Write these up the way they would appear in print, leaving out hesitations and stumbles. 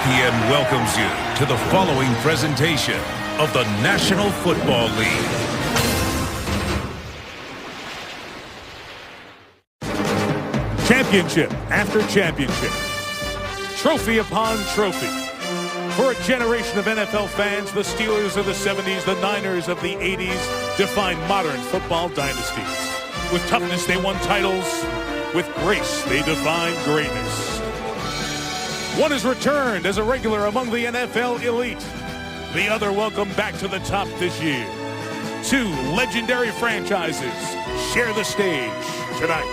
ESPN welcomes you to the following presentation of the National Football League. Championship after championship, trophy upon trophy. For a generation of NFL fans, the Steelers of the 70s, the Niners of the 80s defined modern football dynasties. With toughness, they won titles. With grace, they defined greatness. One is returned as a regular among the NFL elite. The other welcomed back to the top this year. Two legendary franchises share the stage tonight.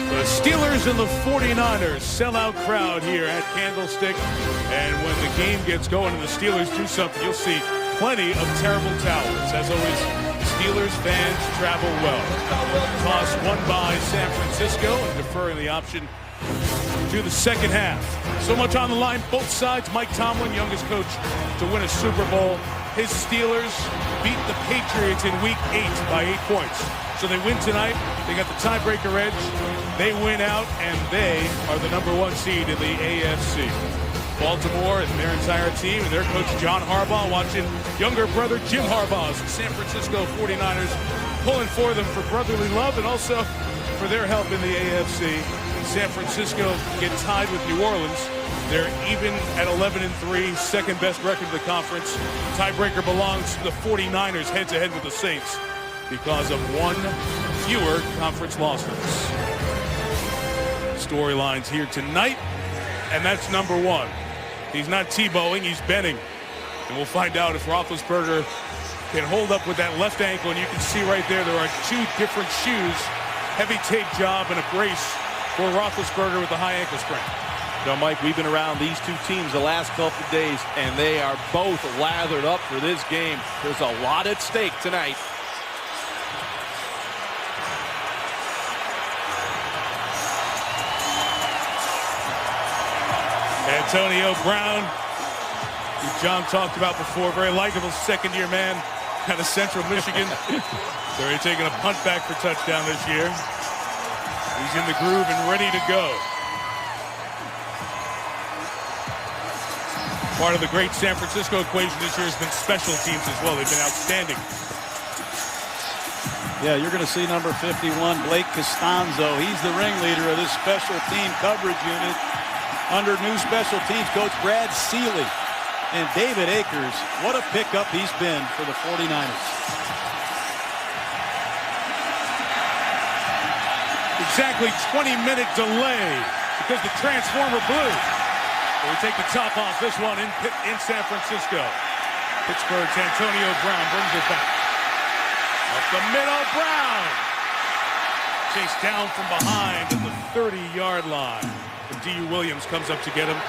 The Steelers and the 49ers sellout crowd here at Candlestick. And when the game gets going and the Steelers do something, you'll see plenty of terrible towels. As always, Steelers fans travel well. Toss won by San Francisco and deferring the option to the second half. So much on the line, both sides. Mike Tomlin, youngest coach to win a Super Bowl. His Steelers beat the Patriots in Week 8 by 8 points. So they win tonight. They got the tiebreaker edge. They win out, and they are the #1 seed in the AFC. Baltimore and their entire team and their coach John Harbaugh watching younger brother Jim Harbaugh's San Francisco 49ers pulling for them for brotherly love and also for their help in the AFC. San Francisco get tied with New Orleans. They're even at 11-3, second best record of the conference. Tiebreaker belongs to the 49ers head-to-head with the Saints because of one fewer conference losses. Storylines here tonight, and that's #1. He's not Tebowing, he's bending. And we'll find out if Roethlisberger can hold up with that left ankle. And you can see right there are two different shoes. Heavy tape job and a brace for Roethlisberger with the high ankle sprain. Now, Mike, we've been around these two teams the last couple of days, and they are both lathered up for this game. There's a lot at stake tonight. Antonio Brown, who John talked about before, very likable second-year man out of Central Michigan. They're already taking a punt back for touchdown this year. He's in the groove and ready to go. Part of the great San Francisco equation this year has been special teams as well. They've been outstanding. Yeah, you're going to see number 51, Blake Costanzo. He's the ringleader of this special team coverage unit under new special teams coach Brad Seeley. And David Akers, what a pickup he's been for the 49ers. Exactly 20-minute delay because the transformer blew. We take the top off this one in San Francisco. Pittsburgh's Antonio Brown brings it back. Up the middle, Brown. Chased down from behind at the 30-yard line. And D.U. Williams comes up to get him.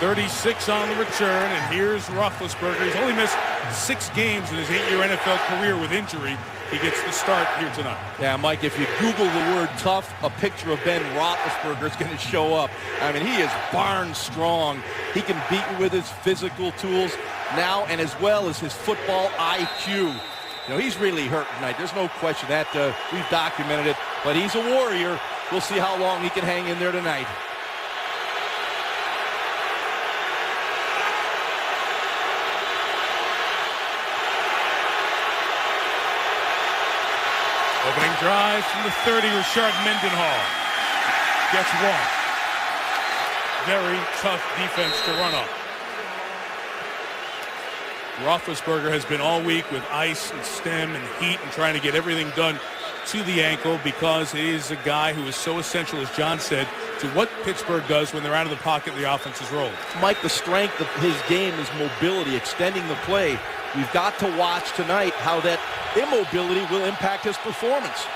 36 on the return, and here's Roethlisberger. He's only missed 6 games in his 8-year NFL career with injury. He gets the start here tonight. Yeah, Mike, if you Google the word tough, a picture of Ben Roethlisberger is going to show up. I mean, he is barn strong. He can beat you with his physical tools now and as well as his football IQ. You know, he's really hurt tonight. There's no question that we've documented it, but he's a warrior. We'll see how long he can hang in there tonight. Opening drive from the 30, Rashard Mendenhall gets one. Very tough defense to run on. Roethlisberger has been all week with ice and stem and heat and trying to get everything done to the ankle because he is a guy who is so essential, as John said, to what Pittsburgh does when they're out of the pocket and the offense is rolling. Mike, the strength of his game is mobility, extending the play. We've got to watch tonight how that immobility will impact his performance.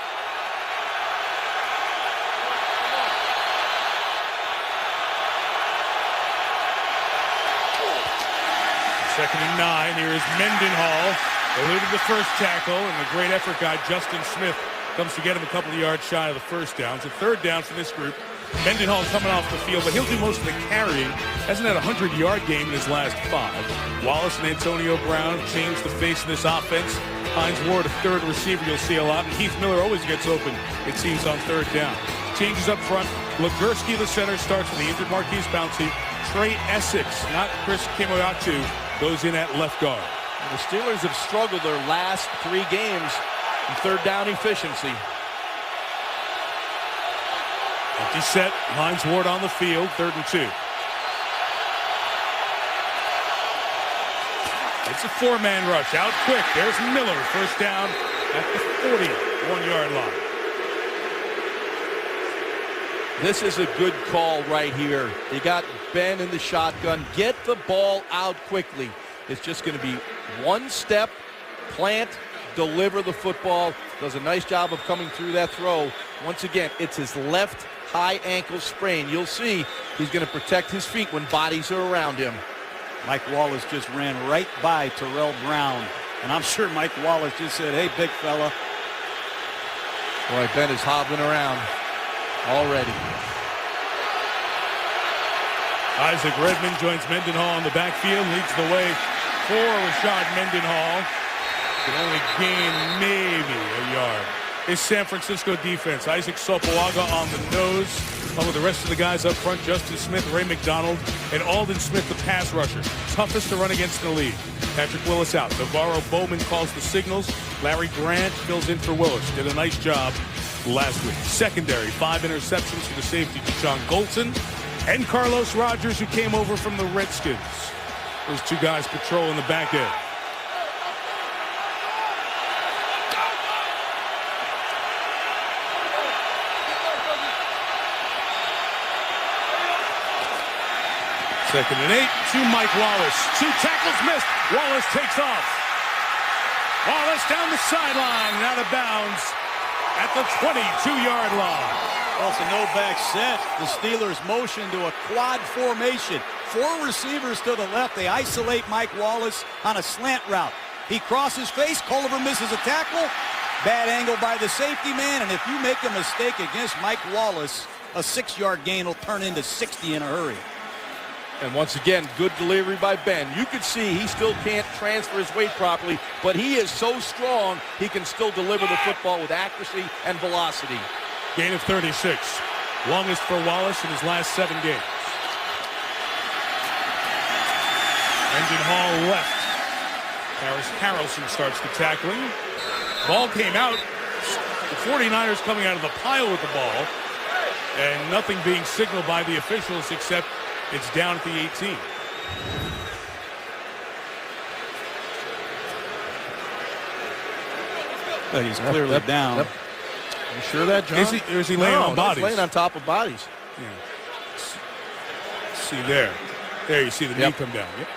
Second and 9. Here is Mendenhall. Eluded the first tackle, and the great effort guy, Justin Smith, comes to get him a couple of yards shy of the first down. It's a third down for this group. Mendenhall coming off the field, but he'll do most of the carrying. Hasn't had a 100-yard game in his last 5. Wallace and Antonio Brown changed the face of this offense. Hines Ward, a third receiver you'll see a lot. And Heath Miller always gets open, it seems, on third down. changes up front. Legursky, the center, starts with the injured Marquise Pouncey. Trey Essex, not Chris Kimoyatu, goes in at left guard. And the Steelers have struggled their last 3 games in third down efficiency. Empty set, Hines Ward on the field, 3rd and 2. It's a 4-man rush, out quick. There's Miller, first down at the 41-yard line. This is a good call right here. You got Ben in the shotgun. Get the ball out quickly. It's just going to be one step, plant, deliver the football. Does a nice job of coming through that throw. Once again, it's his left high ankle sprain. You'll see he's going to protect his feet when bodies are around him. Mike Wallace just ran right by Terrell Brown. And I'm sure Mike Wallace just said, hey, big fella. Boy, Ben is hobbling around already. Isaac Redmond joins Mendenhall in the backfield, leads the way for Rashad Mendenhall. Can only gain maybe a yard. It's San Francisco defense. Isaac Sopoaga on the nose, along with the rest of the guys up front. Justin Smith, Ray McDonald, and Alden Smith, the pass rusher. Toughest to run against in the league. Patrick Willis out. Navarro Bowman calls the signals. Larry Grant fills in for Willis. Did a nice job last week. Secondary, 5 interceptions for the safety, Deshaun Golson, and Carlos Rogers, who came over from the Redskins. Those 2 guys patrolling the back end. Second and 8 to Mike Wallace. 2 tackles missed. Wallace takes off. Wallace down the sideline and out of bounds at the 22-yard line. Well, it's a no-back set. The Steelers motion to a quad formation. 4 receivers to the left. They isolate Mike Wallace on a slant route. He crosses face. Culliver misses a tackle. Bad angle by the safety man. And if you make a mistake against Mike Wallace, a 6-yard gain will turn into 60 in a hurry. And once again, good delivery by Ben. You could see he still can't transfer his weight properly, but he is so strong, he can still deliver the football with accuracy and velocity. Gain of 36. Longest for Wallace in his last 7 games. Mendenhall left. Harris Harrelson starts the tackling. Ball came out. The 49ers coming out of the pile with the ball. And nothing being signaled by the officials except it's down at the 18. But he's clearly down. Yep. You sure of that, John? Is he laying on bodies? He's laying on top of bodies. Yeah. See there. There you see the knee come down. Yep.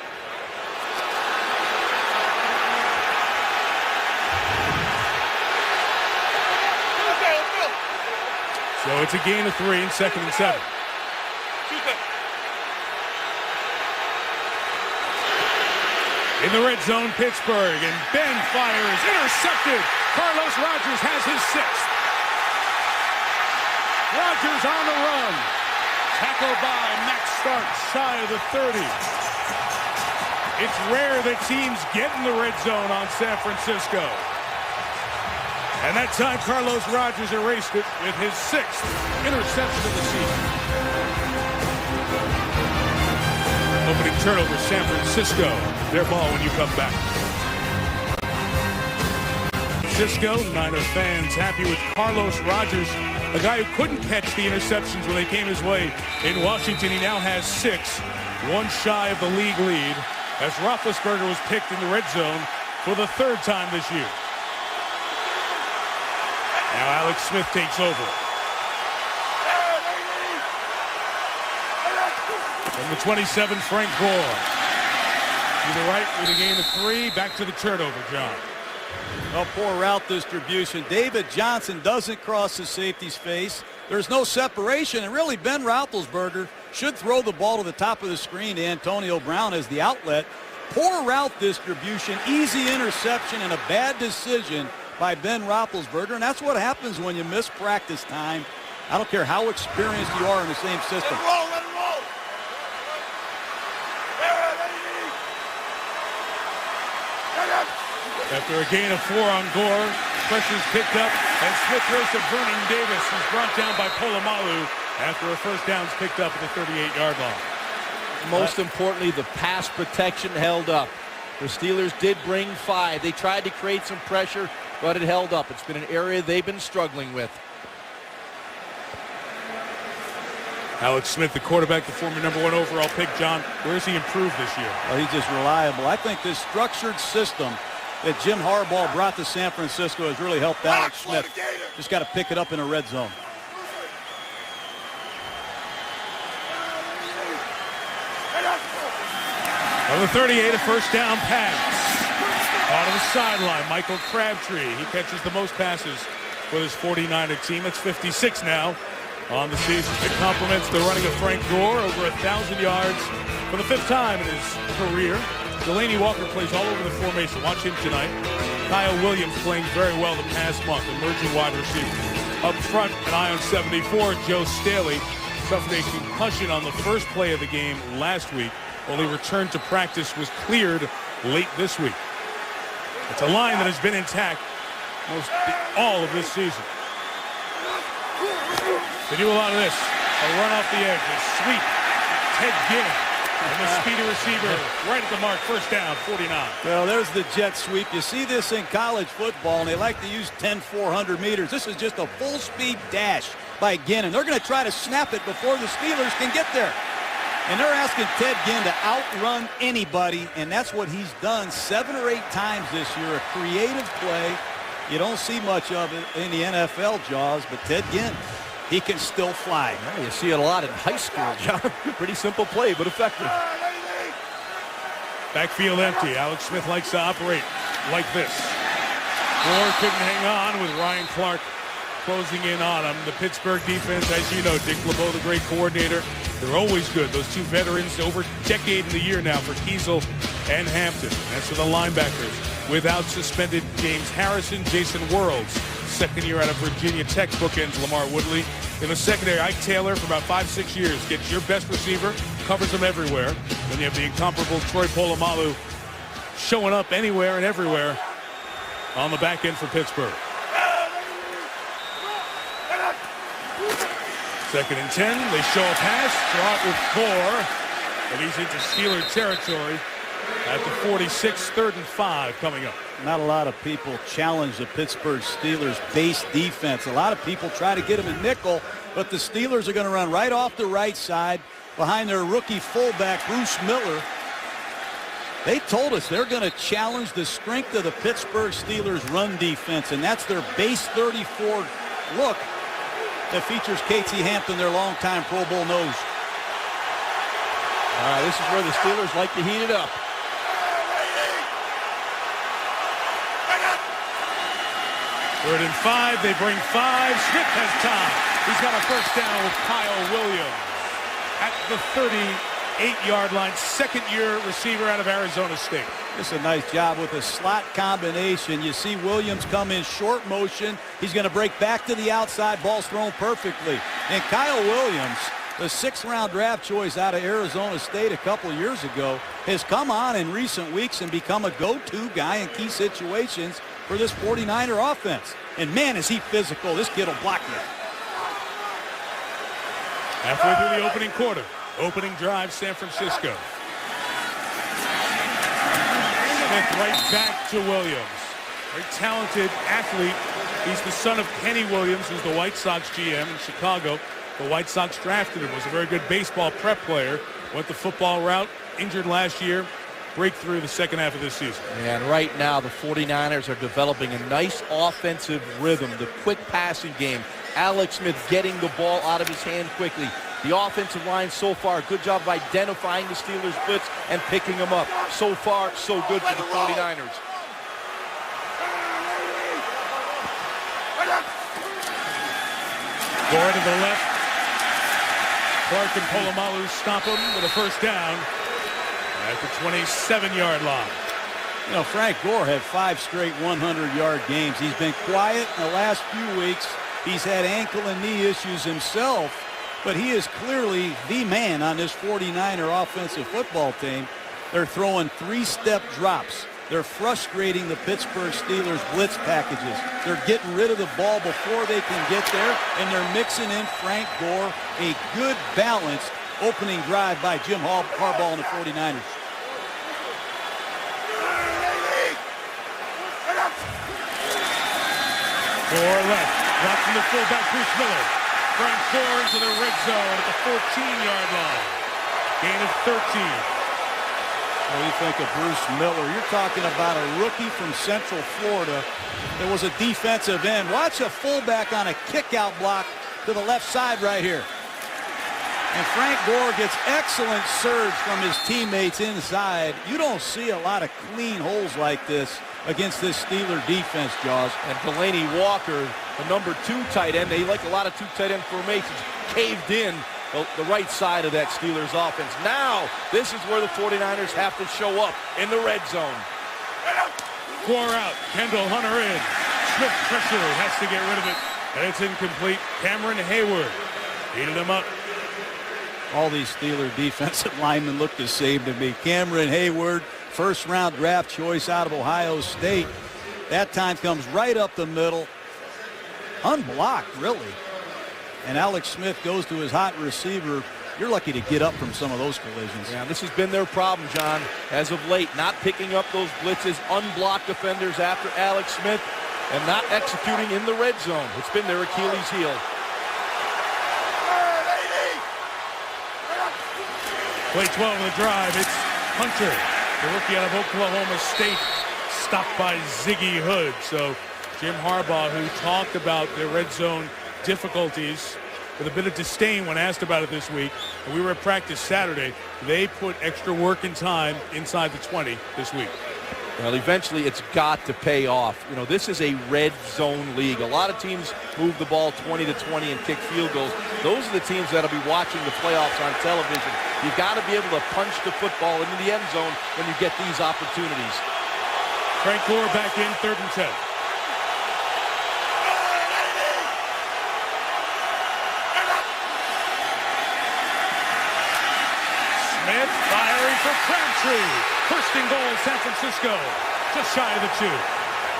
So it's a gain of 3 and 2nd and 7. In the red zone, Pittsburgh, and Ben fires, intercepted. Carlos Rogers has his 6th. Rogers on the run. Tackled by Max Stark, shy of the 30. It's rare that teams get in the red zone on San Francisco. And that time, Carlos Rogers erased it with his 6th interception of the season. Opening turnover, San Francisco. Their ball when you come back. Francisco, Niner fans happy with Carlos Rogers, a guy who couldn't catch the interceptions when they came his way in Washington. He now has 6, 1 shy of the league lead, as Roethlisberger was picked in the red zone for the 3rd time this year. Now Alex Smith takes over. From the 27, Frank Gore. To the right with a gain of 3. Back to the turnover, John. Well, poor route distribution. David Johnson doesn't cross the safety's face. There's no separation, and really Ben Roethlisberger should throw the ball to the top of the screen to Antonio Brown as the outlet. Poor route distribution, easy interception, and a bad decision by Ben Roethlisberger, and that's what happens when you miss practice time. I don't care how experienced you are in the same system. Let it roll, let it roll. After a gain of 4 on Gore, pressure's picked up, and Smith throws to Vernon Davis, who's brought down by Polamalu after a first down's picked up at the 38-yard line. Most importantly, the pass protection held up. The Steelers did bring 5. They tried to create some pressure, but it held up. It's been an area they've been struggling with. Alex Smith, the quarterback, the former #1 overall pick. John, where's he improved this year? Well, he's just reliable. I think this structured system that Jim Harbaugh brought to San Francisco has really helped Alex Smith. Just got to pick it up in a red zone. On the 38, a first down pass. On the sideline, Michael Crabtree. He catches the most passes for his 49er team. It's 56 now on the season. It complements the running of Frank Gore, over 1,000 yards for the 5th time in his career. Delaney Walker plays all over the formation. Watch him tonight. Kyle Williams playing very well the past month, emerging wide receiver. Up front, an eye on 74, Joe Staley suffered a concussion on the first play of the game last week. Only returned to practice, was cleared late this week. It's a line that has been intact all of this season. They do a lot of this. A run off the edge, a sweep. Ted Ginn, and the speedy receiver right at the mark. First down, 49. Well, there's the jet sweep. You see this in college football, and they like to use 10-400 meters. This is just a full-speed dash by Ginn, and they're going to try to snap it before the Steelers can get there. And they're asking Ted Ginn to outrun anybody, and that's what he's done 7 or 8 times this year. A creative play. You don't see much of it in the NFL, Jaws, but Ted Ginn, he can still fly. Yeah, you see it a lot in high school, John. Pretty simple play, but effective. Backfield empty. Alex Smith likes to operate like this. Gore couldn't hang on with Ryan Clark closing in on him. The Pittsburgh defense, as you know, Dick LeBeau, the great coordinator, they're always good. Those 2 veterans, over a decade in the year now for Kiesel and Hampton. As for the linebackers, without suspended James Harrison, Jason Worlds, second year out of Virginia Tech, bookends Lamar Woodley. In the secondary, Ike Taylor for about 5-6 years gets your best receiver, covers them everywhere. Then you have the incomparable Troy Polamalu showing up anywhere and everywhere on the back end for Pittsburgh. 2nd and 10. They show a pass. Draw it with Gore. And he's into Steeler territory at the 46. 3rd and 5 coming up. Not a lot of people challenge the Pittsburgh Steelers base defense. A lot of people try to get them in nickel, but the Steelers are going to run right off the right side behind their rookie fullback, Bruce Miller. They told us they're going to challenge the strength of the Pittsburgh Steelers run defense, and that's their base 34 look that features Casey Hampton, their longtime Pro Bowl nose. This is where the Steelers like to heat it up. Third and 5. They bring 5. Smith has time. He's got a first down with Kyle Williams at the 38-yard line. 2nd-year receiver out of Arizona State. It's a nice job with a slot combination. You see Williams come in short motion. He's going to break back to the outside. Ball's thrown perfectly. And Kyle Williams, the 6th-round draft choice out of Arizona State a couple years ago, has come on in recent weeks and become a go-to guy in key situations for this 49er offense. And man, is he physical. This kid will block you. Halfway through the opening quarter. Opening drive, San Francisco. Smith right back to Williams. Very talented athlete. He's the son of Kenny Williams, who's the White Sox GM in Chicago. The White Sox drafted him. Was a very good baseball prep player. Went the football route. Injured last year. Breakthrough the second half of this season. And right now the 49ers are developing a nice offensive rhythm. The quick passing game. Alex Smith getting the ball out of his hand quickly. The offensive line so far, good job of identifying the Steelers' blitz and picking them up. So far, so good for the 49ers. Gore to the left. Clark and Polamalu stop him with a first down at the 27-yard line. You know, Frank Gore had 5 straight 100-yard games. He's been quiet in the last few weeks. He's had ankle and knee issues himself, but he is clearly the man on this 49er offensive football team. They're throwing 3-step drops. They're frustrating the Pittsburgh Steelers blitz packages. They're getting rid of the ball before they can get there, and they're mixing in Frank Gore. A good balanced opening drive by Jim Harbaugh and the 49ers. Gore left. Blocked from the fullback, Bruce Miller. Frank Gore into the red zone at the 14-yard line. Gain of 13. What do you think of Bruce Miller? You're talking about a rookie from Central Florida. There was a defensive end. Watch a fullback on a kick-out block to the left side right here. And Frank Gore gets excellent surge from his teammates inside. You don't see a lot of clean holes like this against this Steeler defense, Jaws. And Delaney Walker, the number 2 tight end, they like a lot of 2 tight end formations, caved in the right side of that Steelers offense. Now, this is where the 49ers have to show up in the red zone. Gore out. Kendall Hunter in. Smith pressure, has to get rid of it. And it's incomplete. Cameron Hayward heated him up. All these Steeler defensive linemen look the same to me. Cameron Hayward, first-round draft choice out of Ohio State. That time comes right up the middle. Unblocked, really. And Alex Smith goes to his hot receiver. You're lucky to get up from some of those collisions. Yeah, this has been their problem, John, as of late. Not picking up those blitzes, unblocked defenders after Alex Smith, and not executing in the red zone. It's been their Achilles heel. Play 12 of the drive. It's Hunter, the rookie out of Oklahoma State, stopped by Ziggy Hood. So Jim Harbaugh, who talked about their red zone difficulties with a bit of disdain when asked about it this week, and we were at practice Saturday, they put extra work and time inside the 20 this week. Well, eventually it's got to pay off. You know, this is a red zone league. A lot of teams move the ball 20 to 20 and kick field goals. Those are the teams that'll be watching the playoffs on television. You've got to be able to punch the football into the end zone when you get these opportunities. Frank Gore back in, 3rd and 10. Smith firing for Crabtree. First and goal, San Francisco. Just shy of the 2.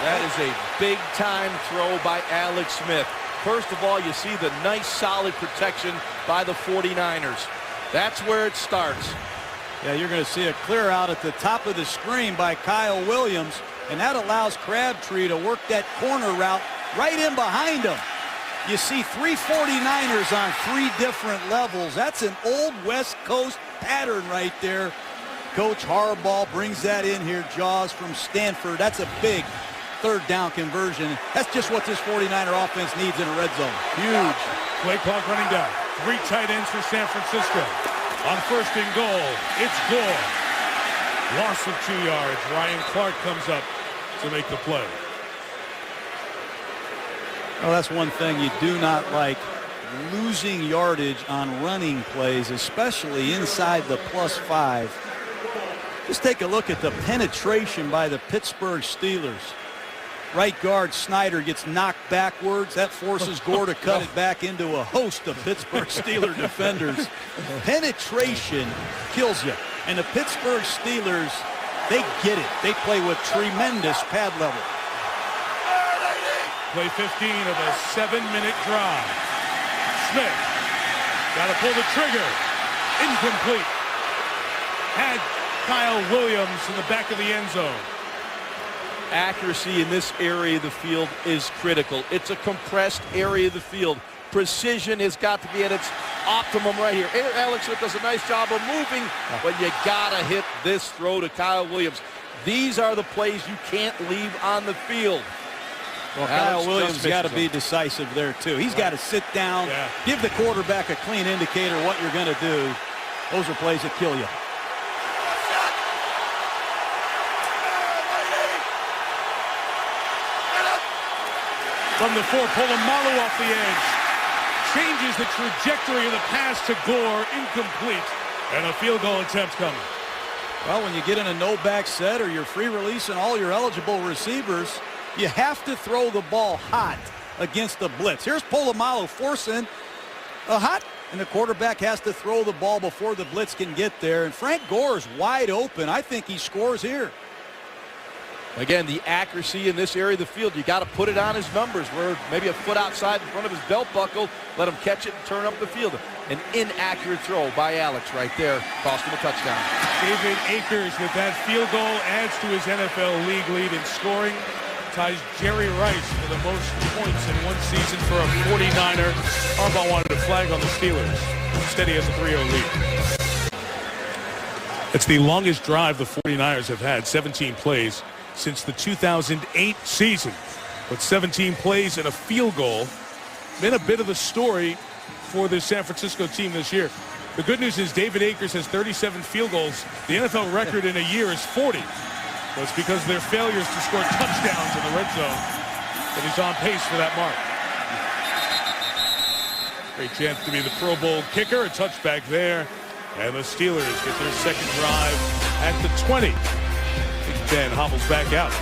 That is a big-time throw by Alex Smith. First of all, you see the nice, solid protection by the 49ers. That's where it starts. Yeah, you're going to see a clear out at the top of the screen by Kyle Williams, and that allows Crabtree to work that corner route right in behind him. You see 3 49ers on 3 different levels. That's an old West Coast pattern right there. Coach Harbaugh brings that in here, Jaws, from Stanford. That's a big 3rd down conversion. That's just what this 49er offense needs in a red zone. Huge. Play clock running down. 3 tight ends for San Francisco. On 1st and goal, it's Gore. Loss of 2 yards. Ryan Clark comes up to make the play. Well, that's one thing you do not like, losing yardage on running plays, especially inside the +5. Just take a look at the penetration by the Pittsburgh Steelers. Right guard Snyder gets knocked backwards. That forces Gore to cut it back into a host of Pittsburgh Steeler defenders. Penetration kills you. And the Pittsburgh Steelers, they get it. They play with tremendous pad level. Play 15 of a 7-minute drive. Smith got to pull the trigger. Incomplete. Had Kyle Williams in the back of the end zone. Accuracy in this area of the field is critical. It's a compressed area of the field. Precision has got to be at its optimum right here. Alex Smith does a nice job of moving, but you got to hit this throw to Kyle Williams. These are the plays you can't leave on the field. Well, Kyle Williams got to be decisive there, too. He's got to sit down, give the quarterback a clean indicator what you're going to do. Those are plays that kill you. From the 4, Polamalu off the edge. Changes the trajectory of the pass to Gore. Incomplete. And a field goal attempt coming. Well, when you get in a no-back set or you're free releasing all your eligible receivers, you have to throw the ball hot against the blitz. Here's Polamalu forcing a hot, and the quarterback has to throw the ball before the blitz can get there. And Frank Gore is wide open. I think he scores here. Again, the accuracy in this area of the field, you got to put it on his numbers. Where maybe a foot outside in front of his belt buckle, let him catch it and turn up the field. An inaccurate throw by Alex right there, cost him a touchdown. David Akers with that field goal adds to his NFL league lead in scoring. Ties Jerry Rice for the most points in one season for a 49er. Harbaugh wanted a flag on the Steelers. Instead, he has a 3-0 lead. It's the longest drive the 49ers have had, 17 plays, since the 2008 season. But 17 plays and a field goal. Been a bit of the story for the San Francisco team this year. The good news is David Akers has 37 field goals. The NFL record in a year is 40. But it's because of their failures to score touchdowns in the red zone that he's on pace for that mark. Great chance to be the Pro Bowl kicker. A touchback there. And the Steelers get their second drive at the 20. Big Ben hobbles back out.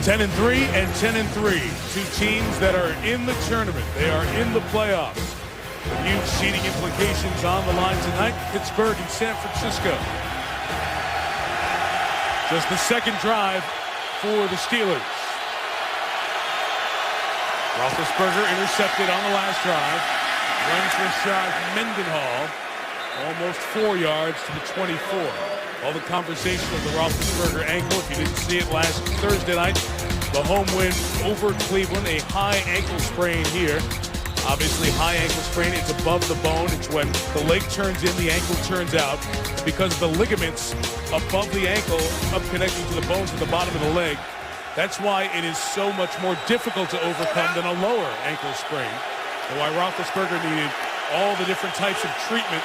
$10-3 and 10-3. Two teams that are in the tournament. They are in the playoffs. With huge seeding implications on the line tonight. Pittsburgh and San Francisco. Just the second drive for the Steelers. Roethlisberger intercepted on the last drive. Runs Rashad Mendenhall almost 4 yards to the 24. All the conversation of the Roethlisberger ankle. If you didn't see it last Thursday night, the home win over Cleveland, a high ankle sprain here. Obviously, high ankle sprain, it's above the bone. It's when the leg turns in, the ankle turns out. Because the ligaments above the ankle, up connecting to the bones at the bottom of the leg, that's why it is so much more difficult to overcome than a lower ankle sprain. And why Roethlisberger needed all the different types of treatment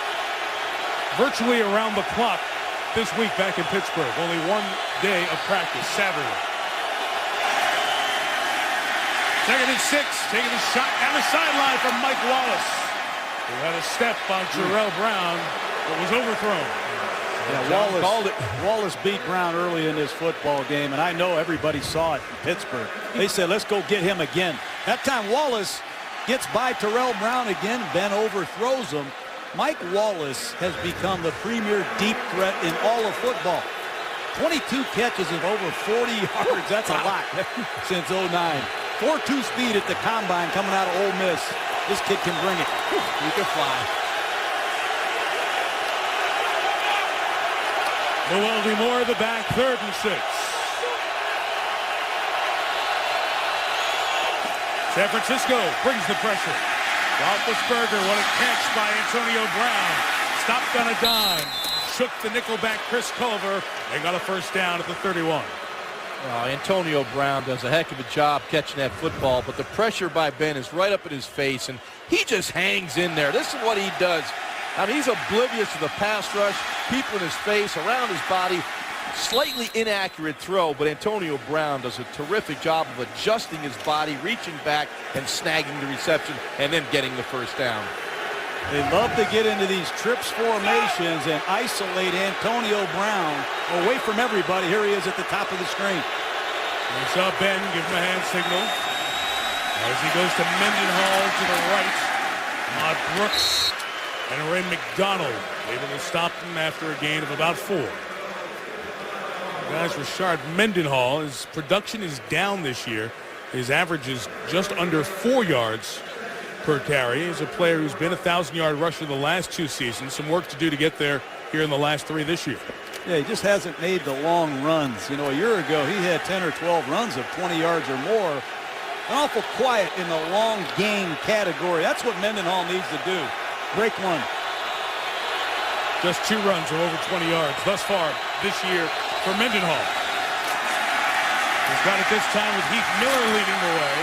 virtually around the clock this week back in Pittsburgh. Only 1 day of practice, Saturday. 2nd and 6, taking a shot down the sideline from Mike Wallace, who had a step on Terrell Brown, but was overthrown. Yeah, Wallace beat Brown early in this football game, and I know everybody saw it in Pittsburgh. They said, let's go get him again. That time Wallace gets by Terrell Brown again. Ben overthrows him. Mike Wallace has become the premier deep threat in all of football. 22 catches of over 40 yards. That's a lot since 09. 4.2 speed at the combine coming out of Ole Miss. This kid can bring it. He can fly. Llewellyn Moore, the back, 3rd and 6. San Francisco brings the pressure. Roethlisberger, what a catch by Antonio Brown. Stopped on a dime. Shook the nickelback Chris Culver and got a first down at the 31. Antonio Brown does a heck of a job catching that football, but the pressure by Ben is right up in his face, and he just hangs in there. This is what he does. I mean, he's oblivious to the pass rush, people in his face, around his body. Slightly inaccurate throw, but Antonio Brown does a terrific job of adjusting his body, reaching back, and snagging the reception, and then getting the first down. They love to get into these trips formations and isolate Antonio Brown away from everybody. Here he is at the top of the screen. We saw Ben give him a hand signal as he goes to Mendenhall to the right. Ahmad Brooks and Ray McDonald able to stop him after a gain of about 4. Guys, Rashard Mendenhall, his production is down this year. His average is just under 4 yards per carry. He's a player who's been a 1,000-yard rusher the last 2 seasons. Some work to do to get there here in the last 3 this year. Yeah, he just hasn't made the long runs. You know, a year ago, he had 10 or 12 runs of 20 yards or more. An awful quiet in the long game category. That's what Mendenhall needs to do. Break one. Just 2 runs of over 20 yards thus far this year for Mendenhall. He's got it this time with Heath Miller leading the way.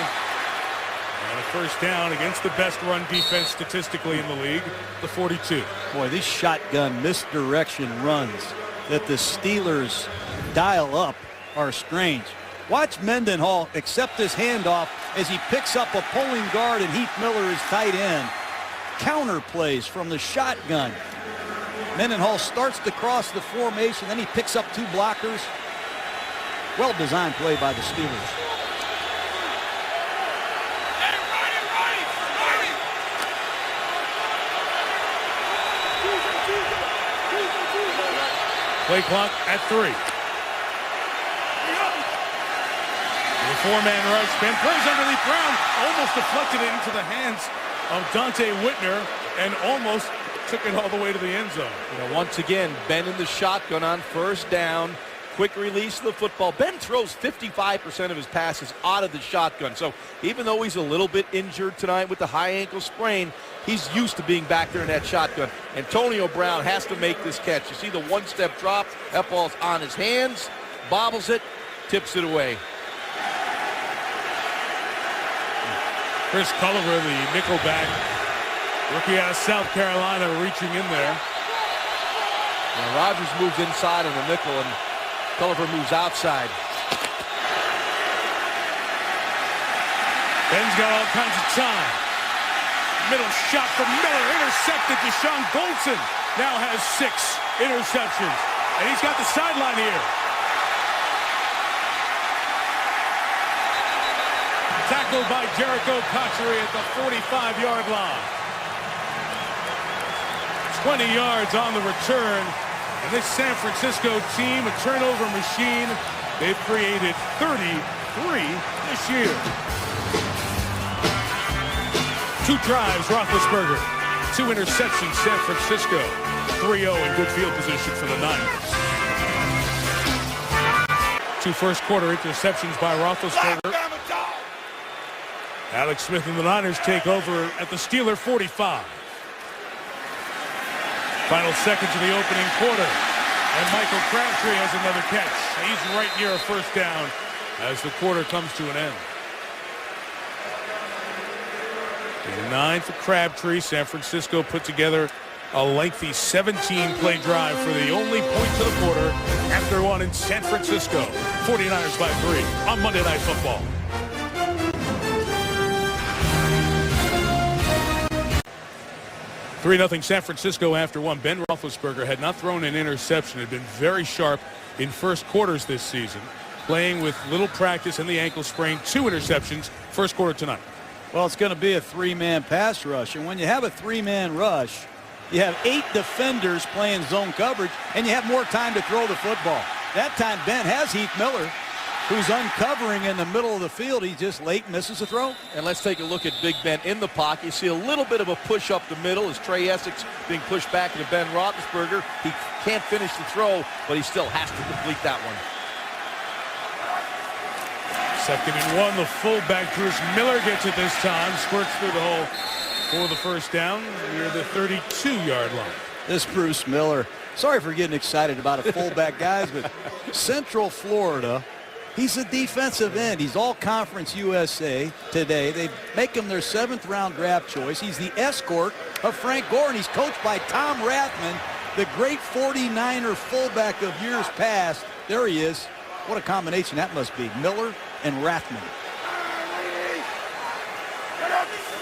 And a first down against the best run defense statistically in the league, the 42. Boy, these shotgun misdirection runs that the Steelers dial up are strange. Watch Mendenhall accept this handoff as he picks up a pulling guard and Heath Miller is tight end. Counter plays from the shotgun. Mendenhall starts to cross the formation, then he picks up 2 blockers. Well-designed play by the Steelers. Play clock at 3. The 4-man rush. Ben throws underneath Brown. Almost deflected it into the hands of Dante Whitner and almost took it all the way to the end zone. Once again, Ben in the shotgun on first down. Quick release of the football. Ben throws 55% of his passes out of the shotgun. So even though he's a little bit injured tonight with the high ankle sprain, he's used to being back there in that shotgun. Antonio Brown has to make this catch. You see the one-step drop. That ball's on his hands. Bobbles it. Tips it away. Chris Culliver, the nickelback, rookie out of South Carolina, reaching in there. Rodgers moves inside on the nickel, and Culliver moves outside. Ben's got all kinds of time. Middle shot from Miller, intercepted. Deshaun Goldson now has 6 interceptions, and he's got the sideline here. Tackled by Jericho Cotchery at the 45-yard line. 20 yards on the return. And this San Francisco team, a turnover machine, they've created 33 this year. 2 drives, Roethlisberger. 2 interceptions, San Francisco. 3-0 in good field position for the Niners. 2 first-quarter interceptions by Roethlisberger. Alex Smith and the Niners take over at the Steeler 45. Final seconds of the opening quarter. And Michael Crabtree has another catch. He's right near a first down as the quarter comes to an end. 9 for Crabtree. San Francisco put together a lengthy 17-play drive for the only point to the quarter after one in San Francisco. 49ers by 3 on Monday Night Football. 3-0 San Francisco after one. Ben Roethlisberger had not thrown an interception, had been very sharp in first quarters this season, playing with little practice and the ankle sprain. 2 interceptions first quarter tonight. Well, it's going to be a 3-man pass rush, and when you have a 3-man rush, you have 8 defenders playing zone coverage, and you have more time to throw the football. That time Ben has Heath Miller, who's uncovering in the middle of the field. He just late misses a throw. And let's take a look at Big Ben in the pocket. You see a little bit of a push up the middle as Trey Essex being pushed back into Ben Roethlisberger. He can't finish the throw, but he still has to complete that one. 2nd and 1. The fullback, Bruce Miller, gets it this time. Squirts through the hole for the first down near the 32-yard line. This Bruce Miller, sorry for getting excited about a fullback, guys, but Central Florida, he's a defensive end. He's all-conference USA today. They make him their 7th-round draft choice. He's the escort of Frank Gore, and he's coached by Tom Rathman, the great 49er fullback of years past. There he is. What a combination that must be, Miller and Rathman.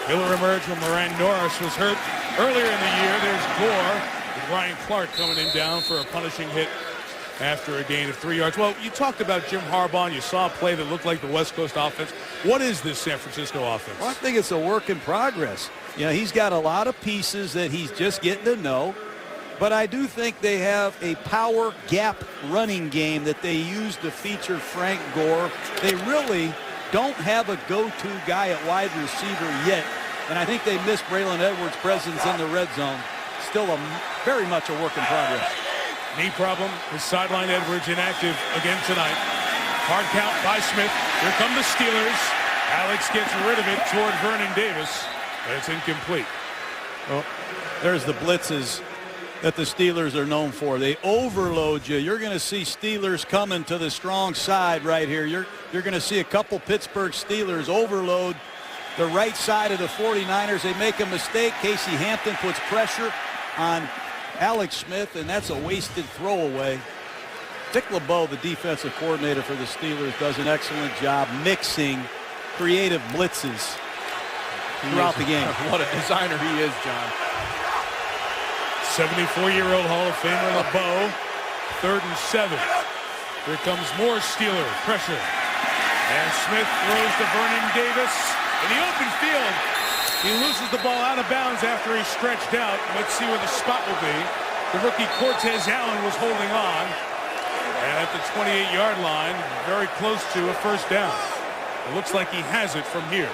Miller emerged when Moran Norris was hurt earlier in the year. There's Gore with Ryan Clark coming in down for a punishing hit after a gain of 3 yards. Well, you talked about Jim Harbaugh, and you saw a play that looked like the West Coast offense. What is this San Francisco offense? Well, I think it's a work in progress. You know, he's got a lot of pieces that he's just getting to know. But I do think they have a power gap running game that they use to feature Frank Gore. They really don't have a go-to guy at wide receiver yet. And I think they miss Braylon Edwards' presence in the red zone. Still very much a work in progress. Knee problem with sideline Edwards inactive again tonight. Hard count by Smith. Here come the Steelers. Alex gets rid of it toward Vernon Davis, but it's incomplete. Well, there's the blitzes that the Steelers are known for. They overload you. You're going to see Steelers coming to the strong side right here. You're going to see a couple Pittsburgh Steelers overload the right side of the 49ers. They make a mistake. Casey Hampton puts pressure on Alex Smith, and that's a wasted throwaway. Dick LeBeau, the defensive coordinator for the Steelers, does an excellent job mixing creative blitzes throughout the game. What a designer he is, John. 74-year-old Hall of Famer LeBeau. 3rd and 7. Here comes more Steeler pressure. And Smith throws to Vernon Davis in the open field. He loses the ball out of bounds after he's stretched out. Let's see where the spot will be. The rookie Cortez Allen was holding on. And at the 28-yard line, very close to a first down. It looks like he has it from here.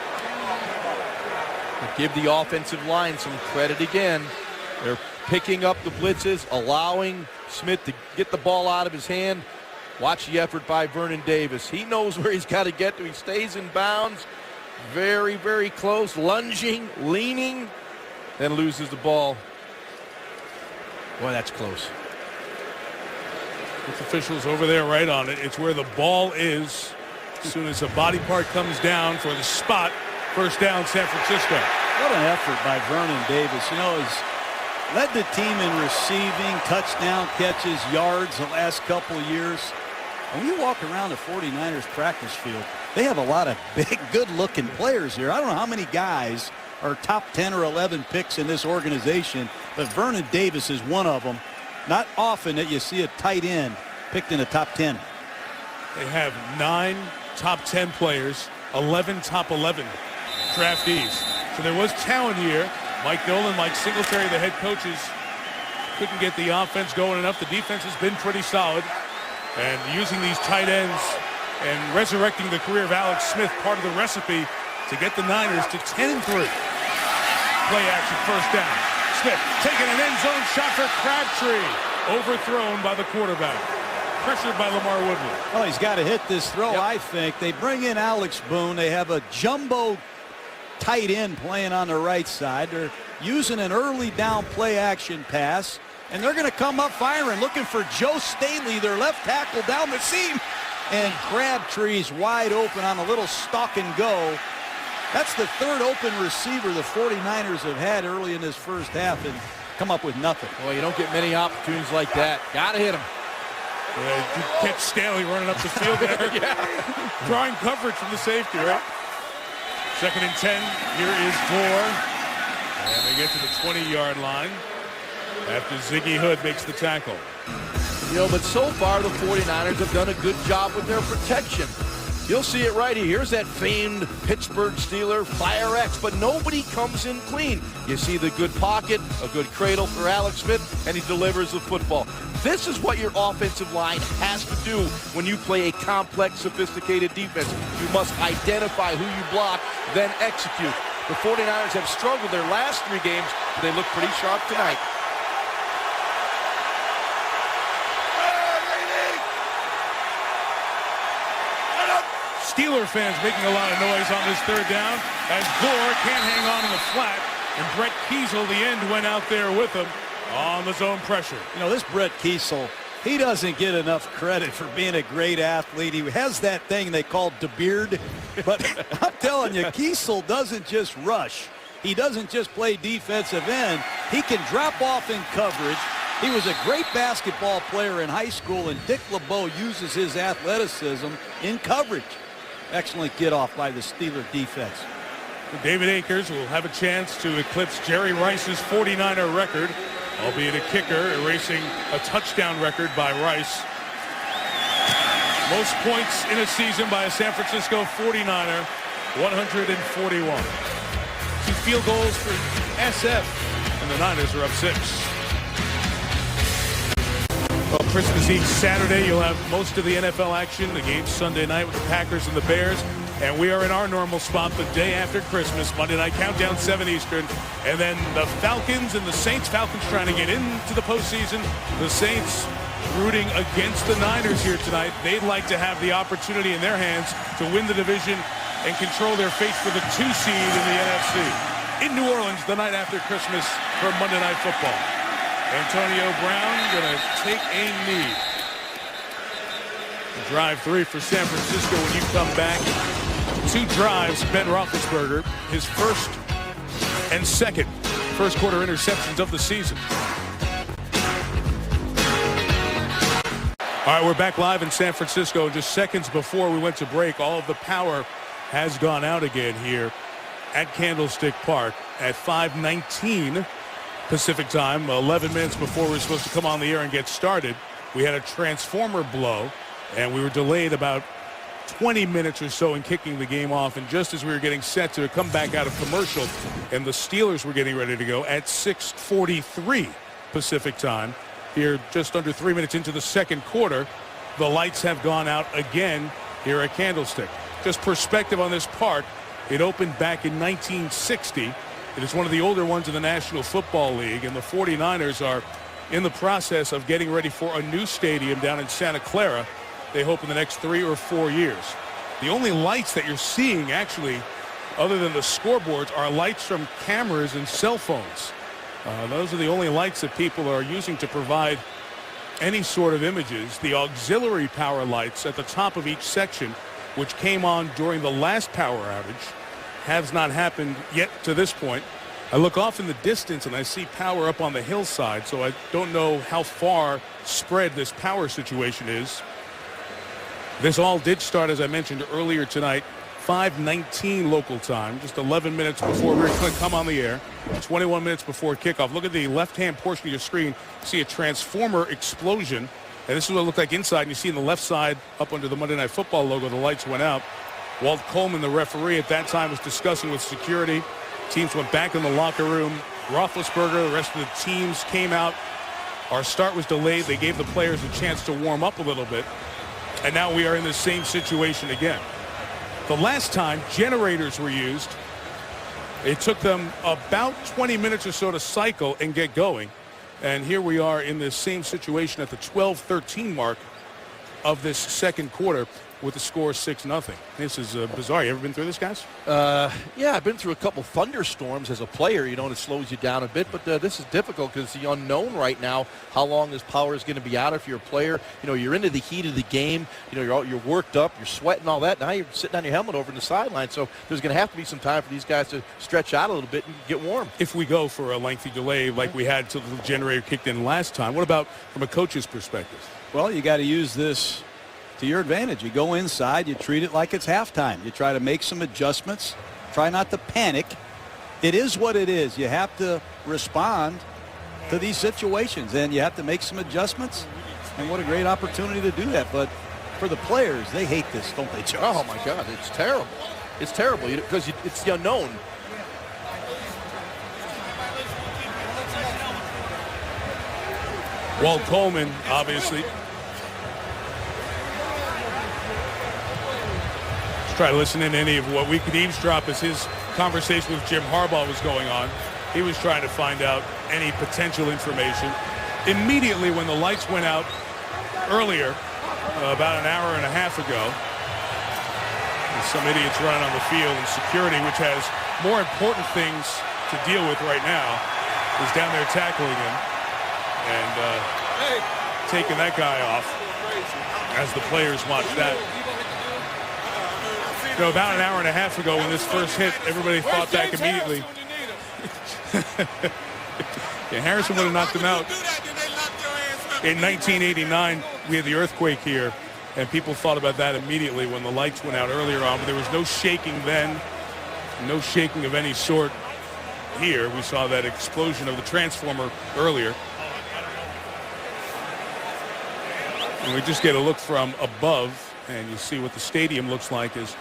Give the offensive line some credit again. They're picking up the blitzes, allowing Smith to get the ball out of his hand. Watch the effort by Vernon Davis. He knows where he's got to get to. He stays in bounds. Very, very close. Lunging, leaning, then loses the ball. Boy, that's close. With officials over there right on it. It's where the ball is. As soon as a body part comes down for the spot, first down, San Francisco. What an effort by Vernon Davis. You know, he's led the team in receiving, touchdown catches, yards the last couple of years. When you walk around the 49ers practice field, they have a lot of big, good-looking players here. I don't know how many guys are top 10 or 11 picks in this organization, but Vernon Davis is one of them. Not often that you see a tight end picked in the top 10. They have 9 top 10 players, 11 top 11 draftees. So there was talent here. Mike Nolan, Mike Singletary, the head coaches, couldn't get the offense going enough. The defense has been pretty solid. And using these tight ends and resurrecting the career of Alex Smith, part of the recipe to get the Niners to 10-3. Play action, first down. Smith taking an end zone shot for Crabtree. Overthrown by the quarterback. Pressured by Lamar Woodley. Oh, he's got to hit this throw, Yep. I think. They bring in Alex Boone. They have a jumbo tight end playing on the right side. They're using an early down play action pass. And they're going to come up firing, looking for Joe Staley, their left tackle, down the seam. And Crabtree's wide open on a little stalk and go. That's the third open receiver the 49ers have had early in this first half and come up with nothing. Well, you don't get many opportunities like that. Got to hit him. You catch Staley running up the field there. Yeah. Drawing coverage from the safety, right? 2nd and 10. Here is Gore. And they get to the 20-yard line after Ziggy Hood makes the tackle. You know, but so far the 49ers have done a good job with their protection. You'll see it right here. Here's that famed Pittsburgh Steeler Fire X, but nobody comes in clean. You see the good pocket, a good cradle for Alex Smith, and he delivers the football. This is what your offensive line has to do when you play a complex, sophisticated defense. You must identify who you block, then execute. The 49ers have struggled their last 3 games, but they look pretty sharp tonight. Steeler fans making a lot of noise on this 3rd down as Gore can't hang on in the flat. And Brett Kiesel, the end, went out there with him on the zone pressure. You know, this Brett Kiesel, he doesn't get enough credit for being a great athlete. He has that thing they call the beard. But I'm telling you, Kiesel doesn't just rush. He doesn't just play defensive end. He can drop off in coverage. He was a great basketball player in high school, and Dick LeBeau uses his athleticism in coverage. Excellent get off by the Steeler defense. David Akers will have a chance to eclipse Jerry Rice's 49er record, albeit a kicker, erasing a touchdown record by Rice. Most points in a season by a San Francisco 49er, 141. 2 field goals for SF, and the Niners are up 6. Well, Christmas Eve Saturday, you'll have most of the NFL action. The game's Sunday night with the Packers and the Bears. And we are in our normal spot the day after Christmas, Monday night countdown, 7 Eastern. And then the Falcons and the Saints. Falcons trying to get into the postseason. The Saints rooting against the Niners here tonight. They'd like to have the opportunity in their hands to win the division and control their fate for the 2 seed in the NFC. In New Orleans the night after Christmas for Monday Night Football. Antonio Brown going to take a knee. Drive 3 for San Francisco when you come back. 2 drives, Ben Roethlisberger, his first and second first quarter interceptions of the season. All right, we're back live in San Francisco. Just seconds before we went to break, all of the power has gone out again here at Candlestick Park at 5:19 Pacific time, 11 minutes before we were supposed to come on the air and get started. We had a transformer blow, and we were delayed about 20 minutes or so in kicking the game off. And just as we were getting set to come back out of commercial and the Steelers were getting ready to go at 6:43 Pacific time, here just under 3 minutes into the second quarter. The lights have gone out again here at Candlestick. Just perspective on this park. It opened back in 1960. It is one of the older ones in the National Football League, and the 49ers are in the process of getting ready for a new stadium down in Santa Clara. They hope in the next 3 or 4 years. The only lights that you're seeing, actually, other than the scoreboards, are lights from cameras and cell phones. Those are the only lights that people are using to provide any sort of images. The auxiliary power lights at the top of each section, which came on during the last power outage, has not happened yet to this point. I look off in the distance and I see power up on the hillside, so I don't know how far spread this power situation is. This all did start, as I mentioned earlier tonight, 5:19 local time, just 11 minutes before we were going to come on the air, 21 minutes before kickoff. Look at the left-hand portion of your screen. You see a transformer explosion, and this is what it looked like inside. And you see on the left side, up under the Monday Night Football logo, the lights went out. Walt Coleman, the referee at that time, was discussing with security. Teams went back in the locker room. Roethlisberger, the rest of the teams came out. Our start was delayed. They gave the players a chance to warm up a little bit. And now we are in the same situation again. The last time generators were used, it took them about 20 minutes or so to cycle and get going. And here we are in the same situation at the 12:13 mark of this second quarter with the score 6-0. This is bizarre. You ever been through this, guys? Yeah, I've been through a couple thunderstorms as a player. You know, and it slows you down a bit. But this is difficult because the unknown right now, how long this power is going to be out if you're a player. You know, you're into the heat of the game. You know, you're worked up. You're sweating, all that. Now you're sitting on your helmet over in the sideline. So there's going to have to be some time for these guys to stretch out a little bit and get warm. If we go for a lengthy delay like we had till the generator kicked in last time, what about from a coach's perspective? Well, you got to use this to your advantage. You go inside, you treat it like it's halftime. You try to make some adjustments, try not to panic. It is what it is. You have to respond to these situations, and you have to make some adjustments. And what a great opportunity to do that. But for the players, they hate this, don't they, Joe? Oh, my God, it's terrible. It's terrible because it's the unknown. Walt Coleman, obviously, try to listen in any of what we could eavesdrop as his conversation with Jim Harbaugh was going on. He was trying to find out any potential information. Immediately when the lights went out earlier, about an hour and a half ago, some idiots running on the field, and security, which has more important things to deal with right now, is down there tackling him and taking that guy off as the players watch that. You know, about an hour and a half ago when this first hit, everybody fought back immediately. Yeah, Harrison would have knocked him out. In 1989, we had the earthquake here, and people thought about that immediately when the lights went out earlier on. But there was no shaking then, no shaking of any sort here. We saw that explosion of the transformer earlier. And we just get a look from above, and you see what the stadium looks like is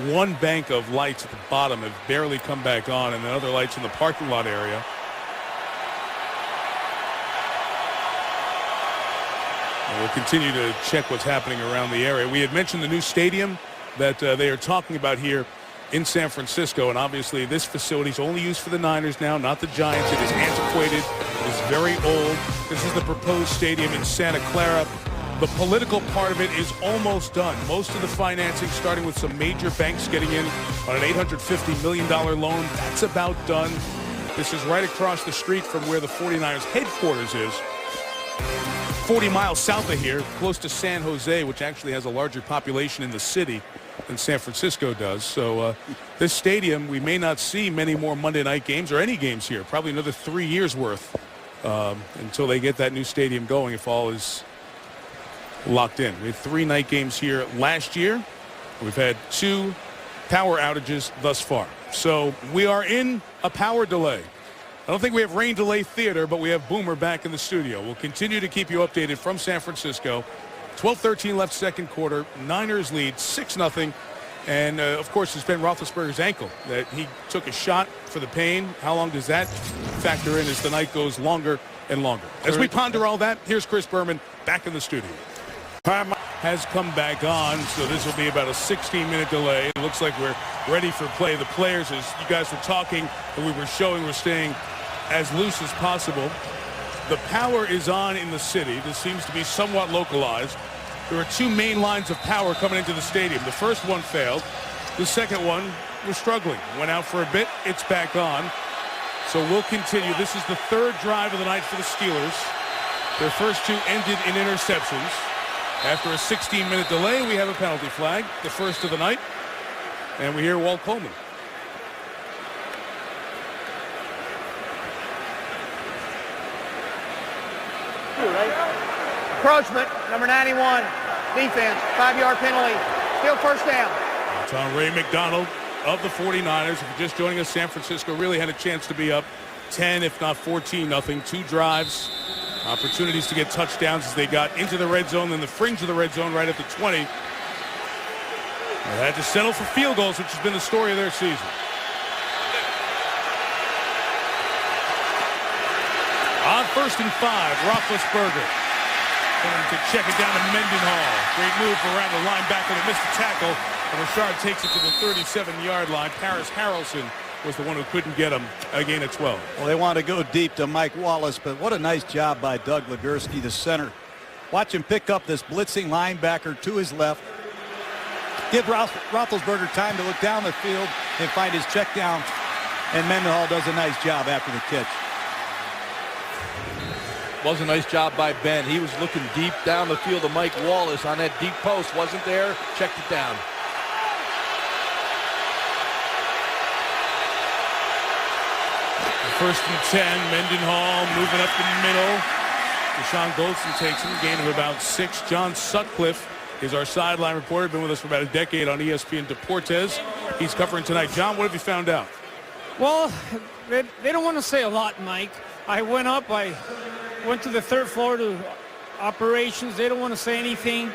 one bank of lights at the bottom have barely come back on, and then other lights in the parking lot area. And we'll continue to check what's happening around the area. We had mentioned the new stadium that they are talking about here in San Francisco, and obviously this facility is only used for the Niners now, not the Giants. It is antiquated. It is very old. This is the proposed stadium in Santa Clara. The political part of it is almost done. Most of the financing, starting with some major banks getting in on an $850 million loan, that's about done. This is right across the street from where the 49ers headquarters is. 40 miles south of here, close to San Jose, which actually has a larger population in the city than San Francisco does. So this stadium, we may not see many more Monday night games or any games here. Probably another 3 years worth until they get that new stadium going, if all is locked in. We had 3 night games here last year. We've had 2 power outages thus far. So we are in a power delay. I don't think we have rain delay theater, but we have Boomer back in the studio. We'll continue to keep you updated from San Francisco. 12:13 left second quarter. Niners lead 6-0. And, of course, it's Ben Roethlisberger's ankle that he took a shot for the pain. How long does that factor in as the night goes longer and longer. As we ponder all that, here's Chris Berman back in the studio. Has come back on, so this will be about a 16-minute delay. It looks like we're ready for play. The players, as you guys were talking and we were showing, we're staying as loose as possible. The power is on in the city. This seems to be somewhat localized. There are two main lines of power coming into the stadium. The first one failed. The second one was struggling. Went out for a bit. It's back on. So we'll continue. This is the third drive of the night for the Steelers. Their first two ended in interceptions. After a 16-minute delay, we have a penalty flag, the first of the night. And we hear Walt Coleman. Encroachment, number 91, defense, 5-yard penalty, still first down. It's on Ray McDonald of the 49ers. If you're just joining us, San Francisco really had a chance to be up 10, if not 14-0. Two drives, opportunities to get touchdowns as they got into the red zone, then the fringe of the red zone right at the 20. They had to settle for field goals, which has been the story of their season. On 1st and 5, Roethlisberger going to check it down to Mendenhall. Great move around the linebacker that missed the tackle. And Richard takes it to the 37-yard line. Paris Harrelson was the one who couldn't get him, a gain of 12. Well, they want to go deep to Mike Wallace, but what a nice job by Doug Legursky, the center. Watch him pick up this blitzing linebacker to his left. Give Roethlisberger time to look down the field and find his check down. And Mendenhall does a nice job after the catch. Was a nice job by Ben. He was looking deep down the field to Mike Wallace on that deep post. Wasn't there. Checked it down. First and 10, Mendenhall moving up the middle. Deshaun Goldson takes him, gain of about 6. John Sutcliffe is our sideline reporter, been with us for about a decade on ESPN Deportes. He's covering tonight. John, what have you found out? Well, they don't want to say a lot, Mike. I went to the third floor to operations. They don't want to say anything.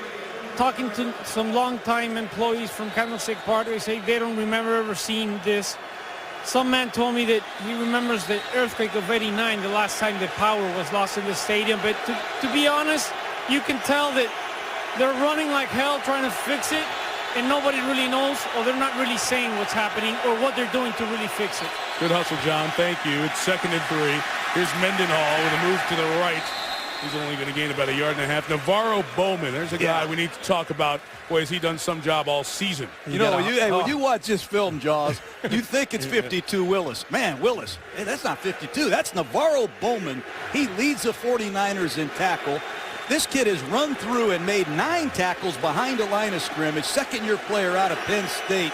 Talking to some longtime employees from Candlestick Park, they say they don't remember ever seeing this. Some man told me that he remembers the earthquake of '89, the last time the power was lost in the stadium. But to be honest, you can tell that they're running like hell trying to fix it, and nobody really knows, or they're not really saying what's happening or what they're doing to really fix it. Good hustle, John. Thank you. It's 2nd and 3. Here's Mendenhall with a move to the right. He's only going to gain about 1.5 yards. Navarro Bowman, there's a guy we need to talk about. Boy, has he done some job all season. You know, when you watch this film, Jaws, you think it's 52 Willis. Man, Willis, hey, that's not 52. That's Navarro Bowman. He leads the 49ers in tackle. This kid has run through and made 9 tackles behind the line of scrimmage. Second-year player out of Penn State.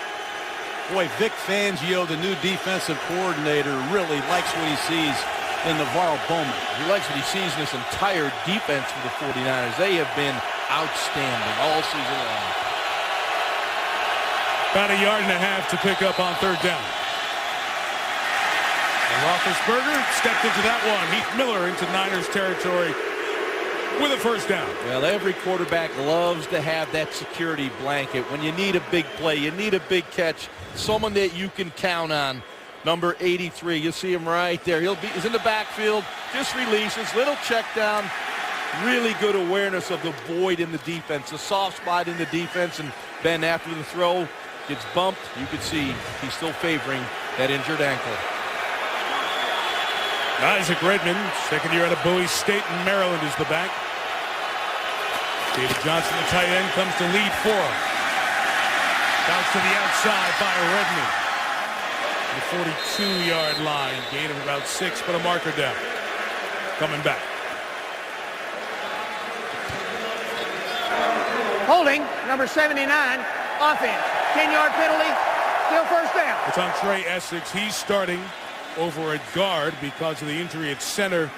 Boy, Vic Fangio, the new defensive coordinator, really likes what he sees in Navarro Bowman. He likes what he sees in this entire defense for the 49ers. They have been outstanding all season long. About 1.5 yards to pick up on 3rd down. And Roethlisberger stepped into that one. Heath Miller into Niners territory with a 1st down. Well, every quarterback loves to have that security blanket. When you need a big play, you need a big catch, someone that you can count on. Number 83, you see him right there. He's in the backfield, just releases, little check down. Really good awareness of the void in the defense, the soft spot in the defense. And Ben, after the throw, gets bumped. You can see he's still favoring that injured ankle. Isaac Redmond, 2nd year out of Bowie State in Maryland, is the back. David Johnson, the tight end, comes to lead for him. Bounce to the outside by Redmond. The 42-yard line, gain of about 6, but a marker down. Coming back. Holding, number 79, offense. 10-yard penalty, still first down. It's on Trey Essex. He's starting over at guard because of the injury at center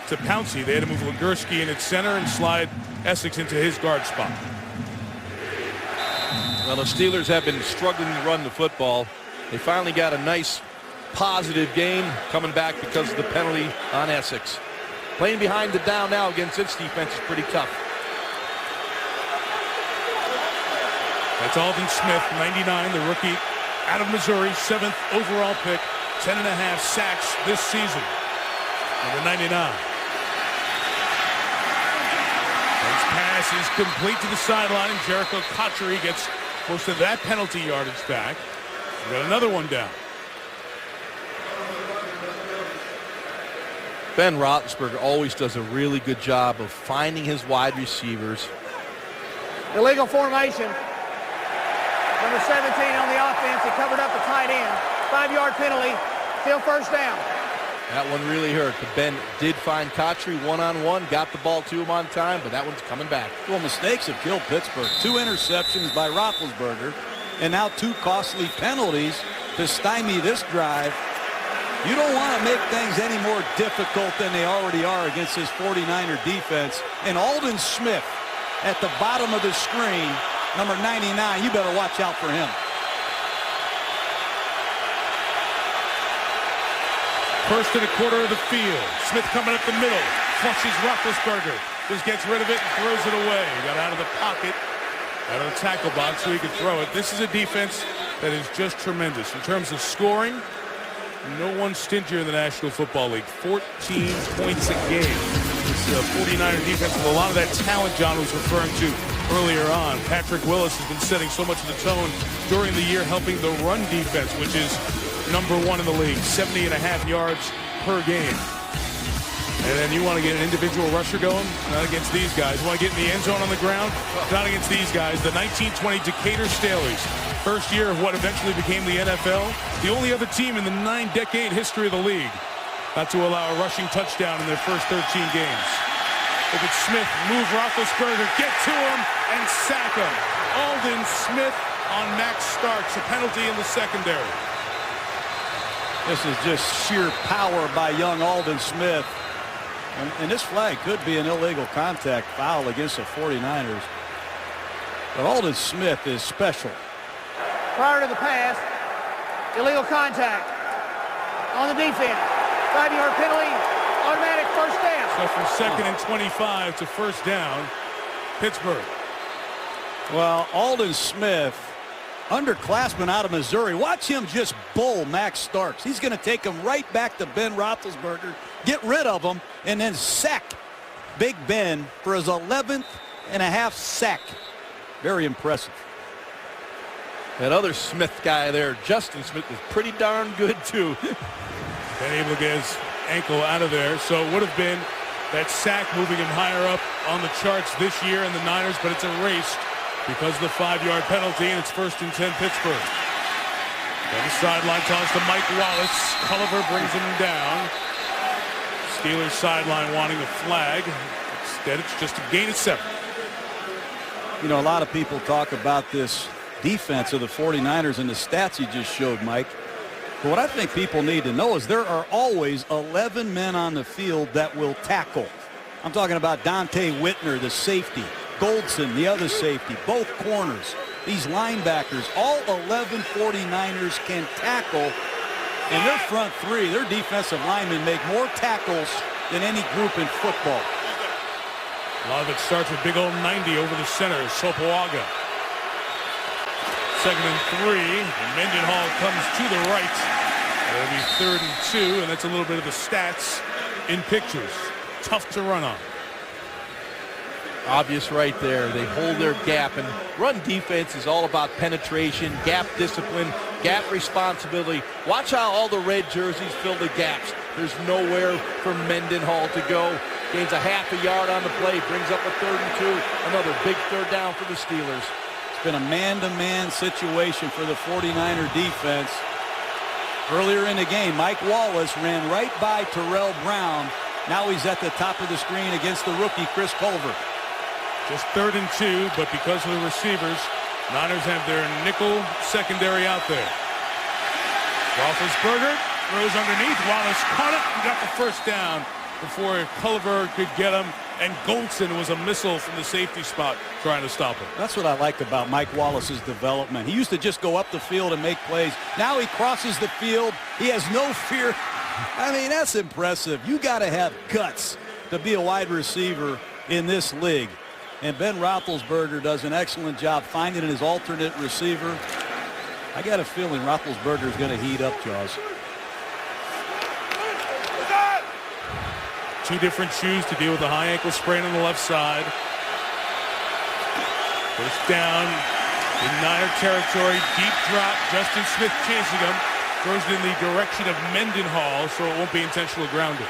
to Pouncey. They had to move Legursky in at center and slide Essex into his guard spot. Well, the Steelers have been struggling to run the football. They finally got a nice positive gain coming back because of the penalty on Essex. Playing behind the down now against its defense is pretty tough. That's Alden Smith, 99, the rookie out of Missouri, 7th overall pick, 10.5 sacks this season. Number 99. Pass is complete to the sideline. Jericho Cotchery gets most of that penalty yardage back. We got another one down. Ben Roethlisberger always does a really good job of finding his wide receivers. Illegal formation. Number 17 on the offense. He covered up the tight end. 5-yard penalty. Still first down. That one really hurt. But Ben did find Cotchery one-on-one, got the ball to him on time, but that one's coming back. Well, mistakes have killed Pittsburgh. 2 interceptions by Roethlisberger, and now 2 costly penalties to stymie this drive. You don't want to make things any more difficult than they already are against this 49er defense. And Aldon Smith at the bottom of the screen, number 99, you better watch out for him. First and a quarter of the field. Smith coming up the middle. Flushes Roethlisberger. Just gets rid of it and throws it away. Got out of the pocket, out of the tackle box so he could throw it. This is a defense that is just tremendous. In terms of scoring, no one stingier in the National Football League. 14 points a game. This 49er defense with a lot of that talent John was referring to earlier on. Patrick Willis has been setting so much of the tone during the year, helping the run defense, which is number 1 in the league, 70.5 yards per game. And then you want to get an individual rusher going? Not against these guys. You want to get in the end zone on the ground? Not against these guys. The 1920 Decatur Staleys, first year of what eventually became the NFL. The only other team in the 9-decade history of the league not to allow a rushing touchdown in their first 13 games. Look at Smith, move Roethlisberger, get to him, and sack him. Aldon Smith on Max Starks, a penalty in the secondary. This is just sheer power by young Aldon Smith. And this flag could be an illegal contact foul against the 49ers. But Aldon Smith is special. Prior to the pass, illegal contact on the defense. 5-yard penalty, automatic first down. So from 2nd and 25 to first down, Pittsburgh. Well, Aldon Smith, underclassman out of Missouri. Watch him just bull Max Starks. He's going to take him right back to Ben Roethlisberger, get rid of him, and then sack Big Ben for his 11th and a half sack. Very impressive. That other Smith guy there, Justin Smith, is pretty darn good too. Been able to get his ankle out of there. So it would have been that sack moving him higher up on the charts this year in the Niners, but it's erased because of the 5-yard penalty, and it's 1st and 10 Pittsburgh. Then the sideline toss to Mike Wallace. Culliver brings him down. Steelers sideline wanting a flag. Instead, it's just a gain of 7. You know, a lot of people talk about this defense of the 49ers and the stats he just showed, Mike. But what I think people need to know is there are always 11 men on the field that will tackle. I'm talking about Dante Whitner, the safety, Goldson, the other safety, both corners, these linebackers, all 11 49ers can tackle. In their front 3, their defensive linemen make more tackles than any group in football. A lot of it starts with big old 90 over the center, Sopoaga. 2nd and 3, and Mendenhall comes to the right. It'll be 3rd and 2, and that's a little bit of the stats in pictures. Tough to run on. Obvious right there. They hold their gap, and run defense is all about penetration, gap discipline, gap responsibility. Watch how all the red jerseys fill the gaps. There's nowhere for Mendenhall to go. Gains a half a yard on the play, brings up a 3rd and 2. Another big 3rd down for the Steelers. It's been a man-to-man situation for the 49er defense. Earlier in the game, Mike Wallace ran right by Terrell Brown. Now he's at the top of the screen against the rookie Chris Culver. Just 3rd and 2, but because of the receivers, Niners have their nickel secondary out there. Roethlisberger throws underneath. Wallace caught it and got the first down before Culver could get him. And Goldson was a missile from the safety spot trying to stop him. That's what I like about Mike Wallace's development. He used to just go up the field and make plays. Now he crosses the field. He has no fear. I mean, that's impressive. You got to have guts to be a wide receiver in this league. And Ben Roethlisberger does an excellent job finding his alternate receiver. I got a feeling Roethlisberger is going to heat up, Jaws. 2 different shoes to deal with the high ankle sprain on the left side. First down in Niner territory. Deep drop. Justin Smith chasing him. Throws it in the direction of Mendenhall, so it won't be intentional grounding.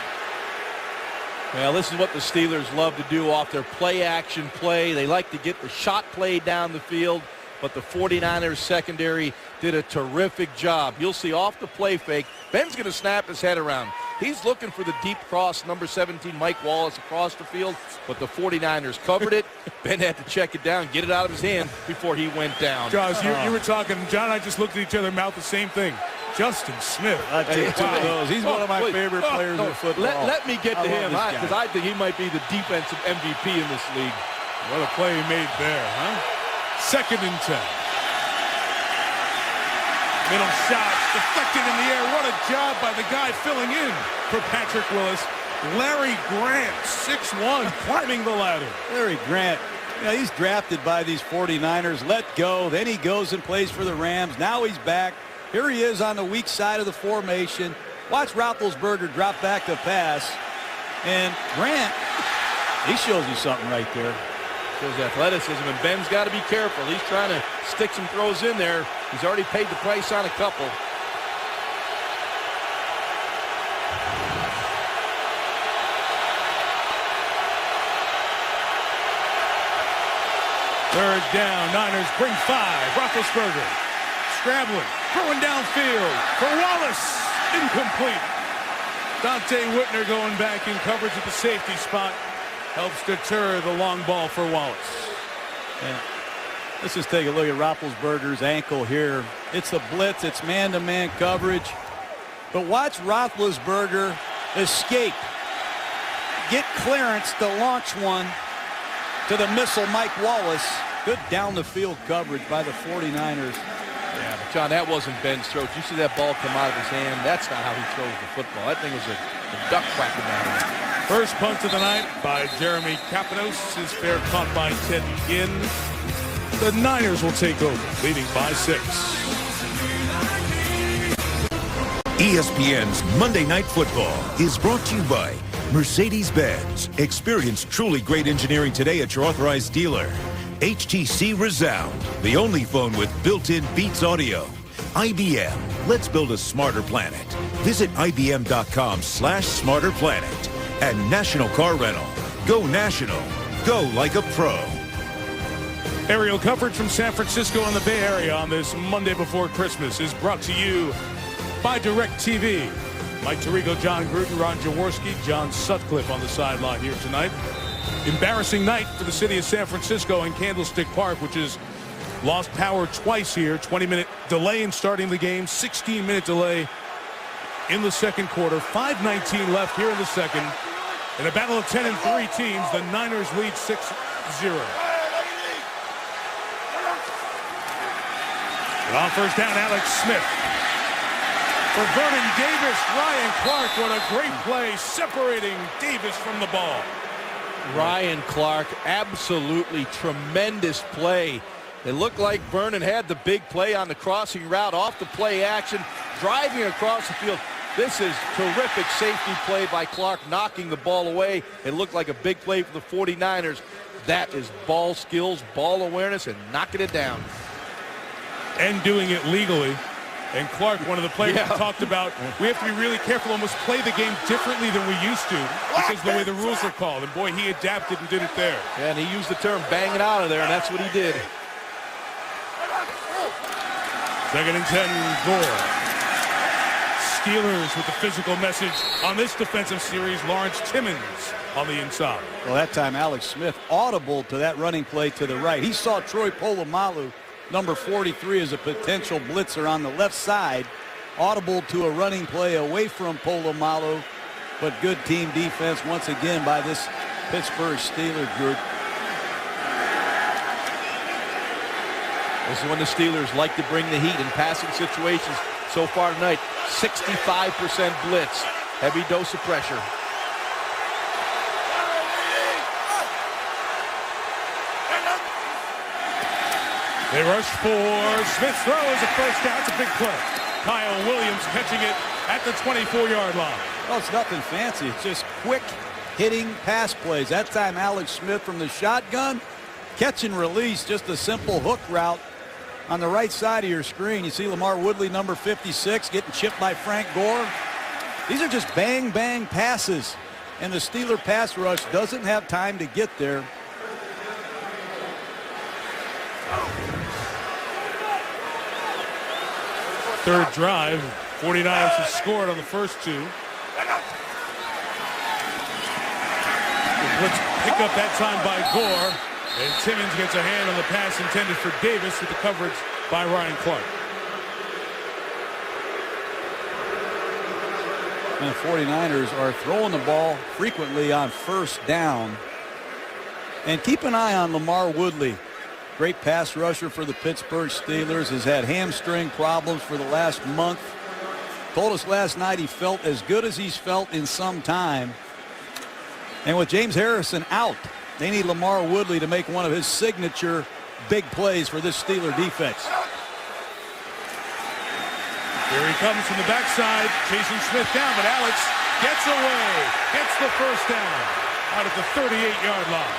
Well, this is what the Steelers love to do off their play-action play. They like to get the shot play down the field, but the 49ers secondary did a terrific job. You'll see off the play fake, Ben's going to snap his head around. He's looking for the deep cross, number 17, Mike Wallace, across the field, but the 49ers covered it. Ben had to check it down, get it out of his hand before he went down. Jaws, you were talking. John and I just looked at each other, mouth the same thing. Justin Smith. I'll take two of those. He's one of my favorite players in football. Let me get to him, because I think he might be the defensive MVP in this league. What a play he made there, huh? 2nd and 10. Middle shot, deflected in the air. What a job by the guy filling in for Patrick Willis. Larry Grant, 6'1", climbing the ladder. Larry Grant, he's drafted by these 49ers. Let go. Then he goes and plays for the Rams. Now he's back. Here he is on the weak side of the formation. Watch Roethlisberger drop back to pass. And Grant, he shows you something right there. Shows athleticism, and Ben's got to be careful. He's trying to stick some throws in there. He's already paid the price on a couple. Third down, Niners bring 5. Roethlisberger scrambling, throwing downfield for Wallace. Incomplete. Dante Whitner going back in coverage at the safety spot. Helps deter the long ball for Wallace. Yeah. Let's just take a look at Roethlisberger's ankle here. It's the blitz. It's man-to-man coverage. But watch Roethlisberger escape. Get clearance to launch one to the missile, Mike Wallace. Good down-the-field coverage by the 49ers. Yeah, but John, that wasn't Ben's throw. Did you see that ball come out of his hand? That's not how he throws the football. That thing was a duck quacking down. First punt of the night by Jeremy Kapanos. His fair caught by Ted Ginn. The Niners will take over, leading by 6. ESPN's Monday Night Football is brought to you by Mercedes-Benz. Experience truly great engineering today at your authorized dealer. HTC Resound, the only phone with built-in Beats audio. IBM, let's build a smarter planet. Visit IBM.com/smarterplanet. And National Car Rental. Go national. Go like a pro. Aerial coverage from San Francisco and the Bay Area on this Monday before Christmas is brought to you by DirecTV. Mike Tirico, John Gruden, Ron Jaworski, John Sutcliffe on the sideline here tonight. Embarrassing night for the city of San Francisco and Candlestick Park, which has lost power twice here. 20-minute delay in starting the game, 16-minute delay in the second quarter. 5:19 left here in the second. In a battle of 10 and 3 teams, the Niners lead 6-0. And on first down, Alex Smith. For Vernon Davis, Ryan Clark, what a great play separating Davis from the ball. Ryan Clark, absolutely tremendous play. It looked like Vernon had the big play on the crossing route off the play action, driving across the field. This is terrific safety play by Clark, knocking the ball away. It looked like a big play for the 49ers. That is ball skills, ball awareness, and knocking it down. And doing it legally. And Clark, one of the players we talked about, we have to be really careful, almost play the game differently than we used to because of the way the rules are called. And boy, he adapted and did it there. Yeah, and he used the term bang it out of there, and that's what he did. 2nd and 10, Gore. Steelers with the physical message on this defensive series. Lawrence Timmons on the inside. Well, that time Alex Smith audible to that running play to the right. He saw Troy Polamalu, number 43, as a potential blitzer on the left side. Audible to a running play away from Polamalu, but good team defense once again by this Pittsburgh Steelers group. This is when the Steelers like to bring the heat in passing situations. So far tonight, 65% blitz. Heavy dose of pressure. They rush for Smith, throws a first down. It's a big play. Kyle Williams catching it at the 24-yard line. Well, it's nothing fancy. It's just quick hitting pass plays. That time Alex Smith from the shotgun catch and release, just a simple hook route on the right side of your screen. You see Lamar Woodley, number 56, getting chipped by Frank Gore. These are just bang, bang passes, and the Steeler pass rush doesn't have time to get there. Third drive, 49ers have scored on the first two. Let's pick up that time by Gore, and Timmons gets a hand on the pass intended for Davis with the coverage by Ryan Clark. And the 49ers are throwing the ball frequently on first down. And keep an eye on Lamar Woodley. Great pass rusher for the Pittsburgh Steelers. Has had hamstring problems for the last month. Told us last night he felt as good as he's felt in some time. And with James Harrison out, they need Lamar Woodley to make one of his signature big plays for this Steeler defense. Here he comes from the backside, chasing Smith down, but Alex gets away, gets the first down out at the 38-yard line.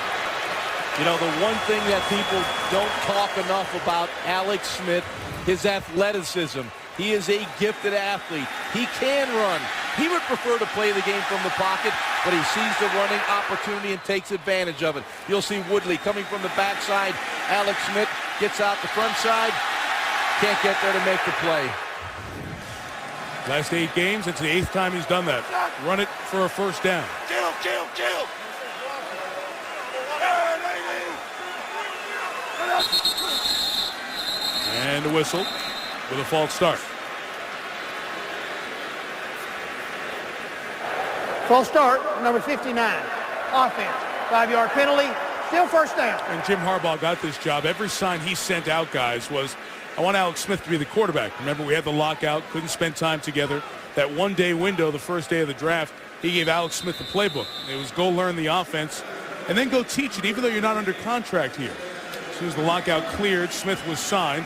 You know, the one thing that people don't talk enough about Alex Smith, his athleticism. He is a gifted athlete. He can run. He would prefer to play the game from the pocket, but he sees the running opportunity and takes advantage of it. You'll see Woodley coming from the backside. Alex Smith gets out the front side. Can't get there to make the play. Last 8 games, it's the 8th time he's done that. Run it for a first down. Chill. And a whistle with a false start. False start, number 59. Offense. 5-yard penalty. Still first down. And Jim Harbaugh got this job. Every sign he sent out, guys, was, I want Alex Smith to be the quarterback. Remember, we had the lockout, couldn't spend time together. That one-day window, the first day of the draft, he gave Alex Smith the playbook. It was go learn the offense and then go teach it, even though you're not under contract here. As soon as the lockout cleared, Smith was signed.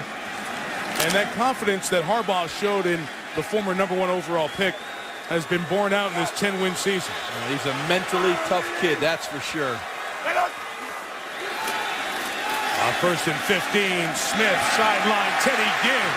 And that confidence that Harbaugh showed in the former #1 overall pick has been borne out in this 10-win season. He's a mentally tough kid, that's for sure. On 1st and 15, Smith sideline, Teddy Ginn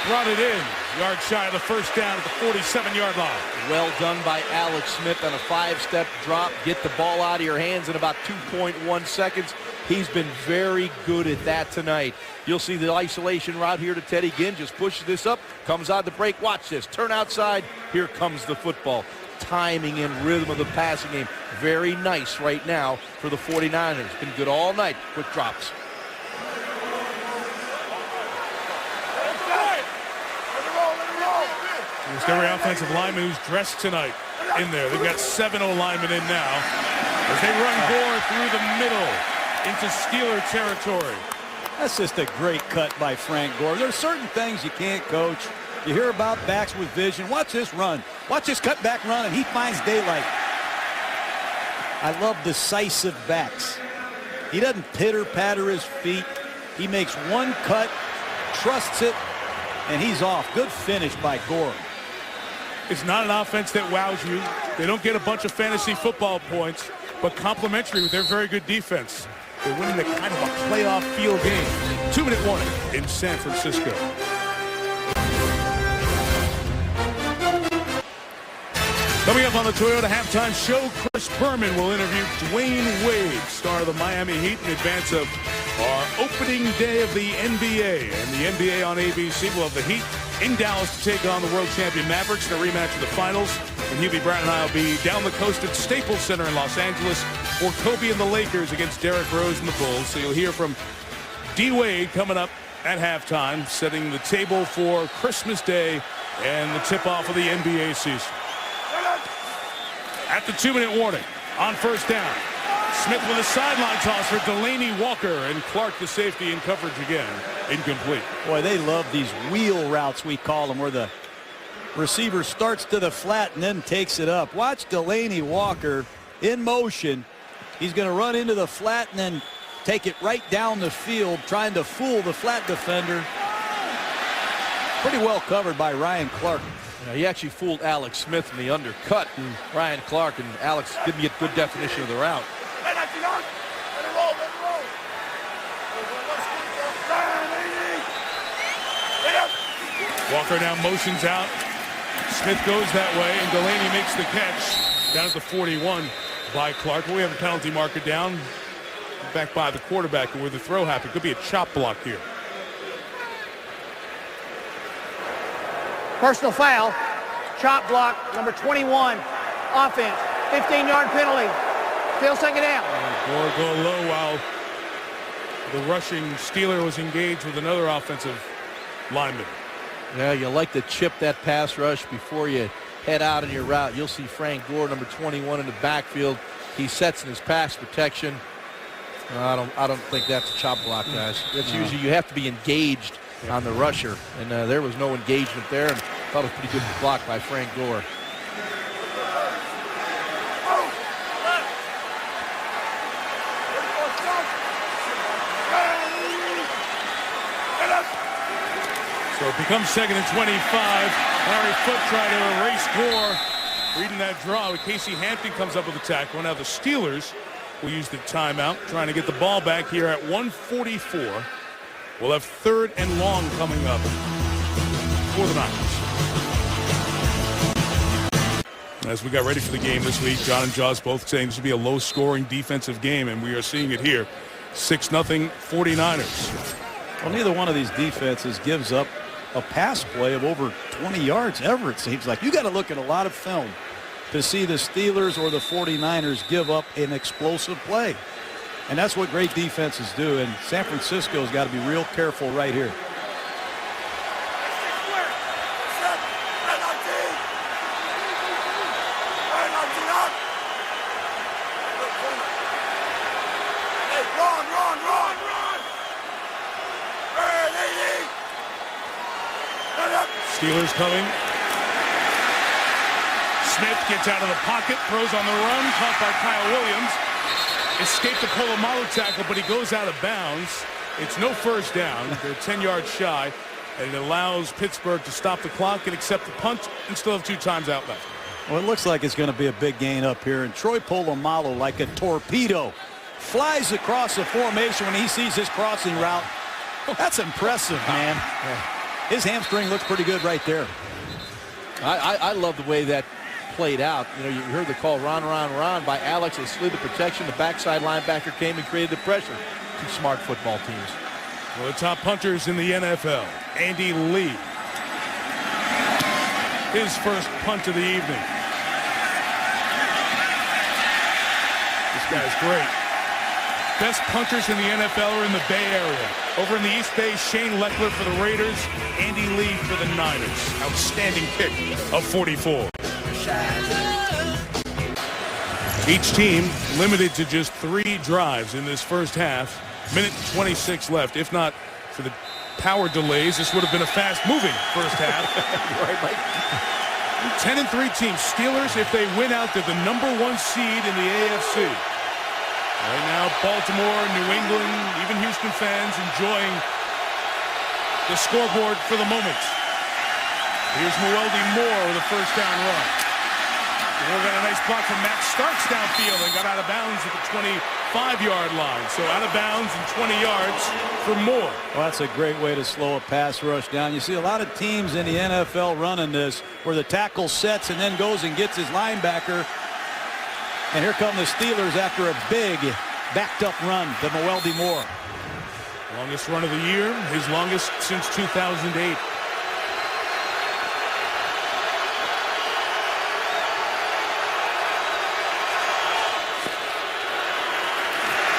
brought it in. Yard shy of the first down at the 47-yard line. Well done by Alex Smith on a 5-step drop. Get the ball out of your hands in about 2.1 seconds. He's been very good at that tonight. You'll see the isolation route here to Teddy Ginn. Just pushes this up, comes out the break. Watch this. Turn outside. Here comes the football. Timing and rhythm of the passing game. Very nice right now for the 49ers. Been good all night. Quick drops. Almost every offensive lineman who's dressed tonight in there. They've got 7 linemen in now as they run Gore through the middle into Steeler territory. That's just a great cut by Frank Gore. There's certain things you can't coach. You hear about backs with vision. Watch this run. Watch this cutback run, and he finds daylight. I love decisive backs. He doesn't pitter-patter his feet. He makes one cut, trusts it, and he's off. Good finish by Gore. It's not an offense that wows you. They don't get a bunch of fantasy football points, but complementary with their very good defense. They're winning a kind of a playoff feel game. 2-minute warning in San Francisco. Coming up on the Toyota Halftime Show, Chris Berman will interview Dwayne Wade, star of the Miami Heat, in advance of our opening day of the NBA. And the NBA on ABC will have the Heat in Dallas to take on the world champion Mavericks in a rematch of the finals. And Hubie Brown and I will be down the coast at Staples Center in Los Angeles for Kobe and the Lakers against Derrick Rose and the Bulls. So you'll hear from D. Wade coming up at halftime, setting the table for Christmas Day and the tip-off of the NBA season. At the 2-minute warning, on first down, Smith with a sideline toss for Delaney Walker, and Clark, the safety, in coverage again. Incomplete. Boy, they love these wheel routes, we call them, where the receiver starts to the flat and then takes it up. Watch Delaney Walker in motion. He's going to run into the flat and then take it right down the field, trying to fool the flat defender. Pretty well covered by Ryan Clark. He actually fooled Alex Smith in the undercut, and Ryan Clark and Alex didn't get good definition of the route. Walker now motions out. Smith goes that way, and Delaney makes the catch down at the 41 by Clark. We have a penalty marker down back by the quarterback where the throw happened. Could be a chop block here. Personal foul, chop block, number 21, offense, 15-yard penalty, still second down. Gore go low while the rushing Steeler was engaged with another offensive lineman. Yeah, you like to chip that pass rush before you head out in your route. You'll see Frank Gore, number 21, in the backfield. He sets in his pass protection. I don't think that's a chop block, guys. That's usually you have to be engaged on the rusher, and there was no engagement there, and thought it was pretty good block by Frank Gore. So it becomes 2nd and 25. Larry Foote trying to erase Gore. Reading that draw. Casey Hampton comes up with a tackle. Now the Steelers will use the timeout, trying to get the ball back here at 1:44. We'll have 3rd and long coming up for the Niners. As we got ready for the game this week, John and Jaws both saying this would be a low-scoring defensive game, and we are seeing it here. 6-0 49ers. Well, neither one of these defenses gives up a pass play of over 20 yards ever, it seems like. You got to look at a lot of film to see the Steelers or the 49ers give up an explosive play. And that's what great defenses do. And San Francisco's got to be real careful right here. Steelers coming. Smith gets out of the pocket, throws on the run, caught by Kyle Williams. Escaped the Polamalu tackle, but he goes out of bounds. It's no first down. They're 10 yards shy, and it allows Pittsburgh to stop the clock and accept the punt and still have 2 times out left. Well, it looks like it's going to be a big gain up here, and Troy Polamalu, like a torpedo, flies across the formation when he sees his crossing route. That's impressive, man. His hamstring looks pretty good right there. I love the way that played out. You know, you heard the call, run by Alex. They slid the protection. The backside linebacker came and created the pressure. 2 smart football teams. Well, the top punters in the NFL. Andy Lee. His first punt of the evening. This guy's great. Best punters in the NFL are in the Bay Area. Over in the East Bay, Shane Leckler for the Raiders, Andy Lee for the Niners. Outstanding kick of 44. Each team limited to just 3 drives in this first half. Minute 26 left. If not for the power delays, this would have been a fast-moving first half. 10-3 team. Steelers, if they win out, they're the #1 seed in the AFC. Right now, Baltimore, New England, even Houston fans enjoying the scoreboard for the moment. Here's Mueldy Moore with a first down run. Moore got a nice block from Matt Starks downfield and got out of bounds at the 25-yard line. So out of bounds and 20 yards for Moore. Well, that's a great way to slow a pass rush down. You see a lot of teams in the NFL running this where the tackle sets and then goes and gets his linebacker. And here come the Steelers after a big backed-up run to Mueldy Moore. Longest run of the year, his longest since 2008.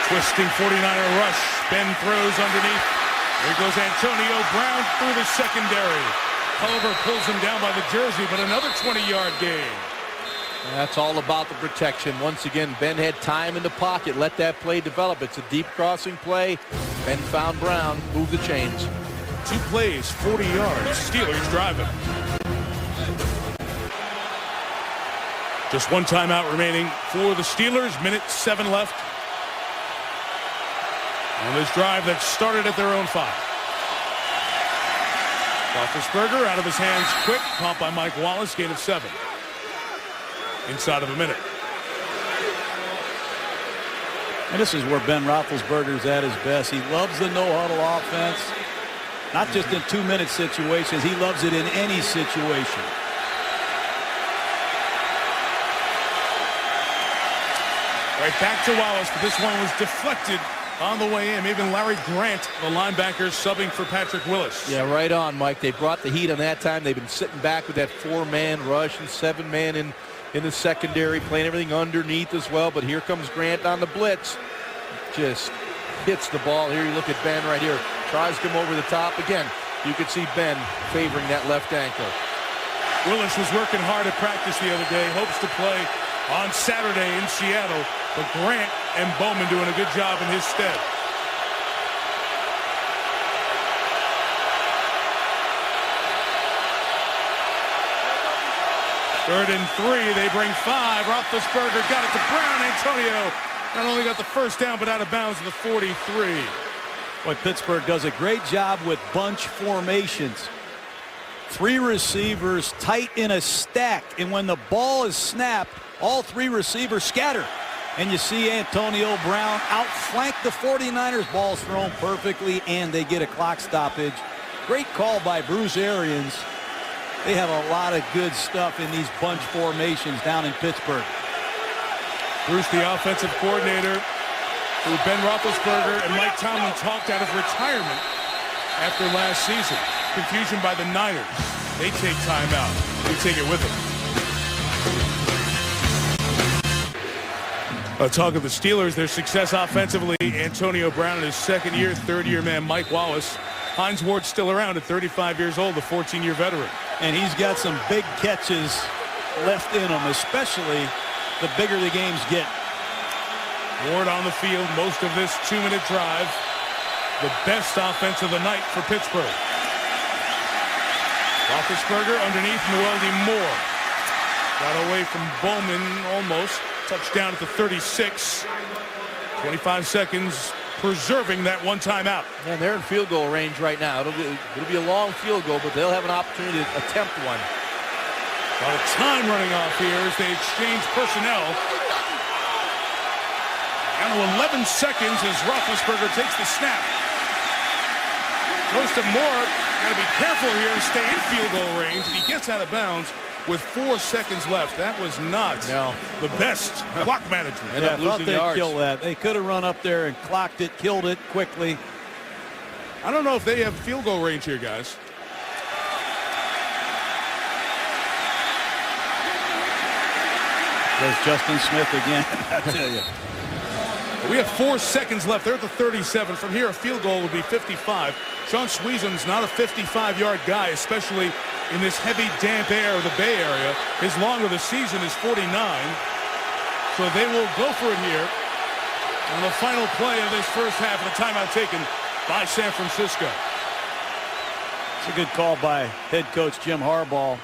Twisting 49er rush. Ben throws underneath. Here goes Antonio Brown through the secondary. Culver pulls him down by the jersey, but another 20-yard gain. That's all about the protection. Once again, Ben had time in the pocket. Let that play develop. It's a deep crossing play. Ben found Brown. Move the chains. 2 plays, 40 yards. Steelers driving. Just 1 timeout remaining for the Steelers. Minute 7 left. On this drive that started at their own 5. Roethlisberger out of his hands quick. Caught by Mike Wallace. Gain of 7. Inside of a minute. And this is where Ben Roethlisberger's at his best. He loves the no-huddle offense. Not just in 2-minute situations. He loves it in any situation. Right back to Wallace, but this one was deflected on the way in. Even Larry Grant, the linebacker, subbing for Patrick Willis. Yeah, right on, Mike. They brought the heat on that time. They've been sitting back with that 4-man rush and 7-man in the secondary, playing everything underneath as well. But here comes Grant on the blitz. Just hits the ball. Here you look at Ben right here. Tries to come over the top. Again, you could see Ben favoring that left ankle. Willis was working hard at practice the other day. Hopes to play on Saturday in Seattle. But Grant and Bowman doing a good job in his stead. Third and 3. They bring 5. Roethlisberger got it to Brown. Antonio not only got the first down, but out of bounds at the 43. But Pittsburgh does a great job with bunch formations. 3 receivers tight in a stack. And when the ball is snapped, all 3 receivers scatter. And you see Antonio Brown outflank the 49ers. Ball's thrown perfectly, and they get a clock stoppage. Great call by Bruce Arians. They have a lot of good stuff in these bunch formations down in Pittsburgh. Bruce, the offensive coordinator, who Ben Roethlisberger and Mike Tomlin talked out of retirement after last season. Confusion by the Niners. They take timeout. We take it with them. Talk of the Steelers, their success offensively. Antonio Brown in his second year, third-year man Mike Wallace. Hines Ward's still around at 35 years old, the 14-year veteran. And he's got some big catches left in him, especially the bigger the games get. Ward on the field most of this 2-minute drive. The best offense of the night for Pittsburgh. Roethlisberger underneath Noeldi Moore. Got away from Bowman almost. Touchdown at the 36. 25 seconds preserving that one timeout. And they're in field goal range right now. It'll be a long field goal, but they'll have an opportunity to attempt one. A lot of time running off here as they exchange personnel. Down to 11 seconds as Roethlisberger takes the snap. Goes to Moore. Got to be careful here and stay in field goal range. And he gets out of bounds with 4 seconds left. That was not the best clock management. Yeah, I thought they'd kill that. They could have run up there and clocked it, killed it quickly. I don't know if they have field goal range here, guys. There's Justin Smith again. I tell you. We have 4 seconds left. They're at the 37. From here, a field goal would be 55. Sean Sweezen's not a 55-yard guy, especially in this heavy, damp air of the Bay Area. His long of the season is 49. So they will go for it here on the final play of this first half of the timeout taken by San Francisco. It's a good call by head coach Jim Harbaugh.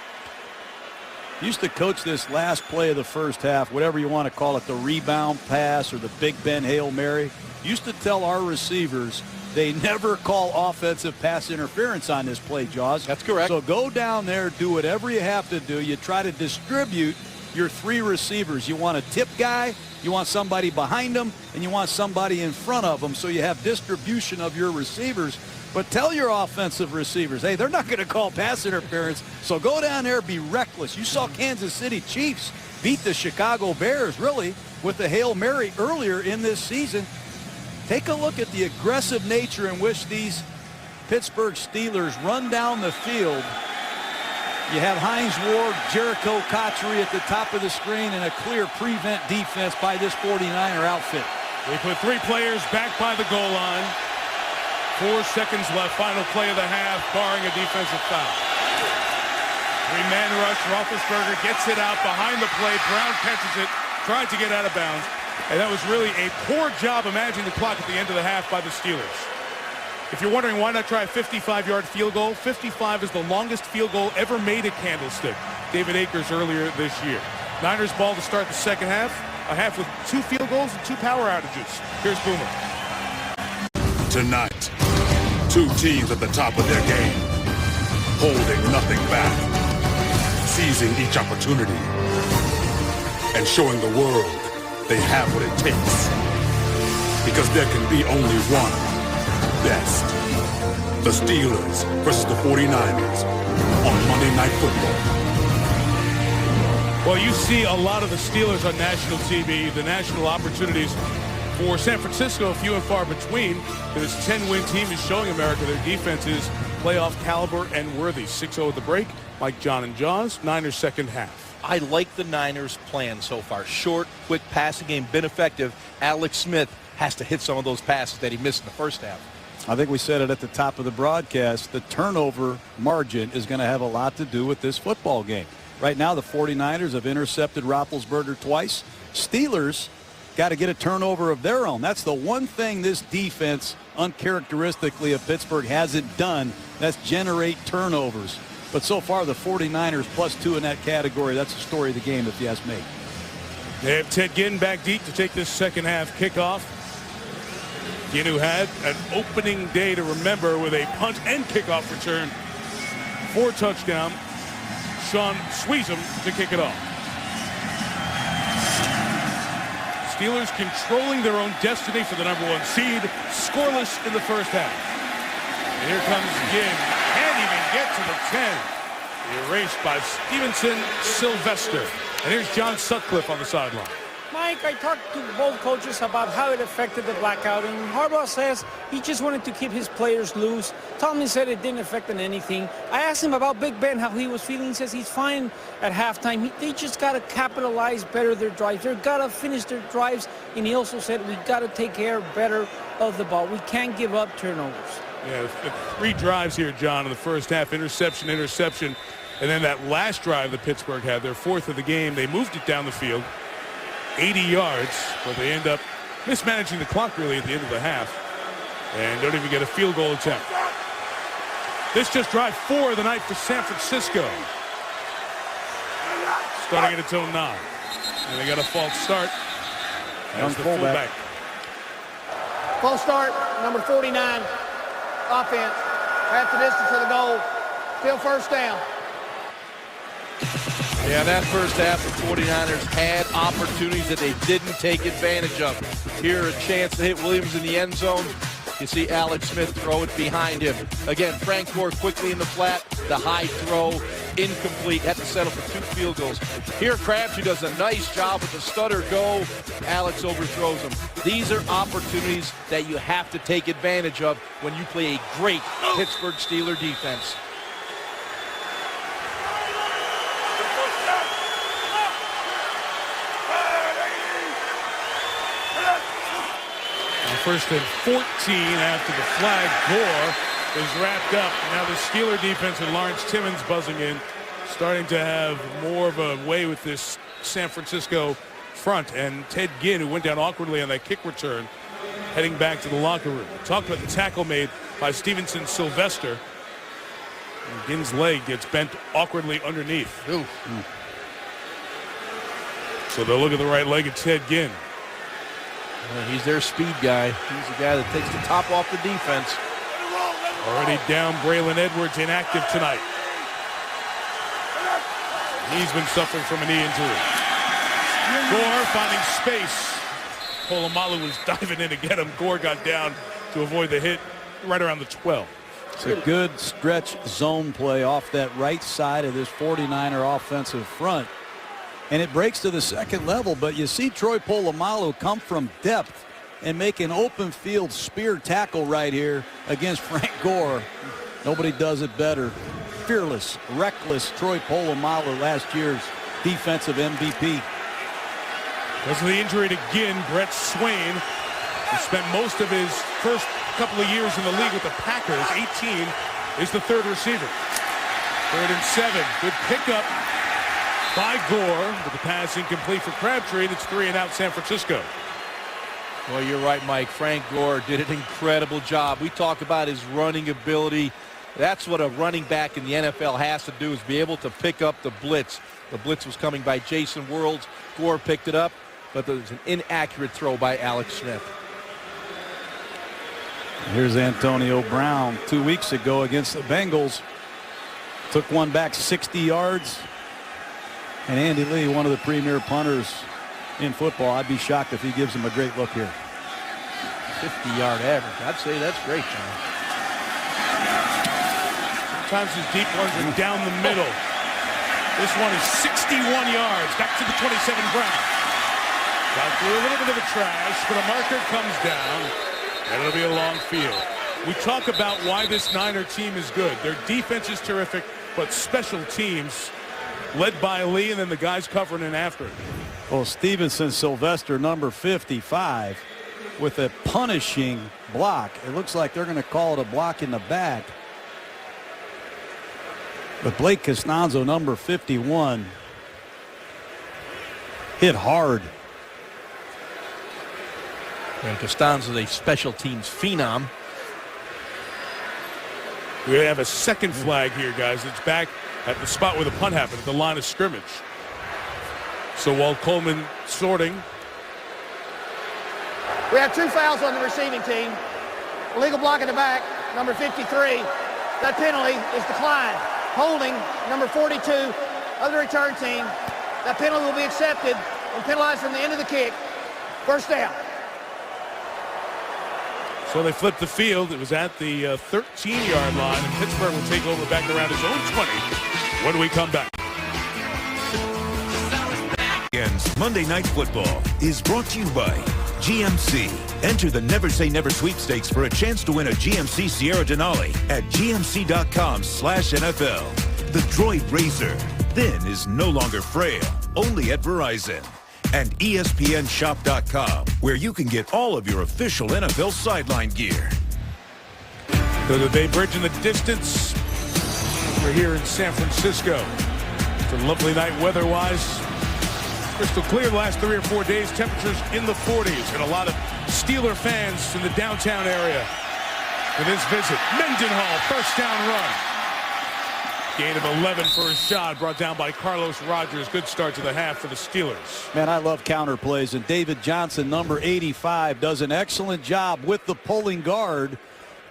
He used to coach this last play of the first half, whatever you want to call it, the rebound pass or the Big Ben Hail Mary. He used to tell our receivers they never call offensive pass interference on this play, Jaws. That's correct. So go down there, do whatever you have to do. You try to distribute your 3 receivers. You want a tip guy, you want somebody behind them, and you want somebody in front of them, so you have distribution of your receivers. But tell your offensive receivers, hey, they're not going to call pass interference, so go down there, be reckless. You saw Kansas City Chiefs beat the Chicago Bears, really, with the Hail Mary earlier in this season. Take a look at the aggressive nature in which these Pittsburgh Steelers run down the field. You have Hines Ward, Jericho Cotchery at the top of the screen, and a clear prevent defense by this 49er outfit. They put 3 players back by the goal line. 4 seconds left, final play of the half, barring a defensive foul. 3-man rush, Roethlisberger gets it out behind the play. Brown catches it, tried to get out of bounds. And that was really a poor job of managing the clock at the end of the half by the Steelers. If you're wondering why not try a 55-yard field goal, 55 is the longest field goal ever made at Candlestick. David Akers earlier this year. Niners ball to start the second half. A half with 2 field goals and 2 power outages. Here's Boomer. Tonight, 2 teams at the top of their game, holding nothing back, seizing each opportunity, and showing the world they have what it takes. Because there can be only one best. The Steelers versus the 49ers on Monday Night Football. Well, you see a lot of the Steelers on national TV. The national opportunities for San Francisco, few and far between. This 10-win team is showing America their defense is playoff caliber and worthy. 6-0 at the break. Mike, John, and Jaws. Niners second half. I like the Niners' plan so far. Short, quick passing game, been effective. Alex Smith has to hit some of those passes that he missed in the first half. I think we said it at the top of the broadcast. The turnover margin is going to have a lot to do with this football game. Right now, the 49ers have intercepted Roethlisberger twice. Steelers got to get a turnover of their own. That's the one thing this defense, uncharacteristically of Pittsburgh, hasn't done. That's generate turnovers. But so far, the 49ers +2 in that category. That's the story of the game, if you ask me. They have Ted Ginn back deep to take this second half kickoff. Ginn, who had an opening day to remember with a punt and kickoff return for touchdown. Sean Sweezum to kick it off. Steelers controlling their own destiny for the #1 seed, scoreless in the first half. And here comes Ginn. Can't even get to the 10. Erased by Stevenson Sylvester. And here's John Sutcliffe on the sideline. Mike, I talked to both coaches about how it affected the blackout, and Harbaugh says he just wanted to keep his players loose. Tomlin said it didn't affect him anything. I asked him about Big Ben, how he was feeling. He says he's fine at halftime. They just got to capitalize better their drives. They've got to finish their drives, and he also said we've got to take care better of the ball. We can't give up turnovers. Yeah, 3 drives here, John, in the first half. Interception, interception, and then that last drive that Pittsburgh had, their 4th of the game, they moved it down the field. 80 yards, but they end up mismanaging the clock really at the end of the half and don't even get a field goal attempt. This just drive 4 of the night for San Francisco. Starting at its own 9. And they got a false start. That's the fullback. False start, number 49, offense. Half the distance of the goal. Still first down. Yeah, that first half, the 49ers had opportunities that they didn't take advantage of. Here, a chance to hit Williams in the end zone. You see Alex Smith throw it behind him. Again, Frank Gore quickly in the flat. The high throw, incomplete. Had to settle for 2 field goals. Here, Crabtree does a nice job with the stutter go. Alex overthrows him. These are opportunities that you have to take advantage of when you play a great Pittsburgh Steelers defense. First and 14 after the flag. Gore is wrapped up. Now the Steeler defense and Lawrence Timmons buzzing in, starting to have more of a way with this San Francisco front. And Ted Ginn, who went down awkwardly on that kick return, heading back to the locker room. Talked about the tackle made by Stevenson Sylvester. And Ginn's leg gets bent awkwardly underneath. So they'll look at the right leg at Ted Ginn. He's their speed guy. He's the guy that takes the top off the defense. Already down, Braylon Edwards inactive tonight. He's been suffering from a knee injury. Gore finding space. Polamalu was diving in to get him. Gore got down to avoid the hit right around the 12. It's a good stretch zone play off that right side of this 49er offensive front. And it breaks to the second level, but you see Troy Polamalu come from depth and make an open field spear tackle right here against Frank Gore. Nobody does it better. Fearless, reckless Troy Polamalu, last year's defensive MVP. Because of the injury to Ginn, Brett Swain, who spent most of his first couple of years in the league with the Packers, 18, is the 3rd receiver. 3rd and 7. Good pickup by Gore, but the pass incomplete for Crabtree. It's 3 and out San Francisco. Well, you're right, Mike. Frank Gore did an incredible job. We talk about his running ability. That's what a running back in the NFL has to do, is be able to pick up the blitz. The blitz was coming by Jason Worlds. Gore picked it up, but there was an inaccurate throw by Alex Smith. Here's Antonio Brown 2 weeks ago against the Bengals. Took one back 60 yards. And Andy Lee, one of the premier punters in football, I'd be shocked if he gives him a great look here. 50-yard average. I'd say that's great, John. Sometimes his deep ones are down the middle. This one is 61 yards. Back to the 27, Brown. Got through a little bit of the trash, but a marker comes down, and it'll be a long field. We talk about why this Niner team is good. Their defense is terrific, but special teams, led by Lee, and then the guys covering in after it. Well, Stevenson Sylvester, number 55, with a punishing block. It looks like they're going to call it a block in the back. But Blake Costanzo, number 51, hit hard. And Costanzo is a special teams phenom. We have a second flag here, guys. It's back at the spot where the punt happened, at the line of scrimmage. So while Coleman sorting. We have 2 fouls on the receiving team. Illegal block in the back, number 53. That penalty is declined. Holding, number 42 of the return team. That penalty will be accepted and penalized from the end of the kick. First down. So they flipped the field. It was at the 13-yard line, and Pittsburgh will take over back around his own 20 when we come back. Monday Night Football is brought to you by GMC. Enter the Never Say Never sweepstakes for a chance to win a GMC Sierra Denali at gmc.com/NFL. The Droid Razor, thin is no longer frail, only at Verizon. And ESPNshop.com, where you can get all of your official NFL sideline gear. So the Bay Bridge in the distance. We're here in San Francisco. It's a lovely night weather-wise. Crystal clear the last 3 or 4 days. Temperatures in the 40s. And a lot of Steeler fans in the downtown area for this visit. Mendenhall, first down run. Gain of 11 for a shot, brought down by Carlos Rogers. Good start to the half for the Steelers. Man, I love counter plays, and David Johnson, number 85, does an excellent job with the pulling guard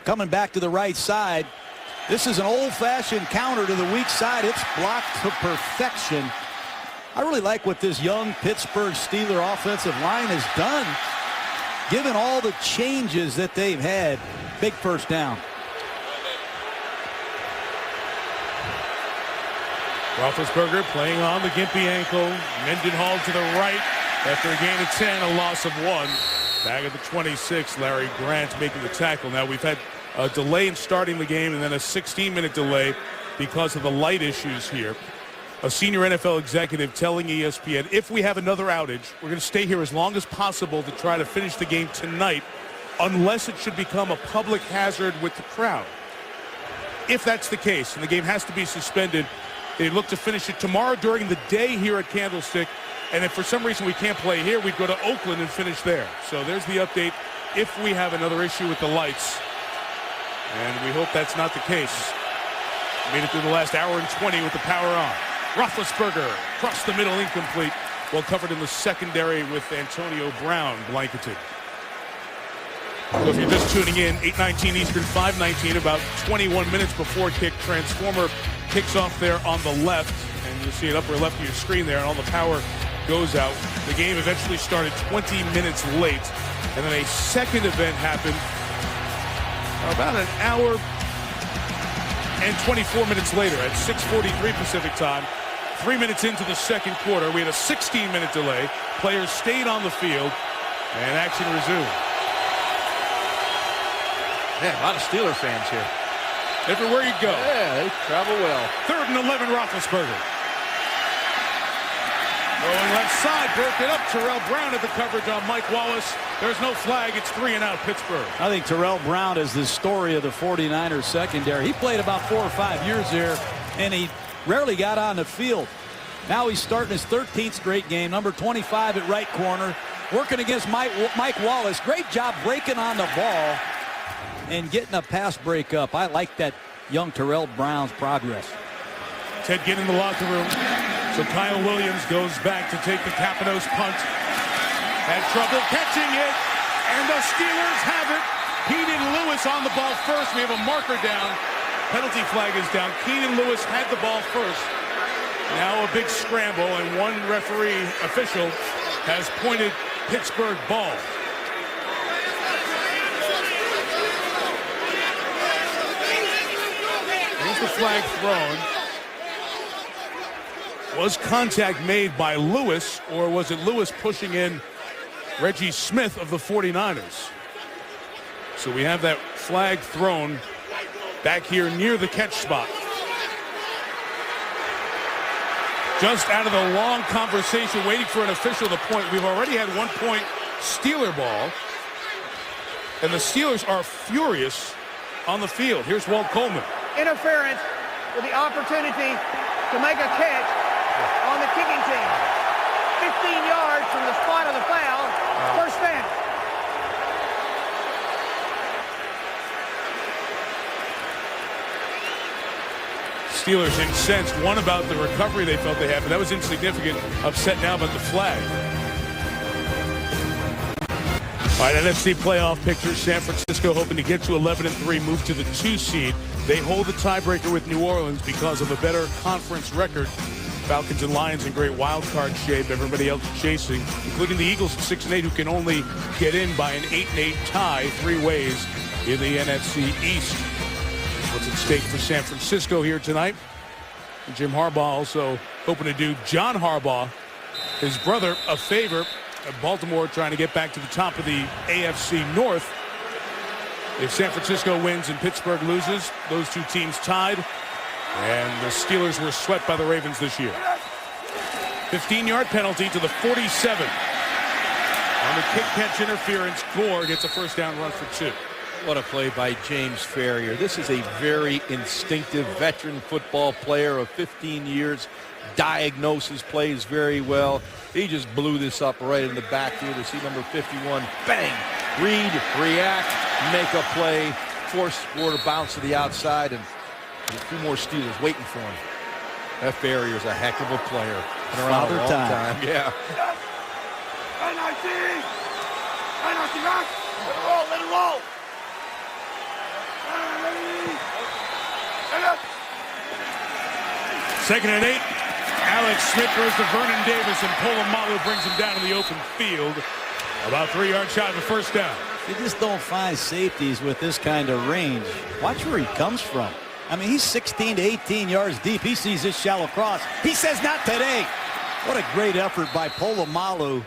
coming back to the right side. This is an old-fashioned counter to the weak side. It's blocked to perfection. I really like what this young Pittsburgh Steeler offensive line has done, given all the changes that they've had. Big first down. Roethlisberger playing on the gimpy ankle. Mendenhall to the right after a gain of 10, a loss of 1. Back at the 26, Larry Grant making the tackle. Now we've had a delay in starting the game and then a 16-minute delay because of the light issues here. A senior NFL executive telling ESPN, if we have another outage, we're going to stay here as long as possible to try to finish the game tonight, unless it should become a public hazard with the crowd. If that's the case, and the game has to be suspended, they look to finish it tomorrow during the day here at Candlestick. And if for some reason we can't play here, we'd go to Oakland and finish there. So there's the update if we have another issue with the lights. And we hope that's not the case. Made it through the last hour and 20 with the power on. Roethlisberger across the middle, incomplete. Well covered in the secondary with Antonio Brown blanketed. So if you're just tuning in, 8:19 Eastern, 5:19, about 21 minutes before kick. Transformer kicks off there on the left, and you'll see it upper left of your screen there, and all the power goes out. The game eventually started 20 minutes late, and then a second event happened about an hour and 24 minutes later at 6:43 Pacific time. 3 minutes into the second quarter, we had a 16-minute delay. Players stayed on the field, and action resumed. Yeah, a lot of Steeler fans here. Everywhere you go. Yeah, they travel well. 3rd and 11, Roethlisberger. Going left side, broke it up. Terrell Brown at the coverage on Mike Wallace. There's no flag. It's 3 and out, Pittsburgh. I think Terrell Brown is the story of the 49ers secondary. He played about 4 or 5 years there, and he rarely got on the field. Now he's starting his 13th straight game. Number 25 at right corner, working against Mike Wallace. Great job breaking on the ball and getting a pass break up. I like that young Terrell Brown's progress. Ted get in the locker room. So Kyle Williams goes back to take the Kapanos punt. Had trouble catching it, and the Steelers have it. Keenan Lewis on the ball first. We have a marker down. Penalty flag is down. Keenan Lewis had the ball first. Now a big scramble, and one referee official has pointed Pittsburgh ball. was the flag thrown? Was contact made by Lewis, or was it Lewis pushing in Reggie Smith of the 49ers? So we have that flag thrown back here near the catch spot. Just out of the long conversation waiting for an official to point. We've already had 1 point Steeler ball. And the Steelers are furious on the field. Here's Walt Coleman. Interference with the opportunity to make a catch on the kicking team. 15 yards from the spot of the foul. First down. Steelers incensed. One about the recovery they felt they had, but that was insignificant. Upset now about the flag. All right, NFC playoff picture. San Francisco hoping to get to 11-3, move to the 2 seed. They hold the tiebreaker with New Orleans because of a better conference record. Falcons and Lions in great wild card shape. Everybody else chasing, including the Eagles at 6-8, who can only get in by an 8-8 tie 3 ways in the NFC East. What's at stake for San Francisco here tonight? And Jim Harbaugh also hoping to do John Harbaugh, his brother, a favor. Baltimore trying to get back to the top of the AFC North. If San Francisco wins and Pittsburgh loses, those 2 teams tied. And the Steelers were swept by the Ravens this year. 15-yard penalty to the 47. On the kick-catch interference, Gore gets a first down run for 2. What a play by James Ferrier. This is a very instinctive veteran football player of 15 years. Diagnoses plays very well. He just blew this up right in the backfield to see number 51. Bang! Read, react, make a play, force Gore to bounce to the outside, and a few more Steelers waiting for him. That Ferrier's a heck of a player. Been around a long time. Yeah. Let it roll. Second and 8. Alex Smith throws to Vernon Davis, and Polamalu brings him down in the open field. About 3 yards shot of a first down. You just don't find safeties with this kind of range. Watch where he comes from. I mean, he's 16 to 18 yards deep. He sees this shallow cross. He says, not today. What a great effort by Polamalu.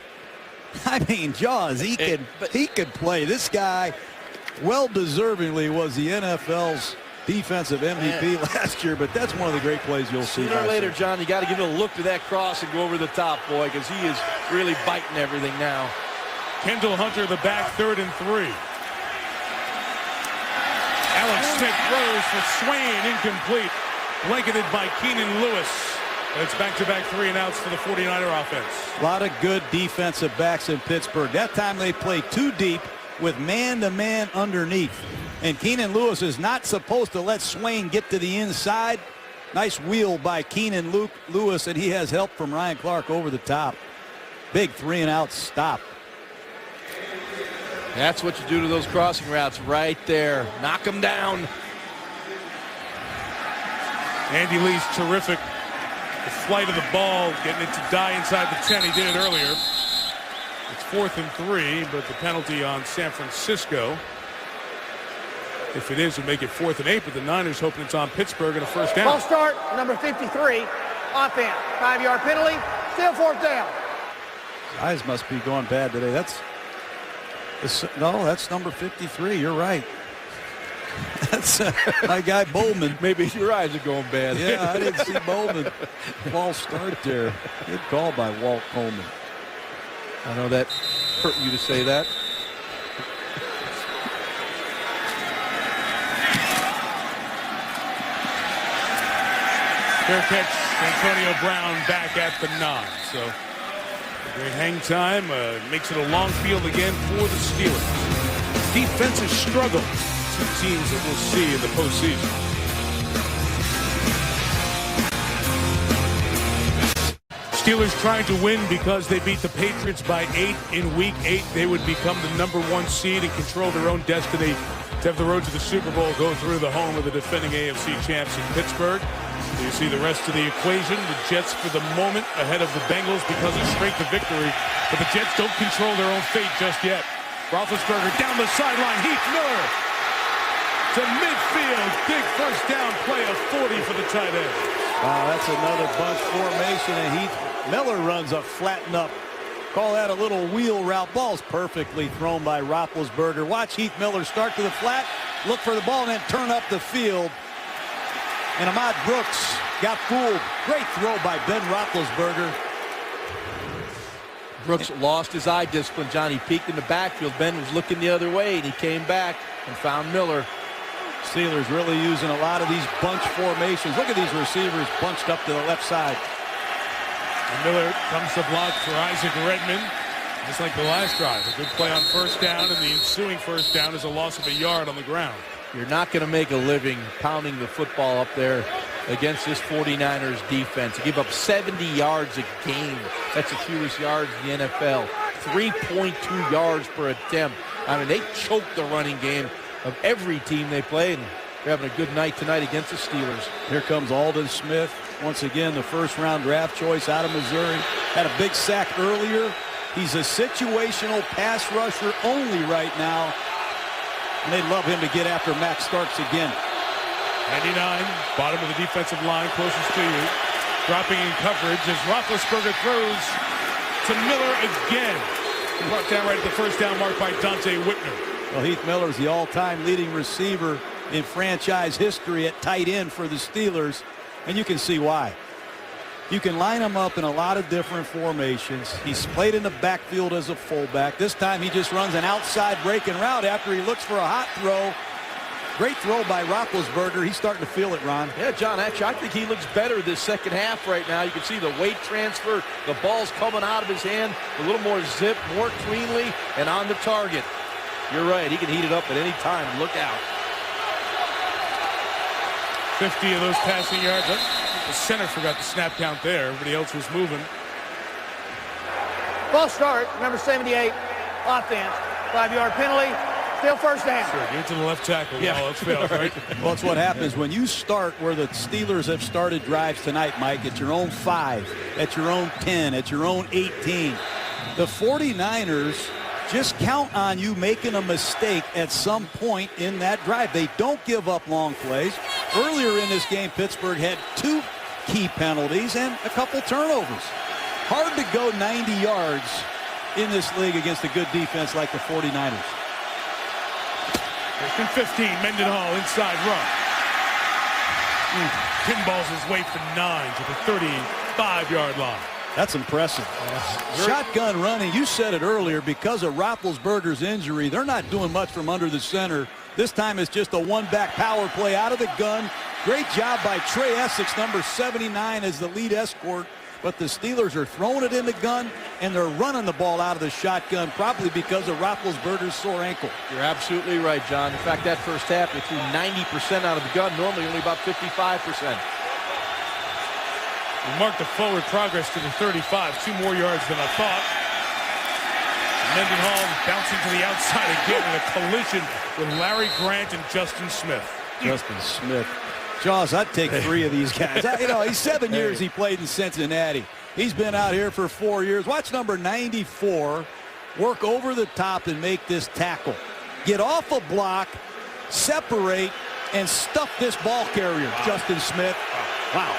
I mean, Jaws, he could play. This guy, well-deservingly, was the NFL's defensive MVP last year, but that's one of the great plays you'll see. Sooner or later, John, you got to give it a look to that cross and go over the top, boy, because he is really biting everything now. Kendall Hunter, the back, 3rd and 3. Alex Smith throws for Swain, incomplete. Blanketed by Keenan Lewis. And it's back-to-back 3-and-outs for the 49er offense. A lot of good defensive backs in Pittsburgh. That time they played 2 deep with man-to-man underneath. And Keenan Lewis is not supposed to let Swain get to the inside. Nice wheel by Keenan Lewis, and he has help from Ryan Clark over the top. Big 3-and-out stop. That's what you do to those crossing routes right there. Knock them down. Andy Lee's terrific. The flight of the ball, getting it to die inside the 10. He did it earlier. It's 4th and 3, but the penalty on San Francisco. If it is, it'll make it 4th and 8, but the Niners hoping it's on Pittsburgh and a first down. Ball start, number 53, offense. 5-yard penalty, still 4th down. Eyes must be going bad today. No, that's number 53. You're right. That's my guy Bowman. Maybe your eyes are going bad. Yeah, I didn't see Bowman. False start there. Good call by Walt Coleman. I know that hurt you to say that. Fair catch, Antonio Brown back at the 9. So great hang time makes it a long field again for the Steelers. Defensive struggle. 2 teams that we'll see in the postseason. Steelers trying to win because they beat the Patriots by 8 in Week 8. They would become the number 1 seed and control their own destiny to have the road to the Super Bowl go through the home of the defending AFC champs in Pittsburgh. You see the rest of the equation. The Jets for the moment ahead of the Bengals because of strength of victory. But the Jets don't control their own fate just yet. Roethlisberger down the sideline. Heath Miller. to midfield. Big first down play of 40 for the tight end. Wow, that's another bunch formation, and Heath Miller runs a flatten up. Call that a little wheel route. Ball's perfectly thrown by Roethlisberger. Watch Heath Miller start to the flat, look for the ball, and then turn up the field. And Ahmad Brooks got fooled. Great throw by Ben Roethlisberger. Brooks lost his eye discipline, John. He peeked in the backfield. Ben was looking the other way, and he came back and found Miller. Steelers really using a lot of these bunch formations. Look at these receivers bunched up to the left side. And Miller comes to block for Isaac Redmond. Just like the last drive. A good play on first down, and the ensuing first down is a loss of a yard on the ground. You're not going to make a living pounding the football up there against this 49ers defense. You give up 70 yards a game. That's the fewest yards in the NFL. 3.2 yards per attempt. I mean, they choke the running game of every team they play, and they're having a good night tonight against the Steelers. Here comes Aldon Smith. Once again, the first-round draft choice out of Missouri. Had a big sack earlier. He's a situational pass rusher only right now. And they'd love him to get after Max Starks again. 99, bottom of the defensive line, closest to you. Dropping in coverage as Roethlisberger throws to Miller again. Brought down right at the first down mark by Dante Whitner. Well, Heath Miller's the all-time leading receiver in franchise history at tight end for the Steelers, and you can see why. You can line him up in a lot of different formations. He's played in the backfield as a fullback. This time he just runs an outside breaking route after he looks for a hot throw. Great throw by Roethlisberger. He's starting to feel it, Ron. Yeah, John, actually, I think he looks better this second half right now. You can see the weight transfer. The ball's coming out of his hand. A little more zip, more cleanly, and on the target. You're right. He can heat it up at any time. Look out. 50 of those passing yards. The center forgot the snap count there. Everybody else was moving. False start, number 78, offense. 5-yard penalty, still first down. Sure, get to the left tackle. Yeah. All else fails, right? Well, that's what happens when you start where the Steelers have started drives tonight, Mike, at your own 5, at your own 10, at your own 18. The 49ers just count on you making a mistake at some point in that drive. They don't give up long plays. Earlier in this game, Pittsburgh had 2 key penalties and a couple turnovers. Hard to go 90 yards in this league against a good defense like the 49ers. First and 15, Mendenhall inside run. Pinballs his way for 9 to the 35-yard line. That's impressive. Shotgun running, you said it earlier, because of Roethlisberger's injury, they're not doing much from under the center. This time it's just a one-back power play out of the gun. Great job by Trey Essex, number 79, as the lead escort. But the Steelers are throwing it in the gun, and they're running the ball out of the shotgun, probably because of Roethlisberger's sore ankle. You're absolutely right, John. In fact, that first half, they threw 90% out of the gun, normally only about 55%. We marked the forward progress to the 35. 2 more yards than I thought. Mendenhall bouncing to the outside again in a collision with Larry Grant and Justin Smith. Justin Smith. Jaws, I'd take 3 of these guys. You know, he's 7 years he played in Cincinnati. He's been out here for 4 years. Watch number 94 work over the top and make this tackle. Get off a block, separate, and stuff this ball carrier, Justin Smith. Wow.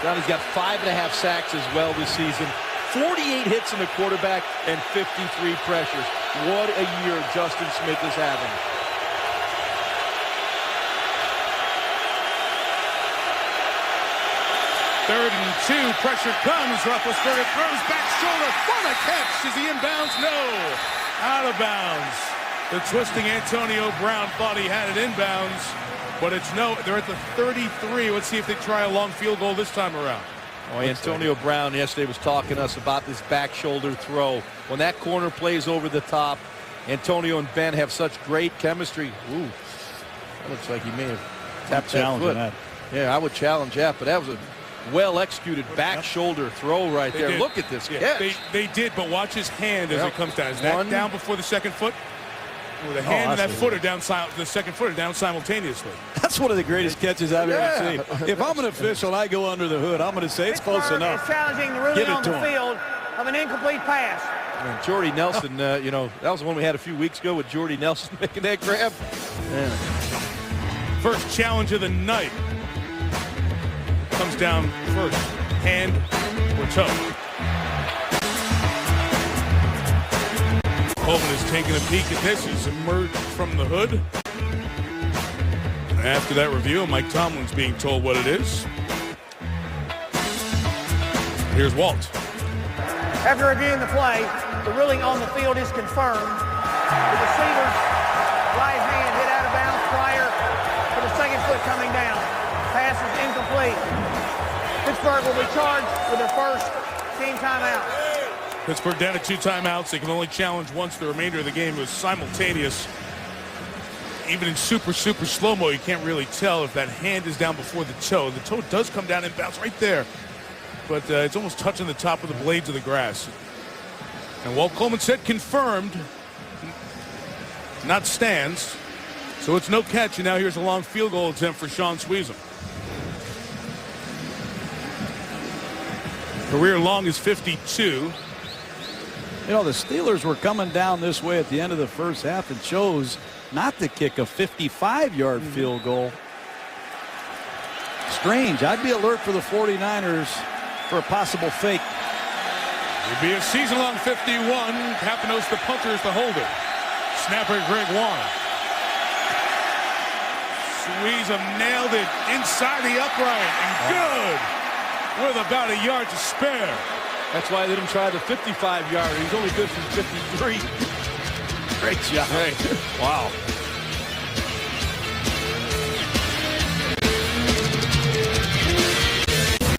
Johnny's got 5.5 sacks as well this season. 48 hits in the quarterback and 53 pressures. What a year Justin Smith is having. Third and 2, pressure comes. Roethlisberger throws back shoulder. What a catch! Is he inbounds? No. Out of bounds. The twisting Antonio Brown thought he had it inbounds, but it's no. They're at the 33. Let's see if they try a long field goal this time around. Oh, Antonio Brown yesterday was talking to us about this back shoulder throw. When that corner plays over the top, Antonio and Ben have such great chemistry. Ooh, that looks like he may have tapped that foot. That. Yeah, I would challenge that, but that was a well-executed back shoulder throw right there. Look at this catch. They did, but watch his hand as it comes down. Is that down before the second foot? With the hand and that footer down, the second footer down simultaneously. That's one of the greatest catches I've ever seen. If I'm an official and I go under the hood, I'm going to say it's close enough. Is challenging the ruling on the field of an incomplete pass. And Jordy Nelson, you know, that was the one we had a few weeks ago with Jordy Nelson making that grab. Yeah. First challenge of the night. Comes down first. Hand or toe. Coleman is taking a peek at this. He's emerged from the hood. After that review, Mike Tomlin's being told what it is. Here's Walt. After reviewing the play, the ruling on the field is confirmed. The receiver's right hand hit out of bounds prior to the second foot coming down. Pass is incomplete. Pittsburgh will be charged with their first team timeout. Pittsburgh down to 2 timeouts. They can only challenge once. The remainder of the game was simultaneous. Even in super slow-mo, you can't really tell if that hand is down before the toe. The toe does come down and bounce right there. But it's almost touching the top of the blades of the grass. And Walt Coleman said confirmed, not stands. So it's no catch, and now here's a long field goal attempt for Sean Sweezum. Career long is 52. You know, the Steelers were coming down this way at the end of the first half and chose not to kick a 55-yard field goal. Strange. I'd be alert for the 49ers for a possible fake. It'd be a season-long 51. Kapanos, the punter, is the holder. Snapper Greg Warren. Sweezum nailed it inside the upright, and good with about a yard to spare. That's why they didn't try the 55-yarder. He's only good for 53. Great job. Hey. Wow.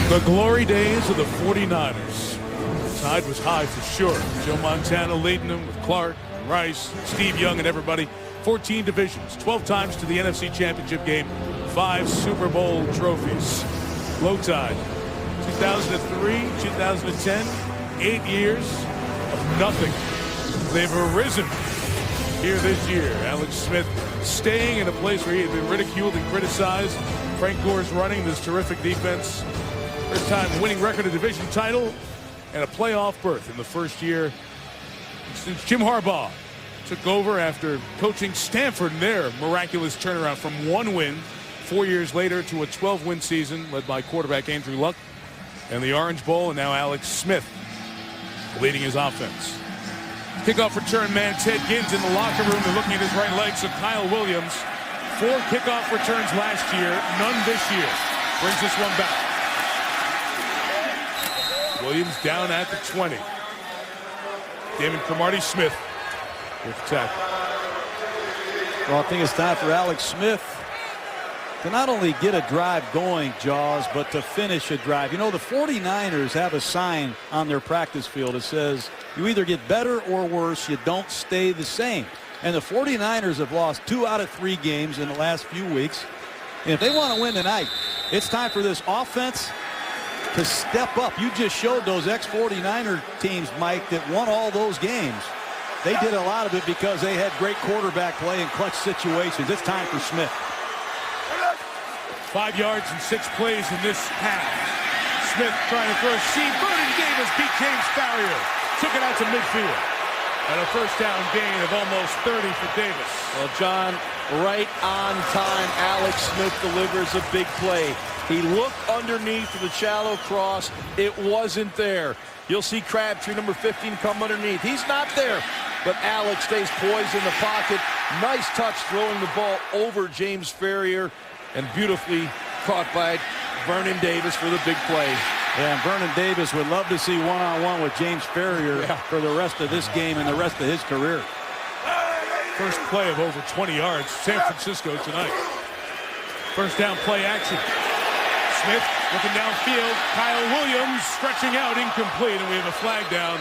The glory days of the 49ers. The tide was high for sure. Joe Montana leading them with Clark, Rice, Steve Young, and everybody. 14 divisions, 12 times to the NFC Championship game, 5 Super Bowl trophies. Low tide. 2003, 2010, 8 years of nothing. They've arisen here this year. Alex Smith staying in a place where he had been ridiculed and criticized. Frank Gore's running this terrific defense. First time winning record, a division title, and a playoff berth in the first year since Jim Harbaugh took over after coaching Stanford in their miraculous turnaround from 1 win 4 years later to a 12-win season led by quarterback Andrew Luck and the Orange Bowl, and now Alex Smith leading his offense. Kickoff return man Ted Ginn's in the locker room. They're looking at his right leg, so Kyle Williams, 4 kickoff returns last year, none this year. Brings this one back. Williams down at the 20. Damon Cromartie Smith with the tackle. Well, I think it's time for Alex Smith to not only get a drive going, Jaws, but to finish a drive. You know, the 49ers have a sign on their practice field that says you either get better or worse, you don't stay the same. And the 49ers have lost 2 out of 3 games in the last few weeks. And if they want to win tonight, it's time for this offense to step up. You just showed those ex-49er teams, Mike, that won all those games. They did a lot of it because they had great quarterback play in clutch situations. It's time for Smith. 5 yards and 6 plays in this half. Smith trying to throw seam. Vernon Davis beat James Farrier. Took it out to midfield. And a first down gain of almost 30 for Davis. Well, John, right on time, Alex Smith delivers a big play. He looked underneath for the shallow cross. It wasn't there. You'll see Crabtree, number 15, come underneath. He's not there, but Alex stays poised in the pocket. Nice touch throwing the ball over James Farrier, and beautifully caught by Vernon Davis for the big play. Yeah, and Vernon Davis would love to see one-on-one with James Farrier for the rest of this game and the rest of his career. First play of over 20 yards, San Francisco tonight. First down play action. Smith looking downfield. Kyle Williams stretching out, incomplete, and we have a flag down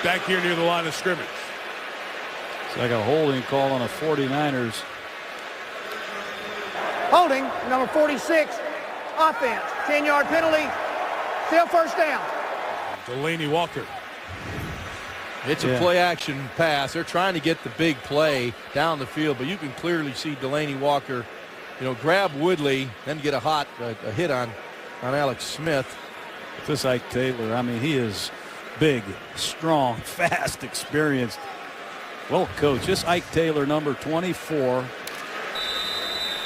back here near the line of scrimmage. It's like a holding call on the 49ers. Holding, number 46, offense. 10-yard penalty, still first down. Delaney Walker. It's a play-action pass. They're trying to get the big play down the field, but you can clearly see Delaney Walker, grab Woodley, then get a hit on Alex Smith. This Ike Taylor, I mean, he is big, strong, fast, experienced, well coached. This Ike Taylor, number 24,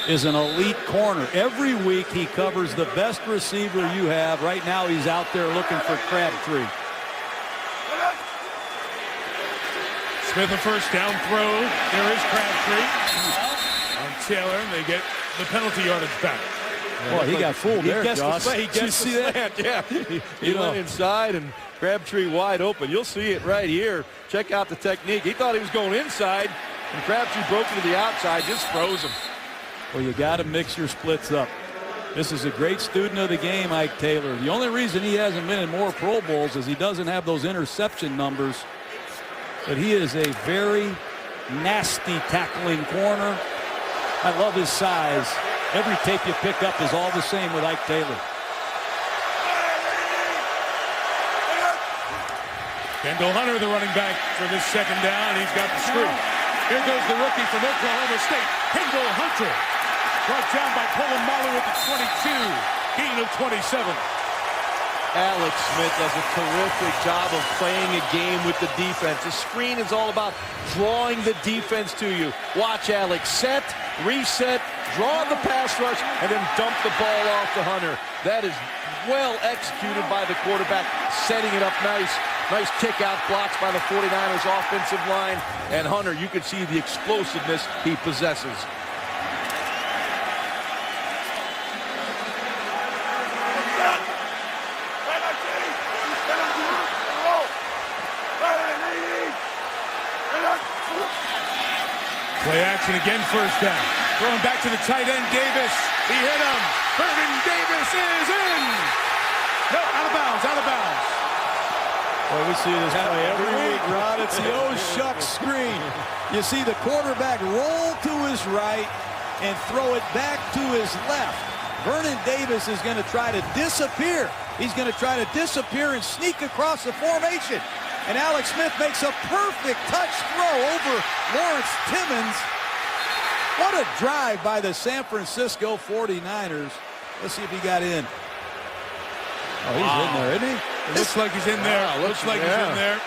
is an elite corner. Every week he covers the best receiver you have. Right now he's out there looking for Crabtree. Smith a first down throw. There is Crabtree on Taylor, and they get the penalty yardage back. Well, he got fooled there, Josh. He gets the slant. Yeah, he went inside and Crabtree wide open. You'll see it right here. Check out the technique. He thought he was going inside, and Crabtree broke to the outside, just froze him. Well, you got to mix your splits up. This is a great student of the game, Ike Taylor. The only reason he hasn't been in more Pro Bowls is he doesn't have those interception numbers. But he is a very nasty tackling corner. I love his size. Every tape you pick up is all the same with Ike Taylor. Kendall Hunter, the running back for this second down, and he's got the screw. Here goes the rookie from Oklahoma State, Kendall Hunter. Brought down by Polamalu at the 22, gain of 27. Alex Smith does a terrific job of playing a game with the defense. The screen is all about drawing the defense to you. Watch Alex set, reset, draw the pass rush, and then dump the ball off to Hunter. That is well executed by the quarterback, setting it up nice. Nice kick-out blocks by the 49ers offensive line. And Hunter, you can see the explosiveness he possesses. Play action again, first down. Throwing back to the tight end, Davis. He hit him. Vernon Davis is in. No, out of bounds, out of bounds. Well, we see this play every week, Rod. It's the oh shucks screen. You see the quarterback roll to his right and throw it back to his left. Vernon Davis is going to try to disappear. He's going to try to disappear and sneak across the formation. And Alex Smith makes a perfect touch throw over Lawrence Timmons. What a drive by the San Francisco 49ers. Let's see if he got in. Oh, he's in there, isn't he? It looks like he's in there. Looks like he's in there.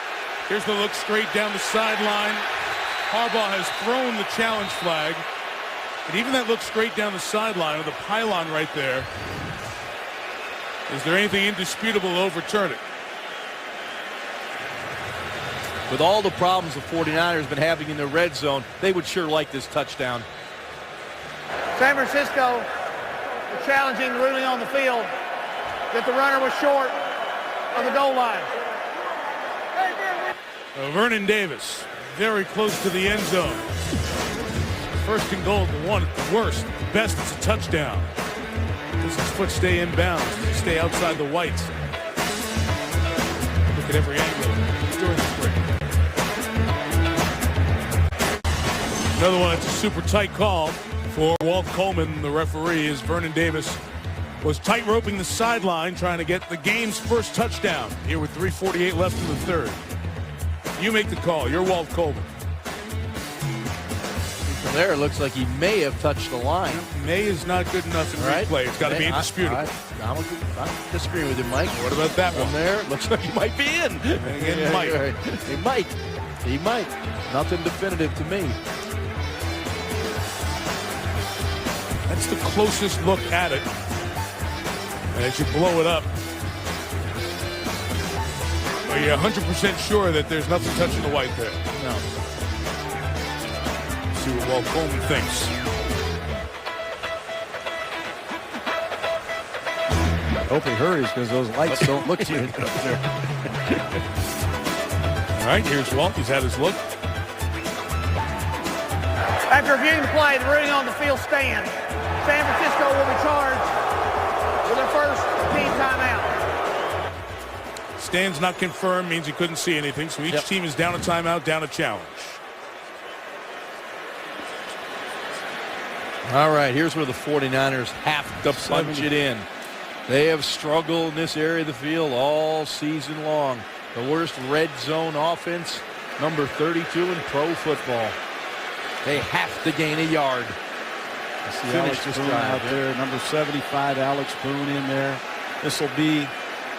Here's the look straight down the sideline. Harbaugh has thrown the challenge flag. And even that look straight down the sideline with the pylon right there. Is there anything indisputable to overturn it? With all the problems the 49ers have been having in the red zone, they would sure like this touchdown. San Francisco challenging the ruling on the field that the runner was short of the goal line. Vernon Davis, very close to the end zone. First and goal, the one at the worst. The best, it's a touchdown. Does his foot stay in bounds? Does he stay outside the whites? Look at every angle during the break. Another one, it's a super tight call for Walt Coleman, the referee, as Vernon Davis was tight roping the sideline trying to get the game's first touchdown here with 3:48 left in the third. You make the call. You're Walt Coleman. From there, it looks like he may have touched the line. May is not good enough in replay. It's got to be indisputable. I'm disagreeing with you, Mike. What about that one? There, looks like he might be in. He might. He might. He might. Nothing definitive to me. That's the closest look at it. And as you blow it up, are you 100% sure that there's nothing touching the white there? No. Let's see what Walt Coleman thinks. I hope he hurries because those lights don't look too good up there. All right, here's Walt. He's had his look. After reviewing the play, the ruling on the field stands. San Francisco will be charged with their first team timeout. Stands not confirmed means he couldn't see anything, so each team is down a timeout, down a challenge. All right, here's where the 49ers have to punch it in. They have struggled in this area of the field all season long. The worst red zone offense, number 32 in pro football. They have to gain a yard. See Alex Boone out there, number 75, Alex Boone in there. This will be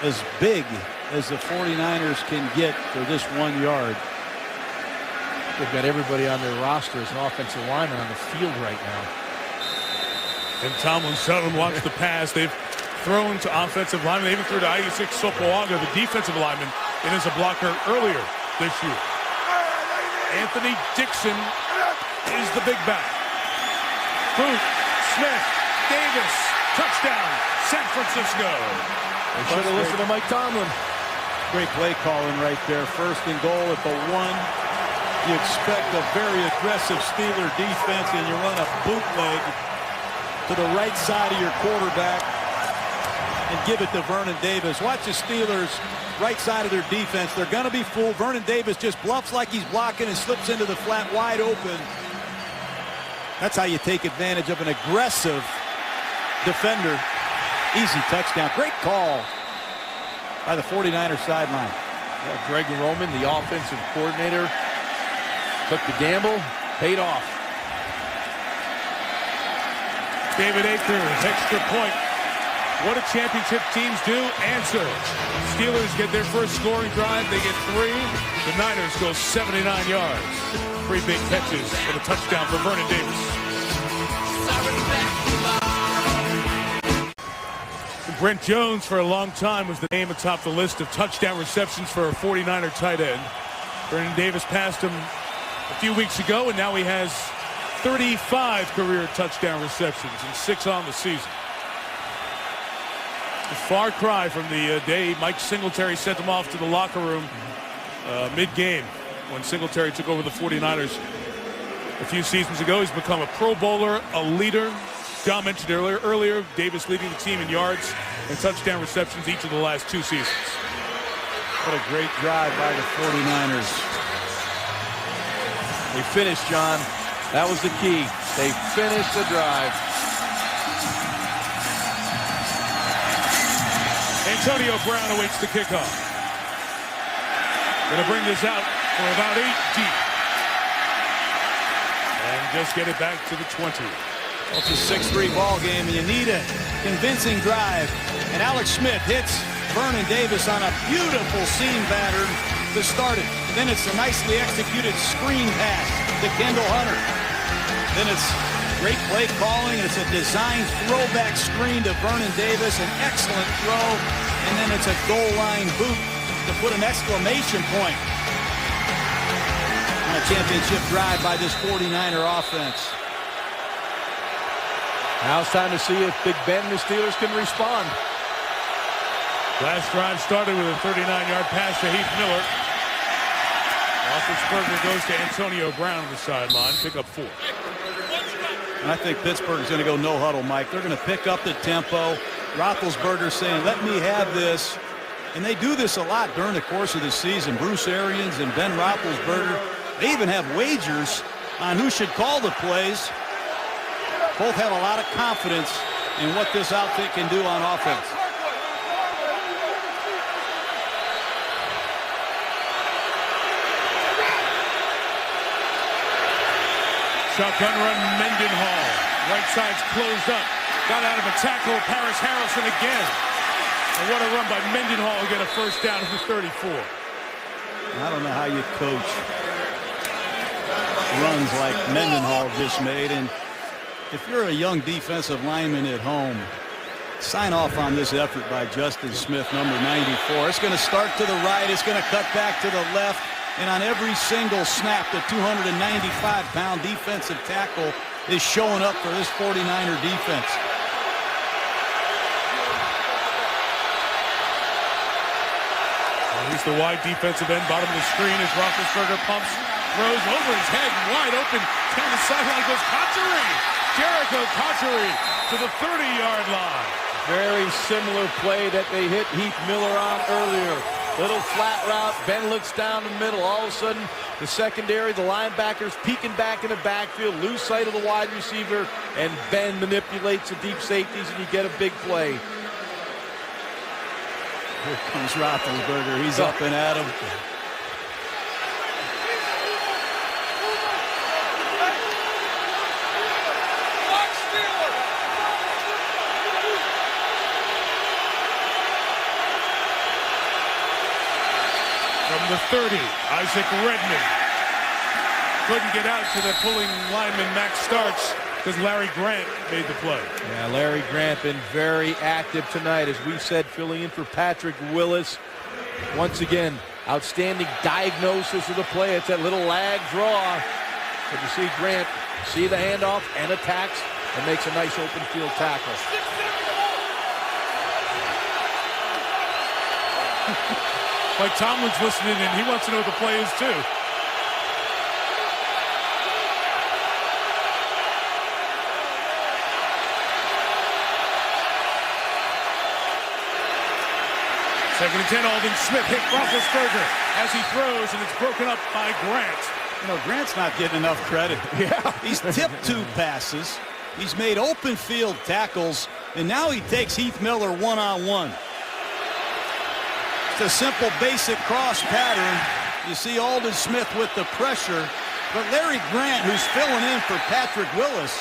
as big as the 49ers can get for this 1 yard. They've got everybody on their roster as an offensive lineman on the field right now. And Tomlin seldom watched the pass. They've thrown to offensive linemen. They even threw to I-86 Sopoaga, the defensive lineman, in as a blocker earlier this year. Anthony Dixon is the big back. Booth, Smith, Davis, touchdown, San Francisco. They should have listened to Mike Tomlin. Great play calling right there. First and goal at the 1. You expect a very aggressive Steeler defense, and you run a bootleg to the right side of your quarterback and give it to Vernon Davis. Watch the Steelers right side of their defense. They're going to be fooled. Vernon Davis just bluffs like he's blocking and slips into the flat wide open. That's how you take advantage of an aggressive defender. Easy touchdown. Great call by the 49ers sideline. Yeah, Greg Roman, the offensive coordinator, took the gamble, paid off. David Akers, extra point. What do championship teams do? Answer. Steelers get their first scoring drive. They get 3. The Niners go 79 yards. 3 big catches for the touchdown for Vernon Davis. Brent Jones for a long time was the name atop the list of touchdown receptions for a 49er tight end. Vernon Davis passed him a few weeks ago, and now he has 35 career touchdown receptions and 6 on the season. A far cry from the day Mike Singletary sent him off to the locker room mid-game when Singletary took over the 49ers a few seasons ago. He's become a Pro Bowler, a leader. John mentioned earlier, Davis leading the team in yards and touchdown receptions each of the last 2 seasons. What a great drive by the 49ers. They finished, John. That was the key. They finished the drive. Antonio Brown awaits the kickoff. Going to bring this out for about 8 deep. And just get it back to the 20. Well, it's a 6-3 ball game, and you need a convincing drive. And Alex Smith hits Vernon Davis on a beautiful seam pattern to start it. Then it's a nicely executed screen pass to Kendall Hunter. Then it's great play calling. It's a designed throwback screen to Vernon Davis, an excellent throw. And then it's a goal line boot to put an exclamation point on a championship drive by this 49er offense. Now it's time to see if Big Ben and the Steelers can respond. Last drive started with a 39-yard pass to Heath Miller. Roethlisberger goes to Antonio Brown on the sideline, pick up 4. And I think Pittsburgh is going to go no huddle, Mike. They're going to pick up the tempo. Roethlisberger saying, let me have this. And they do this a lot during the course of the season. Bruce Arians and Ben Roethlisberger, they even have wagers on who should call the plays. Both have a lot of confidence in what this outfit can do on offense. Shotgun run, Mendenhall. Right side's closed up. Got out of a tackle, Paris Harrison again. And what a run by Mendenhall to get a first down at the 34. I don't know how you coach runs like Mendenhall just made. And if you're a young defensive lineman at home, sign off on this effort by Justin Smith, number 94. It's going to start to the right. It's going to cut back to the left. And on every single snap, the 295-pound defensive tackle is showing up for this 49er defense. He's the wide defensive end, bottom of the screen as Roethlisberger pumps, throws over his head, wide open, down the sideline goes Cotchery. Jericho Cotchery to the 30-yard line. Very similar play that they hit Heath Miller on earlier. Little flat route, Ben looks down the middle. All of a sudden, the secondary, the linebackers peeking back in the backfield, lose sight of the wide receiver, and Ben manipulates the deep safeties, and you get a big play. Here comes Roethlisberger. He's up and at him. From the 30, Isaac Redman couldn't get out to the pulling lineman Max Starks. because Larry Grant made the play. Yeah, Larry Grant been very active tonight, as we said, filling in for Patrick Willis. Once again, outstanding diagnosis of the play. It's that little lag draw. But you see Grant see the handoff and attacks and makes a nice open field tackle. Mike Tomlin's listening, and he wants to know what the play is too. Second and 10, Aldon Smith hit Roethlisberger as he throws, and it's broken up by Grant. You know, Grant's not getting enough credit. Yeah. He's tipped 2 passes. He's made open field tackles, and now he takes Heath Miller one-on-one. It's a simple, basic cross pattern. You see Aldon Smith with the pressure, but Larry Grant, who's filling in for Patrick Willis,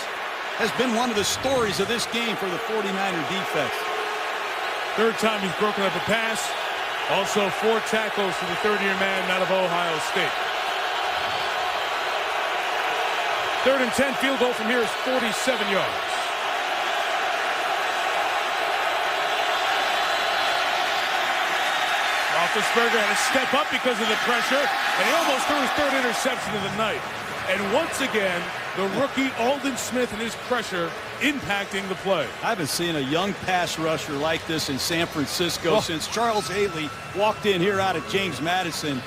has been one of the stories of this game for the 49er defense. Third time he's broken up a pass. Also 4 tackles for the third-year man out of Ohio State. Third and 10, field goal from here is 47 yards. Roethlisberger had to step up because of the pressure, and he almost threw his 3rd interception of the night. And once again, the rookie Aldon Smith and his pressure impacting the play. I haven't seen a young pass rusher like this in San Francisco since Charles Haley walked in here out of James Madison.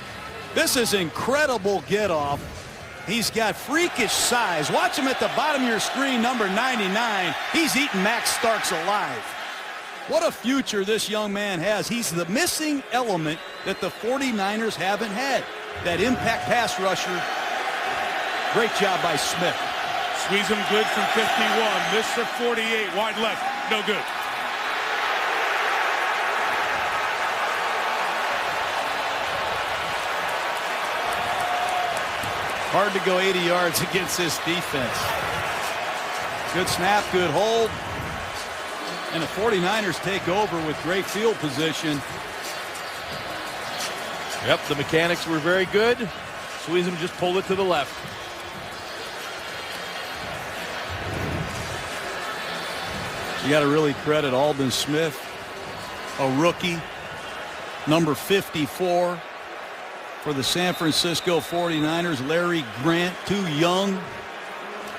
This is incredible get-off. He's got freakish size. Watch him at the bottom of your screen, number 99. He's eating Max Starks alive. What a future this young man has. He's the missing element that the 49ers haven't had. That impact pass rusher. Great job by Smith. Squeeze him good from 51. Missed for 48. Wide left. No good. Hard to go 80 yards against this defense. Good snap, good hold. And the 49ers take over with great field position. Yep, the mechanics were very good. Squeezem just pulled it to the left. You got to really credit Aldon Smith, a rookie, number 54 for the San Francisco 49ers. Larry Grant, 2 young,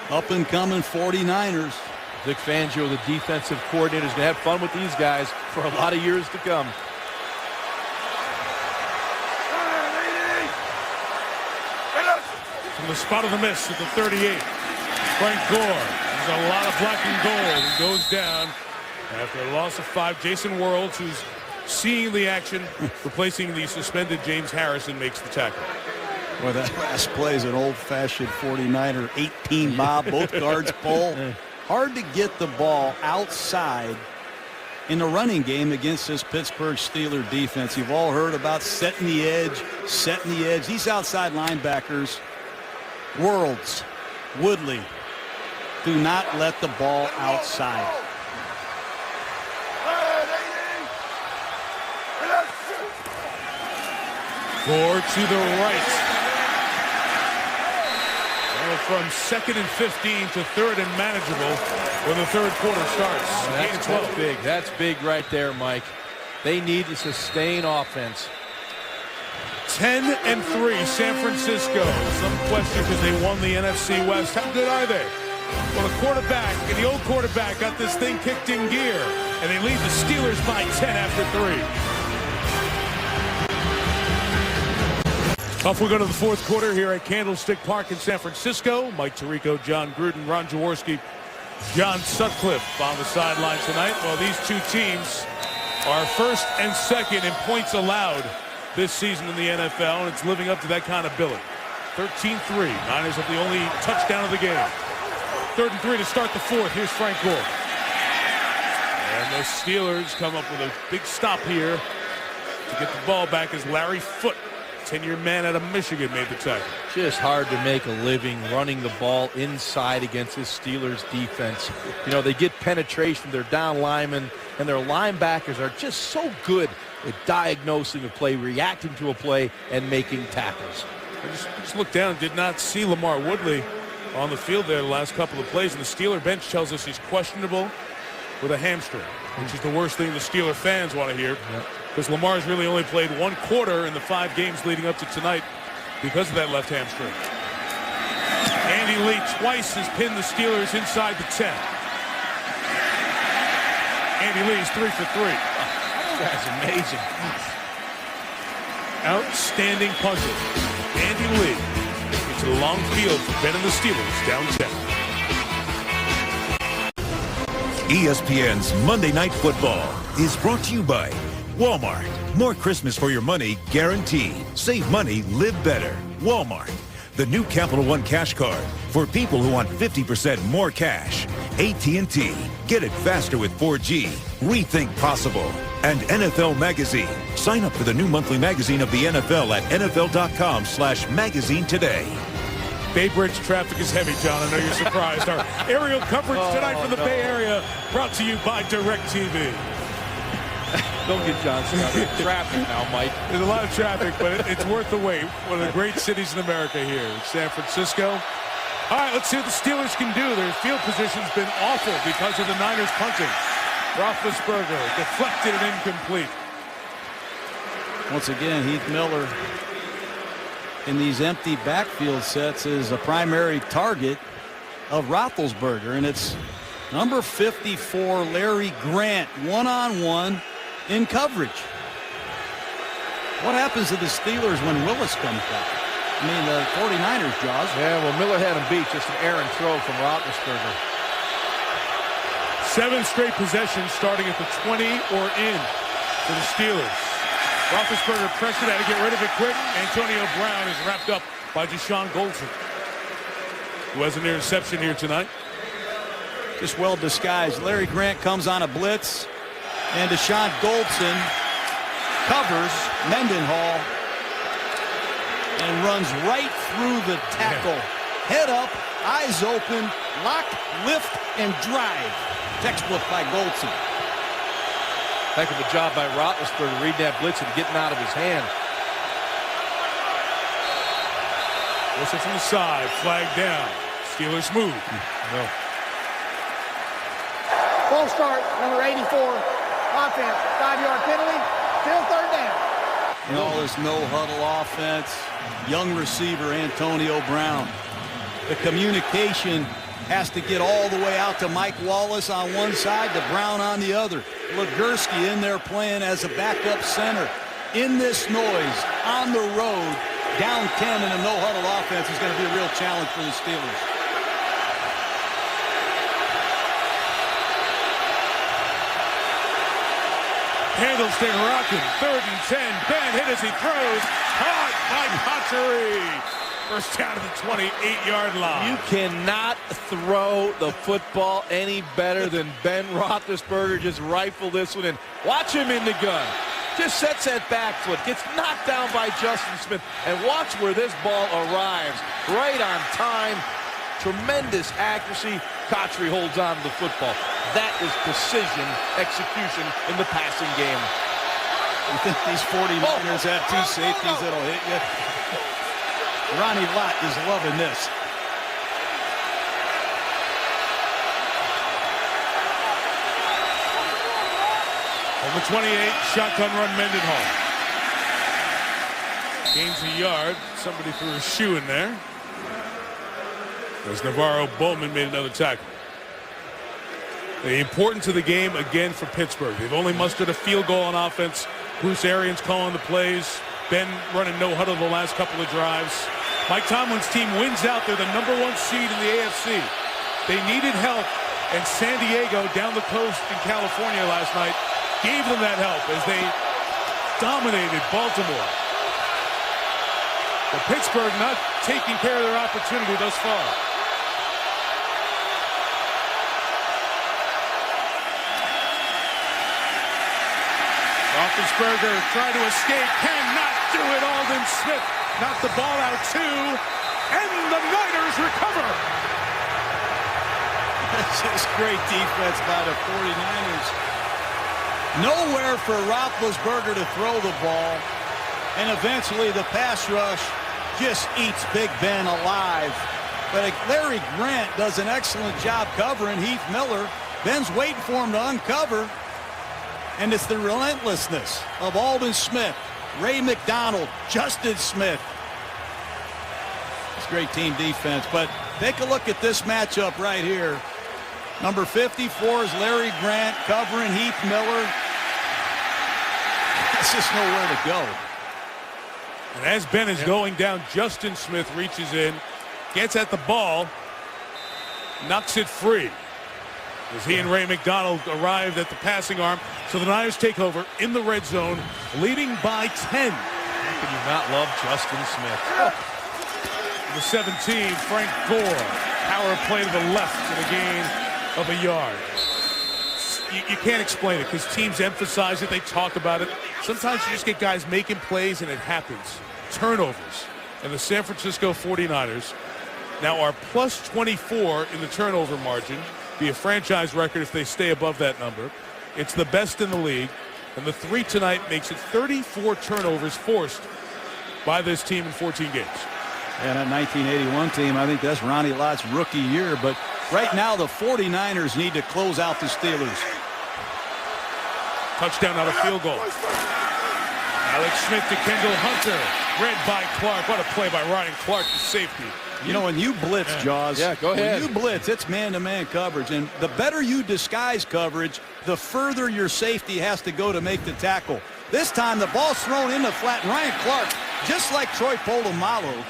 up-and-coming 49ers. Vic Fangio, the defensive coordinator, is going to have fun with these guys for a lot of years to come. From the spot of the miss at the 38, Frank Gore. There's a lot of black and gold. He goes down after a loss of 5. Jason Worlds, who's seeing the action, replacing the suspended James Harrison, makes the tackle. Well, that last play is an old-fashioned 49er 18 mob. Both guards pull. Hard to get the ball outside in the running game against this Pittsburgh Steelers defense. You've all heard about setting the edge. These outside linebackers, Worlds, Woodley, do not let the ball outside. Gore to the right. From 2nd and 15 to 3rd and manageable when the 3rd quarter starts. That's big. That's big right there, Mike. They need to sustain offense. 10 and 3, San Francisco. Some question because they won the NFC West. How good are they? Well, the quarterback and the old quarterback got this thing kicked in gear, and they lead the Steelers by 10 after 3. Off we go to the 4th quarter here at Candlestick Park in San Francisco. Mike Tirico, John Gruden, Ron Jaworski, John Sutcliffe on the sideline tonight. Well, these 2 teams are 1st and 2nd in points allowed this season in the NFL, and it's living up to that kind of billing. 13-3. Niners have the only touchdown of the game. 3rd and 3 to start the 4th. Here's Frank Gore. And the Steelers come up with a big stop here to get the ball back as Larry Foote, 10-year man out of Michigan, made the tackle. Just hard to make a living running the ball inside against this Steelers defense. You know, they get penetration, they're down linemen, and their linebackers are just so good at diagnosing a play, reacting to a play, and making tackles. I just looked down, did not see Lamar Woodley. on the field there the last couple of plays, and the Steeler bench tells us he's questionable with a hamstring, which is the worst thing the Steeler fans want to hear, because Lamar's really only played 1 quarter in the 5 games leading up to tonight because of that left hamstring. Andy Lee twice has pinned the Steelers inside the 10. Andy Lee's 3 for 3. That's amazing. Outstanding punter. Andy Lee into the long field for Ben and the Steelers down 10. ESPN's Monday Night Football is brought to you by Walmart. More Christmas for your money guaranteed. Save money, live better. Walmart. The new Capital One Cash Card for people who want 50% more cash. AT&T. Get it faster with 4G. Rethink possible. And NFL Magazine. Sign up for the new monthly magazine of the NFL at NFL.com/magazine today. Bay Bridge traffic is heavy, John. I know you're surprised. Our aerial coverage tonight from the Bay Area brought to you by DirecTV. Don't get John started. Traffic now, Mike. There's a lot of traffic, but it's worth the wait. One of the great cities in America here, San Francisco. All right, let's see what the Steelers can do. Their field position's been awful because of the Niners punting. Roethlisberger deflected and incomplete. Once again, Heath Miller in these empty backfield sets is a primary target of Roethlisberger, and it's number 54, Larry Grant, one-on-one in coverage. What happens to the Steelers when Willis comes back? I mean, the 49ers, Jaws. Yeah, well, Miller had him beat. Just an errant throw from Roethlisberger. 7 straight possessions starting at the 20 or in for the Steelers. Roethlisberger pressured, had to get rid of it quick. Antonio Brown is wrapped up by Deshaun Goldson, who has an interception here tonight. Just well disguised. Larry Grant comes on a blitz, and Deshaun Goldson covers Mendenhall and runs right through the tackle. Head up, eyes open, lock, lift, and drive. Textbook by Goldson. Heck of a job by Roethlisberger reading that blitz and getting out of his hand. Whistle from the side, flag down. Steelers move. No. False start, number 84, offense, 5-yard penalty, still 3rd down. And all this no-huddle offense, young receiver Antonio Brown. The communication has to get all the way out to Mike Wallace on one side, to Brown on the other. Legursky in there playing as a backup center. In this noise, on the road, down 10 in a no-huddle offense is going to be a real challenge for the Steelers. Candlestick rocking, 3rd and 10. Ben hit as he throws. Caught by Cotchery. First down to the 28-yard line. You cannot throw the football any better than Ben Roethlisberger. Just rifle this one in. Watch him in the gun. Just sets that back foot. Gets knocked down by Justin Smith. And watch where this ball arrives. Right on time. Tremendous accuracy. Cotchery holds on to the football. That is precision execution in the passing game. You think these 49ers have 2 safeties that'll hit you? Ronnie Lott is loving this. On the 28, shotgun run Mendenhall. Gains a yard. Somebody threw a shoe in there. As Navarro Bowman made another tackle. The importance of the game again for Pittsburgh. They've only mustered a field goal on offense. Bruce Arians calling the plays. Ben running no huddle the last couple of drives. Mike Tomlin's team wins out. They're the #1 seed in the AFC. They needed help, and San Diego down the coast in California last night gave them that help as they dominated Baltimore. But Pittsburgh not taking care of their opportunity thus far. Roethlisberger trying to escape, cannot do it. Aldon Smith knocked the ball out too, and the Niners recover. That's just great defense by the 49ers. Nowhere for Roethlisberger to throw the ball, and eventually the pass rush just eats Big Ben alive. But Larry Grant does an excellent job covering Heath Miller. Ben's waiting for him to uncover. And it's the relentlessness of Aldon Smith, Ray McDonald, Justin Smith. It's great team defense. But take a look at this matchup right here. Number 54 is Larry Grant covering Heath Miller. There's just nowhere to go. And as Ben is going down, Justin Smith reaches in, gets at the ball, knocks it free. As he and Ray McDonald arrived at the passing arm. So the Niners take over in the red zone, leading by 10. How can you not love Justin Smith? The 17, Frank Gore. Power play to the left for the gain of a yard. You can't explain it because teams emphasize it. They talk about it. Sometimes you just get guys making plays and it happens. Turnovers. And the San Francisco 49ers now are plus 24 in the turnover margin. Be a franchise record if they stay above that number. It's the best in the league. And the 3 tonight makes it 34 turnovers forced by this team in 14 games. And that 1981 team, I think that's Ronnie Lott's rookie year. But right now the 49ers need to close out the Steelers. Touchdown out of field goal. Alex Smith to Kendall Hunter. Read by Clark. What a play by Ryan Clark to safety. You know, when you blitz, Jaws, go ahead. when you blitz, it's man-to-man coverage. And the better you disguise coverage, the further your safety has to go to make the tackle. This time, the ball's thrown in the flat. And Ryan Clark, just like Troy Polamalu,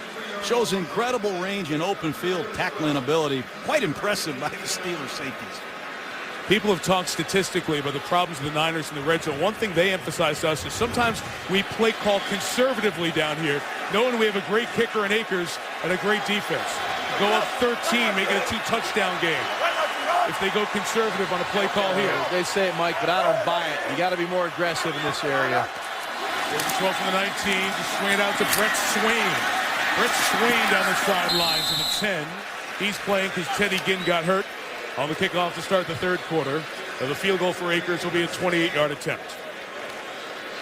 shows incredible range in open field tackling ability. Quite impressive by the Steelers safeties. People have talked statistically about the problems of the Niners in the red zone. One thing they emphasize to us is sometimes we play call conservatively down here, knowing we have a great kicker in Akers and a great defense. Go up 13, make it a 2-touchdown game. If they go conservative on a play call here. They say it, Mike, but I don't buy it. You got to be more aggressive in this area. 12 from the 19, just swing it out to Brett Swain. Brett Swain down the sidelines in the 10. He's playing because Teddy Ginn got hurt on the kickoff to start the third quarter. The field goal for Akers will be a 28-yard attempt.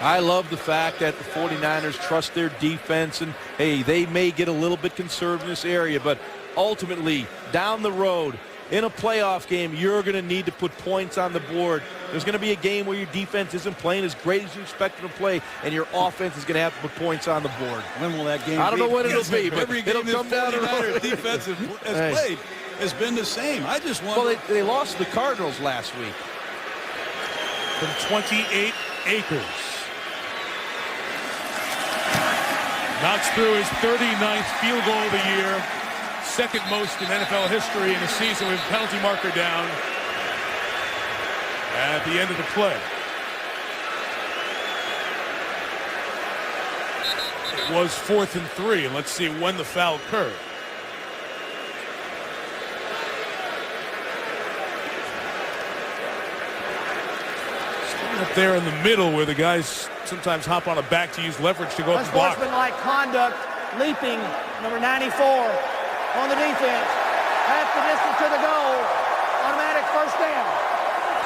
I love the fact that the 49ers trust their defense, and hey, they may get a little bit conservative in this area, but ultimately down the road in a playoff game, you're going to need to put points on the board. There's going to be a game where your defense isn't playing as great as you expect them to play, and your offense is going to have to put points on the board. When will that game be? I don't know when it'll be, but every it'll game come down the road. Defense has played has been the same. I just wonder. Well, they lost to the Cardinals last week. From 28, Akers knocks through his 39th field goal of the year. Second most in NFL history in a season with penalty marker down at the end of the play. It was 4th and 3, and let's see when the foul occurred. Up there in the middle where the guys sometimes hop on a back to use leverage to go up and block. Unsportsmanlike conduct, leaping, number 94 on the defense. Half the distance to the goal. Automatic first down.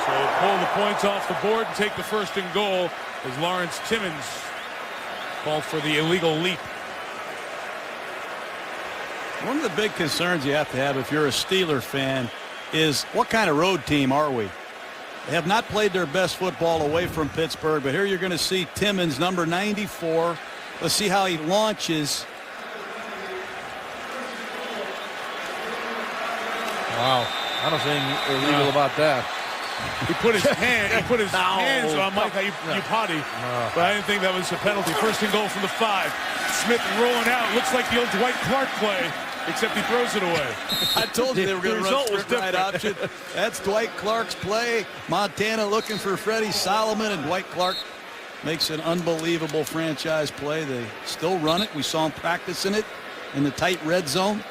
So pull the points off the board and take the first and goal as Lawrence Timmons called for the illegal leap. One of the big concerns you have to have if you're a Steeler fan is what kind of road team are we? They have not played their best football away from Pittsburgh, but here you're going to see Timmons, number 94. Let's see how he launches. Wow. I don't think illegal about that. He put his hands on Mike Iupati, but I didn't think that was a penalty. First and goal from the 5. Smith rolling out. Looks like the old Dwight Clark play, except he throws it away. I told you they were going to run strip right option. That's Dwight Clark's play. Montana looking for Freddie Solomon, and Dwight Clark makes an unbelievable franchise play. They still run it. We saw him practicing it in the tight red zone.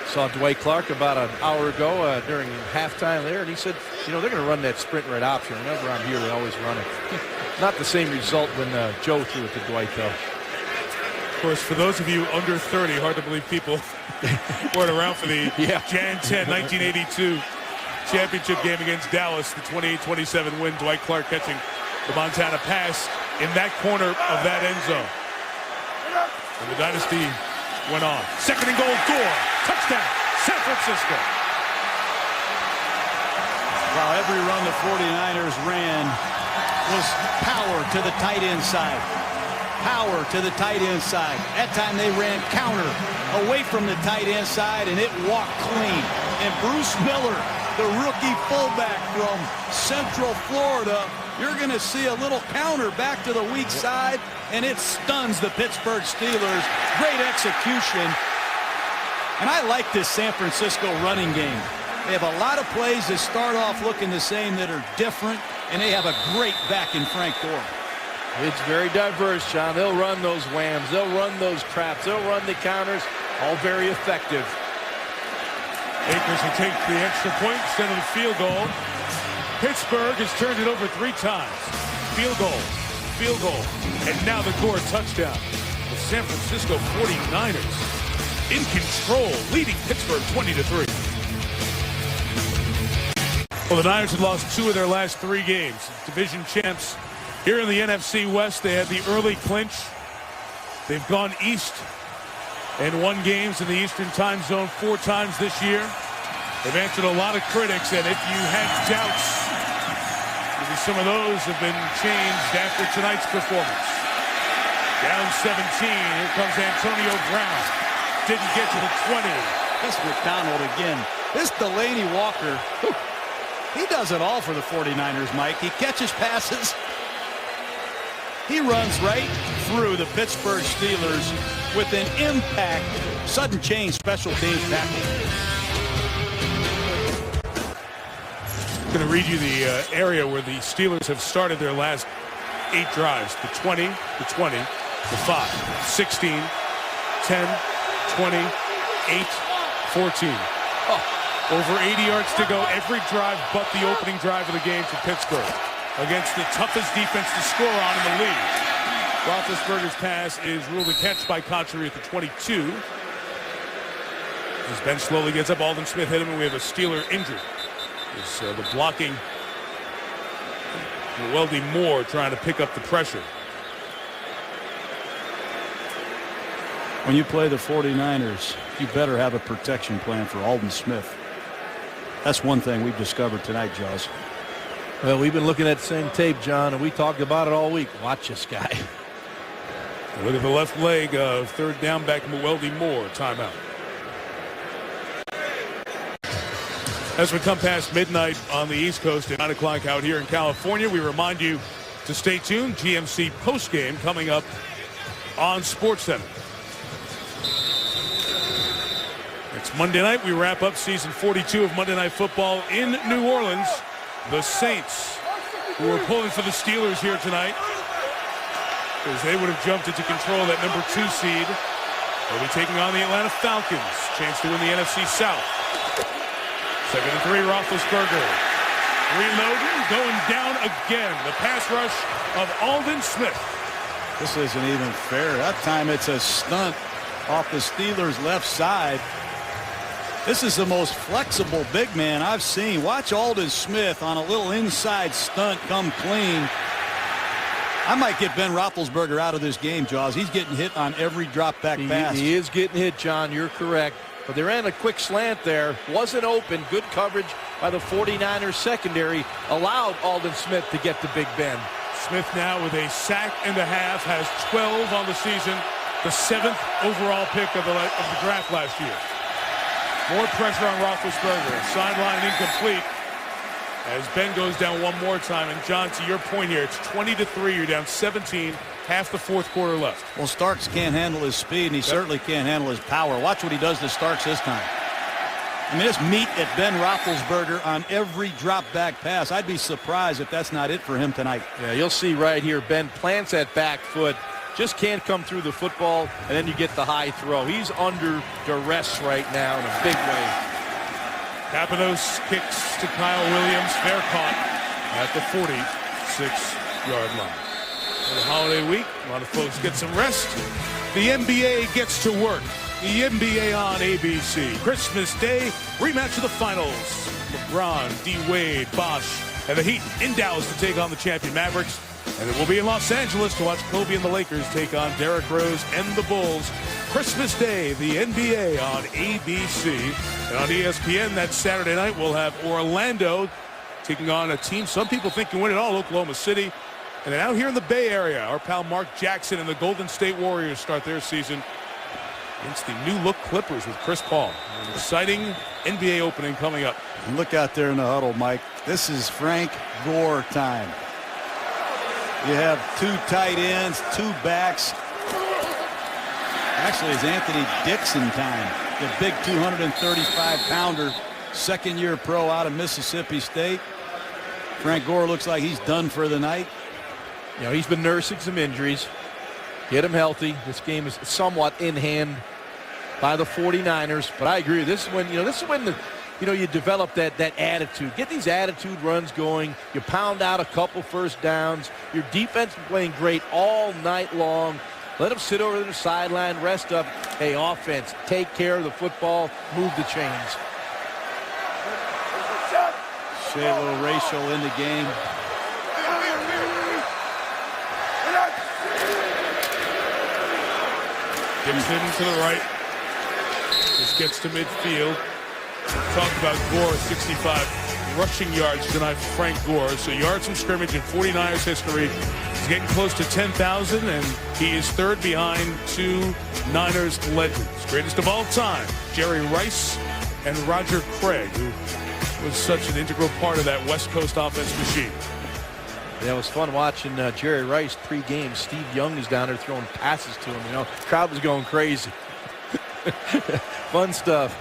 Saw Dwight Clark about an hour ago during halftime there, and he said, you know, they're going to run that sprint right option. Whenever I'm here, they always run it. Not the same result when Joe threw it to Dwight, though. Of course, for those of you under 30, hard to believe people weren't around for the Jan 10, 1982 championship game against Dallas, the 28-27 win. Dwight Clark catching the Montana pass in that corner of that end zone. And the dynasty went on. Second and goal, Gore Touchdown, San Francisco. While every run the 49ers ran was power to the tight end side. Power to the tight end side. That time they ran counter away from the tight end side, and it walked clean. And Bruce Miller, the rookie fullback from Central Florida, you're going to see a little counter back to the weak side, and it stuns the Pittsburgh Steelers. Great execution. And I like this San Francisco running game. They have a lot of plays that start off looking the same that are different, and they have a great back in Frank Gore. It's very diverse, John. They'll run those whams. They'll run those traps. They'll run the counters. All very effective. Akers will take the extra point instead of the field goal. Pittsburgh has turned it over 3 times. Field goal, and now the Gore touchdown. The San Francisco 49ers in control, leading Pittsburgh 20-3. Well, the Niners had lost 2 of their last 3 games. Division champs here in the NFC West. They had the early clinch. They've gone east and won games in the Eastern time zone 4 times this year. They've answered a lot of critics, and if you had doubts, maybe some of those have been changed after tonight's performance. Down 17, here comes Antonio Brown. Didn't get to the 20. That's McDonald again. This Delaney Walker, he does it all for the 49ers, Mike. He catches passes. He runs right through the Pittsburgh Steelers with an impact, sudden change special teams tackle. I'm going to read you the area where the Steelers have started their last 8 drives. The 20, the 20, the 5, 16, 10, 20, 8, 14. Over 80 yards to go every drive but the opening drive of the game for Pittsburgh against the toughest defense to score on in the league. Roethlisberger's pass is ruled a catch by Conchery at the 22. As Ben slowly gets up, Aldon Smith hit him, and we have a Steeler injured. It's the blocking. Weldy Moore trying to pick up the pressure. When you play the 49ers, you better have a protection plan for Aldon Smith. That's one thing we've discovered tonight, Jaws. Well, we've been looking at the same tape, John, and we talked about it all week. Watch this guy. Look at the left leg of third down back Weldy Moore. Timeout. As we come past midnight on the East Coast at 9 o'clock out here in California, we remind you to stay tuned. GMC postgame coming up on SportsCenter. It's Monday night. We wrap up season 42 of Monday Night Football in New Orleans. The Saints, who are pulling for the Steelers here tonight, because they would have jumped into control of that number 2 seed. They'll be taking on the Atlanta Falcons. Chance to win the NFC South. 2nd and 3, Roethlisberger. Reloading, going down again. The pass rush of Aldon Smith. This isn't even fair. That time it's a stunt off the Steelers' left side. This is the most flexible big man I've seen. Watch Aldon Smith on a little inside stunt come clean. I might get Ben Roethlisberger out of this game, Jaws. He's getting hit on every drop back pass. He is getting hit, John. You're correct. But they ran a quick slant there. Wasn't open. Good coverage by the 49ers secondary. Allowed Aldon Smith to get to Big Ben. Smith now with a sack and a half. Has 12 on the season. The 7th overall pick of the draft last year. More pressure on Roethlisberger. Sideline incomplete as Ben goes down one more time. And John, to your point here, it's 20-3. You're down 17. Half the 4th quarter left. Well, Starks can't handle his speed, and he certainly can't handle his power. Watch what he does to Starks this time. I mean, it's meat at Ben Roethlisberger on every drop back pass. I'd be surprised if that's not it for him tonight. Yeah, you'll see right here, Ben plants that back foot. Just can't come through the football, and then you get the high throw. He's under duress right now in a big way. Capanos kicks to Kyle Williams. Fair caught at the 46-yard line. For the holiday week, a lot of folks get some rest. The NBA gets to work. The NBA on ABC. Christmas Day, rematch of the finals. LeBron, D-Wade, Bosh, and the Heat in Dallas to take on the champion Mavericks. And it will be in Los Angeles to watch Kobe and the Lakers take on Derrick Rose and the Bulls. Christmas Day, the NBA on ABC. And on ESPN that Saturday night, we'll have Orlando taking on a team some people think can win it all, Oklahoma City. And then out here in the Bay Area, our pal Mark Jackson and the Golden State Warriors start their season against the new-look Clippers with Chris Paul. An exciting NBA opening coming up. Look out there in the huddle, Mike. This is Frank Gore time. You have 2 tight ends, 2 backs. Actually, it's Anthony Dixon time. The big 235-pounder, second-year pro out of Mississippi State. Frank Gore looks like he's done for the night. You know, he's been nursing some injuries. Get him healthy. This game is somewhat in hand by the 49ers. But I agree. This is when you develop that attitude. Get these attitude runs going. You pound out a couple first downs. Your defense is playing great all night long. Let them sit over to the sideline, rest up. Hey, offense, take care of the football, move the chains. Shaylo Rachel in the game. Gibson to the right. This gets to midfield. Talk about Gore, 65 rushing yards tonight for Frank Gore. So yards from scrimmage in 49ers history. He's getting close to 10,000, and he is third behind 2 Niners legends. Greatest of all time, Jerry Rice and Roger Craig, who was such an integral part of that West Coast offense machine. Yeah, it was fun watching Jerry Rice pre-game. Steve Young is down there throwing passes to him. You know, the crowd was going crazy. Fun stuff.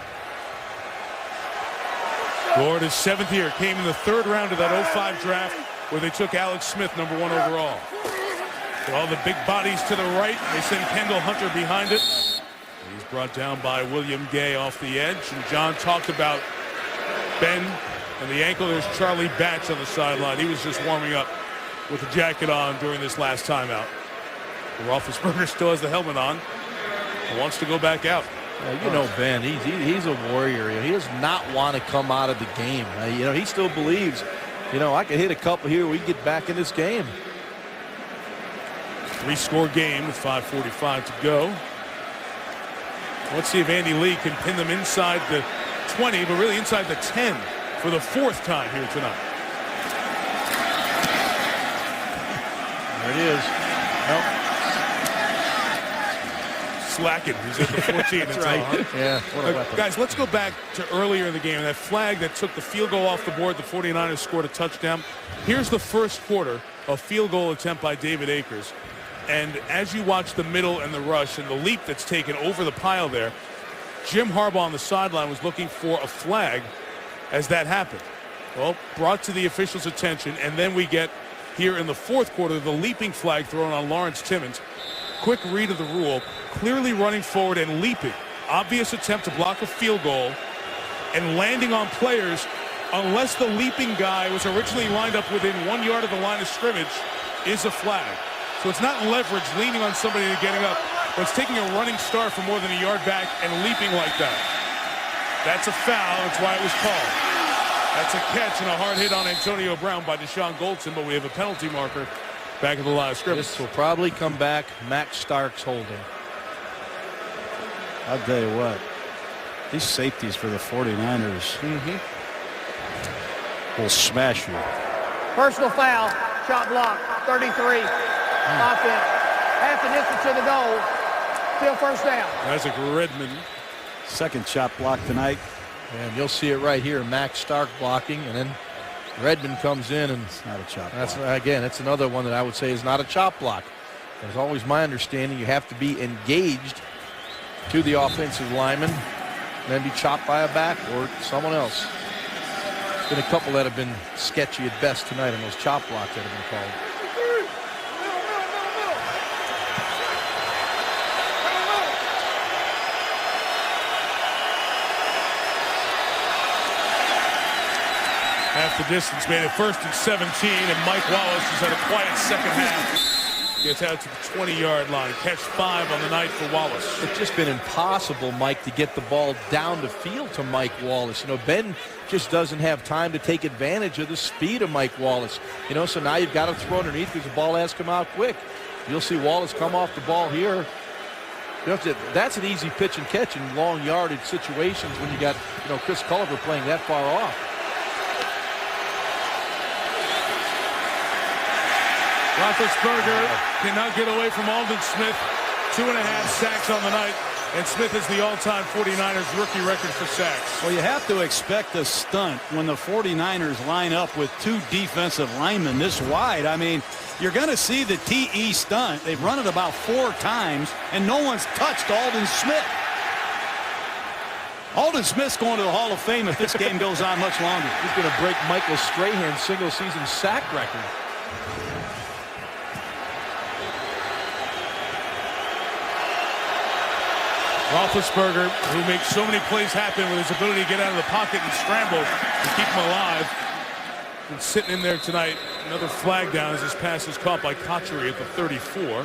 Gore, his 7th year, came in the 3rd round of that 05 draft where they took Alex Smith, number 1 overall. With all the big bodies to the right, they send Kendall Hunter behind it. He's brought down by William Gay off the edge. And John talked about Ben and the ankle. There's Charlie Batch on the sideline. He was just warming up with the jacket on during this last timeout. Roethlisberger still has the helmet on and wants to go back out. You know Ben, he's a warrior. He does not want to come out of the game. He still believes, I could hit a couple here. We can get back in this game. 3-score game with 5:45 to go. Let's see if Andy Lee can pin them inside the 20, but really inside the 10 for the 4th time here tonight. There it is. Nope. Slacking. He's at the 14. That's right. Yeah. Guys, let's go back to earlier in the game. That flag that took the field goal off the board. The 49ers scored a touchdown. Here's the first quarter, a field goal attempt by David Akers. And as you watch the middle and the rush and the leap that's taken over the pile there, Jim Harbaugh on the sideline was looking for a flag as that happened. Well, brought to the officials' attention, and then we get here in the 4th quarter the leaping flag thrown on Lawrence Timmons. Quick read of the rule, clearly running forward and leaping. Obvious attempt to block a field goal and landing on players unless the leaping guy was originally lined up within 1 yard of the line of scrimmage is a flag. So it's not leverage, leaning on somebody and getting up, but it's taking a running start from more than a yard back and leaping like that. That's a foul. That's why it was called. That's a catch and a hard hit on Antonio Brown by Deshaun Goldson, but we have a penalty marker back at the line of scrimmage. This will probably come back. Max Starks holding. I'll tell you what. These safeties for the 49ers will smash you. Personal foul, shot block, 33. Offense. Half the distance to the goal. Still first down. Isaac Redmond. Second shot block tonight. And you'll see it right here. Max Stark blocking, and then Redmond comes in, and it's not a chop block. Again, that's another one that I would say is not a chop block. It's always my understanding you have to be engaged to the offensive lineman, and then be chopped by a back or someone else. There's been a couple that have been sketchy at best tonight on those chop blocks that have been called. Half the distance, made it 1st and 17, and Mike Wallace has had a quiet second half. Gets out to the 20-yard line. Catch 5 on the night for Wallace. It's just been impossible, Mike, to get the ball down the field to Mike Wallace. Ben just doesn't have time to take advantage of the speed of Mike Wallace. So now you've got to throw underneath because the ball has come out quick. You'll see Wallace come off the ball here. That's an easy pitch and catch in long yardage situations when you got, Chris Culliver playing that far off. Roethlisberger cannot get away from Aldon Smith. 2.5 sacks on the night. And Smith is the all-time 49ers rookie record for sacks. Well, you have to expect a stunt when the 49ers line up with 2 defensive linemen this wide. I mean, you're going to see the TE stunt. They've run it about 4 times, and no one's touched Aldon Smith. Aldon Smith's going to the Hall of Fame if this game goes on much longer. He's going to break Michael Strahan's single-season sack record. Roethlisberger, who makes so many plays happen with his ability to get out of the pocket and scramble and keep him alive. And sitting in there tonight, another flag down as this pass is caught by Cotchery at the 34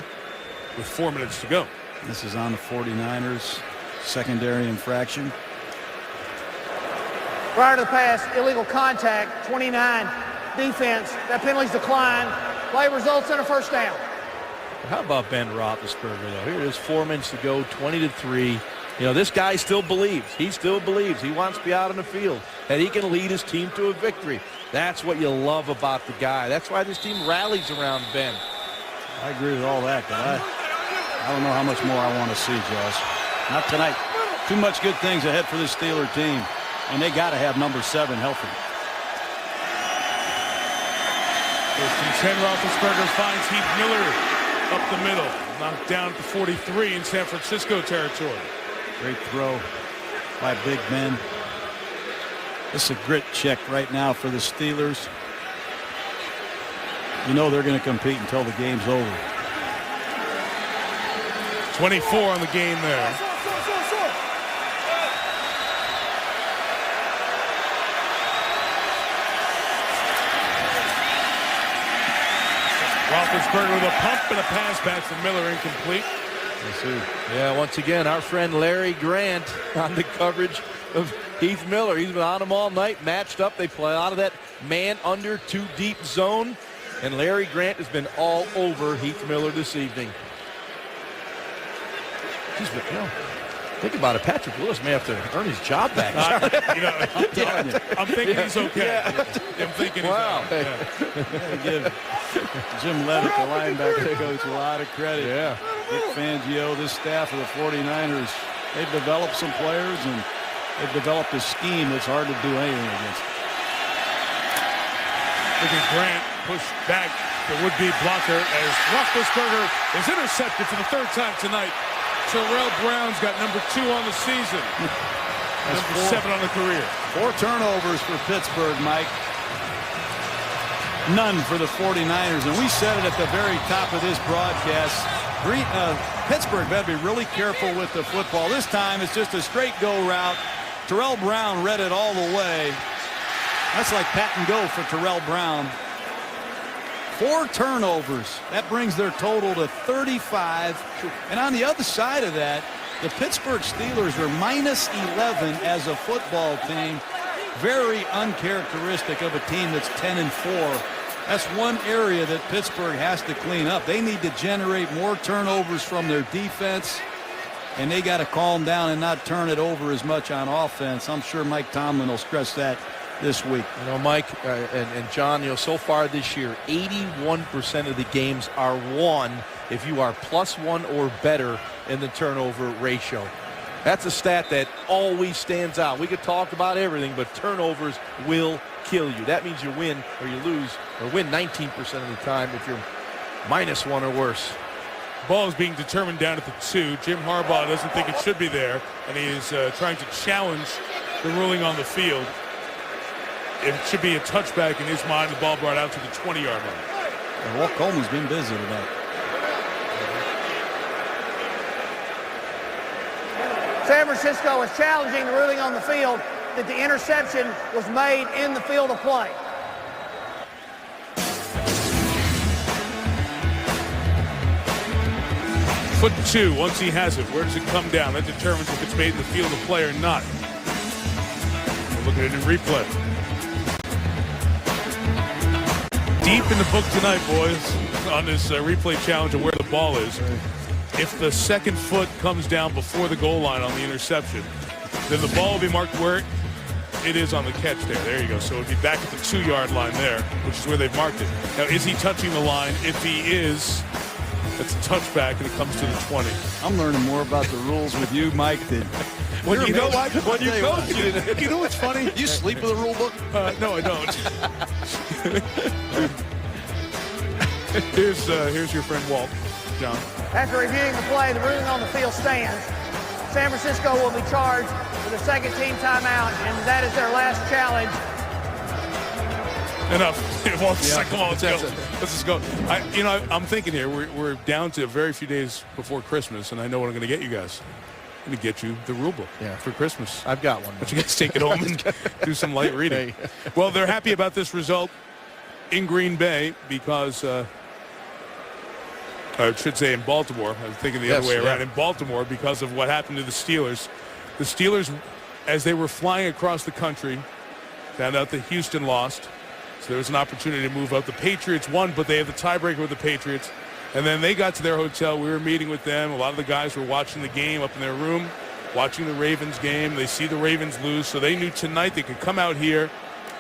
with 4 minutes to go. This is on the 49ers secondary infraction. Prior to the pass, illegal contact, 29 defense. That penalty's declined. Play results in a first down. How about Ben Roethlisberger, though? Here it is, 4 minutes to go, 20-3. This guy still believes. He still believes. He wants to be out on the field, that he can lead his team to a victory. That's what you love about the guy. That's why this team rallies around Ben. I agree with all that, but I don't know how much more I want to see, Josh. Not tonight. Too much good things ahead for this Steeler team, and they got to have number 7 healthy. 10 Roethlisberger finds Heath Miller up the middle, knocked down to 43 in San Francisco territory. Great throw by Big Ben. This is a grit check right now for the Steelers. They're going to compete until the game's over. 24 on the game there. Roethlisberger with a pump and a pass back from Miller, incomplete. Yeah, once again, our friend Larry Grant on the coverage of Heath Miller. He's been on him all night, matched up. They play out of that man under 2 deep zone. And Larry Grant has been all over Heath Miller this evening. Think about it. Patrick Willis may have to earn his job back. I'm thinking he's okay. Yeah. I'm thinking he's out. Give Jim Levitt, the linebacker coach, a lot of credit. Yeah. Nick Fangio, this staff of the 49ers, they've developed some players, and they've developed a scheme that's hard to do anything against. Look at Grant push back the would-be blocker as Roethlisberger is intercepted for the 3rd time tonight. Terrell Brown's got number 2 on the season. Number 7 on the career. 4 turnovers for Pittsburgh, Mike. None for the 49ers. And we said it at the very top of this broadcast. Pittsburgh better be really careful with the football. This time it's just a straight go route. Terrell Brown read it all the way. That's like pat and go for Terrell Brown. 4 turnovers. That brings their total to 35. And on the other side of that, the Pittsburgh Steelers are -11 as a football team. Very uncharacteristic of a team that's 10-4. That's one area that Pittsburgh has to clean up. They need to generate more turnovers from their defense, and they got to calm down and not turn it over as much on offense. I'm sure Mike Tomlin will stress that this week. Mike and John, so far this year, 81% of the games are won if you are +1 or better in the turnover ratio. That's a stat that always stands out. We could talk about everything, but turnovers will kill you. That means you win or you lose, or win 19% of the time if you're -1 or worse. Ball is being determined down at the 2. Jim Harbaugh doesn't think it should be there, and he is trying to challenge the ruling on the field. It should be a touchback in his mind. The ball brought out to the 20-yard line. And Walt Coleman's been busy tonight. San Francisco is challenging the ruling on the field that the interception was made in the field of play. Foot 2, once he has it, where does it come down? That determines if it's made in the field of play or not. We'll look at it in replay. Deep in the book tonight, boys, on this replay challenge of where the ball is. if the second foot comes down before the goal line on the interception, then the ball will be marked where it is on the catch there. There you go. So it would be back at the 2-yard line there, which is where they've marked it. Now, is he touching the line? If he is, that's a touchback, and it comes to the 20. I'm learning more about the rules with you, Mike, than When you know what? When you coach, you know what's funny? You sleep with a rule book? No, I don't. Here's your friend Walt, John. After reviewing the play, the ruling on the field stands. San Francisco will be charged with a second team timeout, and that is their last challenge. Enough. Come on, let's go. Let's just go. I'm thinking here, we're down to very few days before Christmas, and I know what I'm going to get you guys. I'm going to get you the rule book for Christmas. I've got one. But you guys take it home and do some light reading. Well, they're happy about this result in Green Bay because, I should say in Baltimore. I'm thinking the other way around. In Baltimore because of what happened to the Steelers. The Steelers, as they were flying across the country, found out that Houston lost. So there was an opportunity to move up. The Patriots won, but they have the tiebreaker with the Patriots. And then they got to their hotel. We were meeting with them. A lot of the guys were watching the game up in their room, watching the Ravens game. They see the Ravens lose, so they knew tonight they could come out here.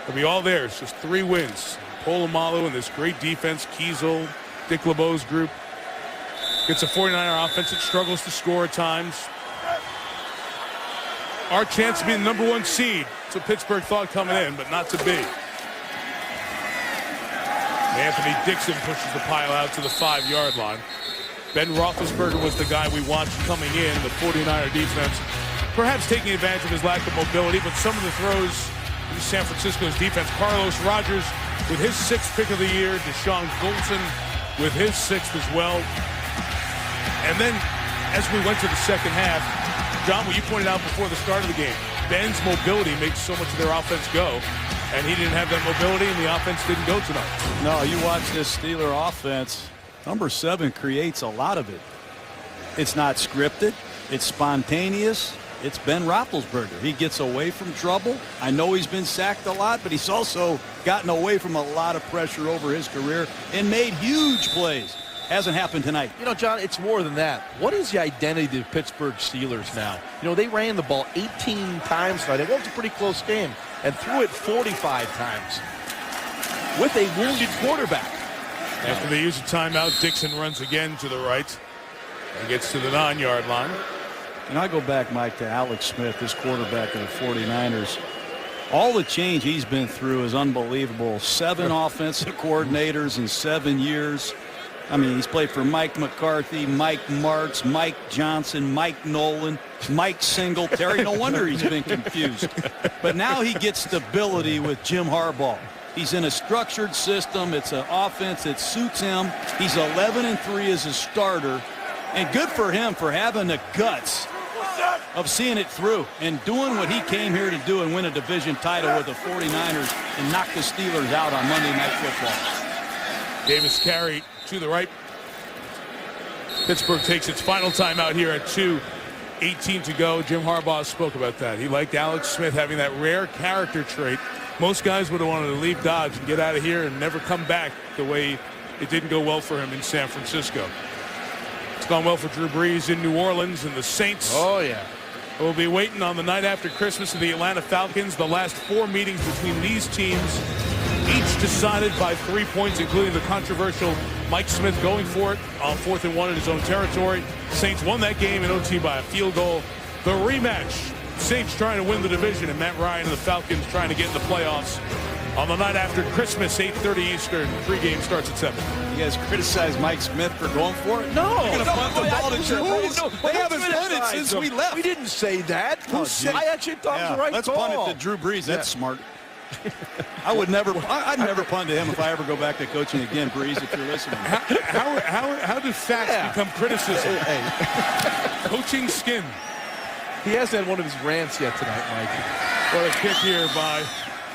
They'll be all there. It's just 3 wins. Polamalu and this great defense, Kiesel, Dick LeBeau's group. Gets a 49er offense that struggles to score at times. Our chance to be the number 1 seed. That's what Pittsburgh thought coming in, but not to be. Anthony Dixon pushes the pile out to the 5-yard line. Ben Roethlisberger was the guy we watched coming in, the 49er defense, perhaps taking advantage of his lack of mobility, but some of the throws in San Francisco's defense. Carlos Rogers with his 6th pick of the year. Deshaun Goldson with his 6th as well. And then, as we went to the second half, John, what you pointed out before the start of the game, Ben's mobility makes so much of their offense go, and he didn't have that mobility, and the offense didn't go tonight. No, you watch this Steeler offense. Number 7 creates a lot of it. It's not scripted. It's spontaneous. It's Ben Roethlisberger. He gets away from trouble. I know he's been sacked a lot, but he's also gotten away from a lot of pressure over his career and made huge plays. Hasn't happened tonight. You know, John, it's more than that. What is the identity of the Pittsburgh Steelers now? You know, they ran the ball 18 times tonight. It was a pretty close game and threw it 45 times with a wounded quarterback. After they use a timeout, Dixon runs again to the right and gets to the 9-yard line. And I go back, Mike, to Alex Smith, this quarterback of the 49ers. All the change he's been through is unbelievable. 7 offensive coordinators in 7 years. I mean, he's played for Mike McCarthy, Mike Martz, Mike Johnson, Mike Nolan, Mike Singletary. No wonder he's been confused. But now he gets stability with Jim Harbaugh. He's in a structured system. It's an offense that suits him. He's 11-3 as a starter. And good for him for having the guts of seeing it through and doing what he came here to do and win a division title with the 49ers and knock the Steelers out on Monday Night Football. Davis carry to the right. Pittsburgh takes its final timeout here at 2:18 to go. Jim Harbaugh spoke about that. He liked Alex Smith having that rare character trait. Most guys would have wanted to leave Dodge and get out of here and never come back the way it didn't go well for him in San Francisco. It's gone well for Drew Brees in New Orleans, and the Saints will be waiting on the night after Christmas of the Atlanta Falcons. The last 4 meetings between these teams, each decided by 3 points, including the controversial Mike Smith going for it on 4th and 1 in his own territory. Saints won that game in OT by a field goal. The rematch, Saints trying to win the division, and Matt Ryan and the Falcons trying to get in the playoffs on the night after Christmas, 8:30 Eastern. Pregame starts at 7. You guys criticize Mike Smith for going for it? No. You're going to punt the ball to Drew Brees? No, they haven't done it since we left. We didn't say that. I actually thought it was the right let's call. punt it to Drew Brees. That's smart. I'd never punt to him if I ever go back to coaching again, Brees, if you're listening. How do facts become criticism? Coaching skin. He hasn't had one of his rants yet tonight, Mike. What a kick here by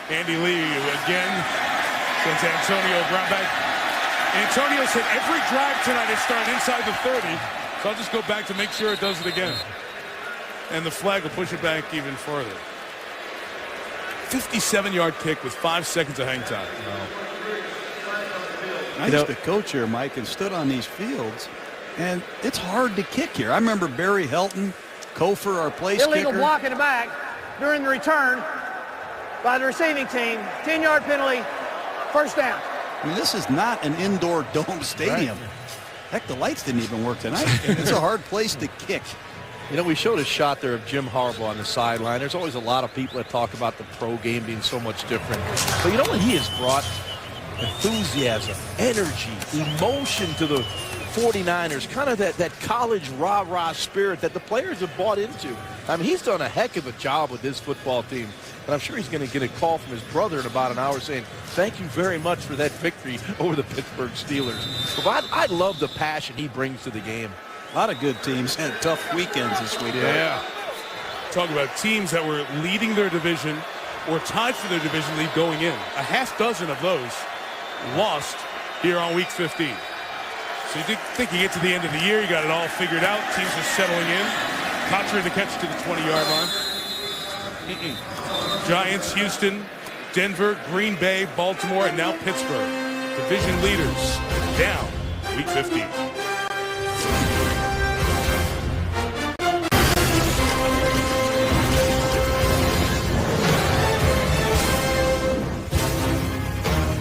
Andy Lee again. Sends Antonio Brown back. Antonio said every drive tonight has started inside the 30. So I'll just go back to make sure it does it again. And the flag will push it back even further. 57-yard kick with 5 seconds of hang time. I used to coach here, Mike, and stood on these fields. And it's hard to kick here. I remember Barry Helton, Kofor, our place Illegal kicker. block in the back during the return by the receiving team. 10-yard penalty, first down. I mean, this is not an indoor dome stadium. Right. Heck, the lights didn't even work tonight. It's a hard place to kick. You know, we showed a shot there of Jim Harbaugh on the sideline. There's always a lot of people that talk about the pro game being so much different. But you know what? He has brought enthusiasm, energy, emotion to the 49ers, kind of that college rah-rah spirit that the players have bought into. I mean, he's done a heck of a job with this football team. And I'm sure he's going to get a call from his brother in about an hour saying, thank you very much for that victory over the Pittsburgh Steelers. But I love the passion he brings to the game. A lot of good teams had tough weekends this week. Yeah. Talk about teams that were leading their division or tied for their division lead going in. A half dozen of those lost here on week 15. So you think you get to the end of the year, you got it all figured out. Teams are settling in. Contra to catch to the 20-yard line. Giants, Houston, Denver, Green Bay, Baltimore, and now Pittsburgh. Division leaders down week 15.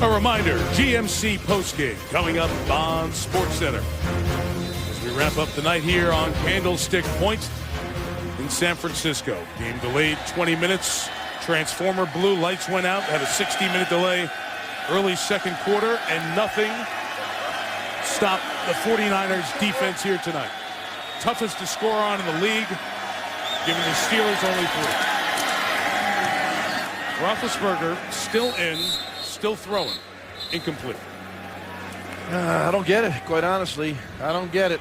A reminder, GMC postgame coming up on SportsCenter. As we wrap up the night here on Candlestick Point in San Francisco. Game delayed 20 minutes. Transformer blue lights went out. Had a 60-minute delay early second quarter, and nothing stopped the 49ers defense here tonight. Toughest to score on in the league, giving the Steelers only 3. Roethlisberger still in. Still throwing. Incomplete. I don't get it, quite honestly. I don't get it.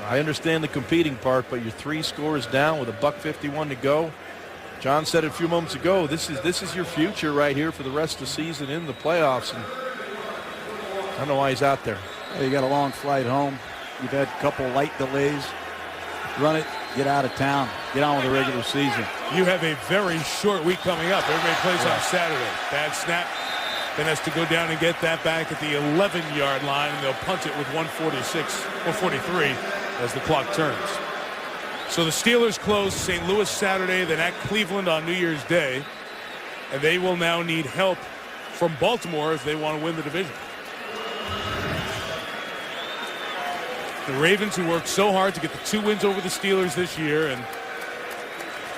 I understand the competing part, but you're 3 scores down with $1:51 to go. John said it a few moments ago, this is your future right here for the rest of the season in the playoffs. And I don't know why he's out there. Well, you got a long flight home. You've had a couple light delays. Run it, get out of town, get on with the regular season. You have a very short week coming up. Everybody plays on Saturday. Bad snap. Then has to go down and get that back at the 11-yard line, and they'll punt it with 1:43 as the clock turns. So the Steelers close St. Louis Saturday, then at Cleveland on New Year's Day, and they will now need help from Baltimore if they want to win the division. The Ravens, who worked so hard to get the 2 wins over the Steelers this year, and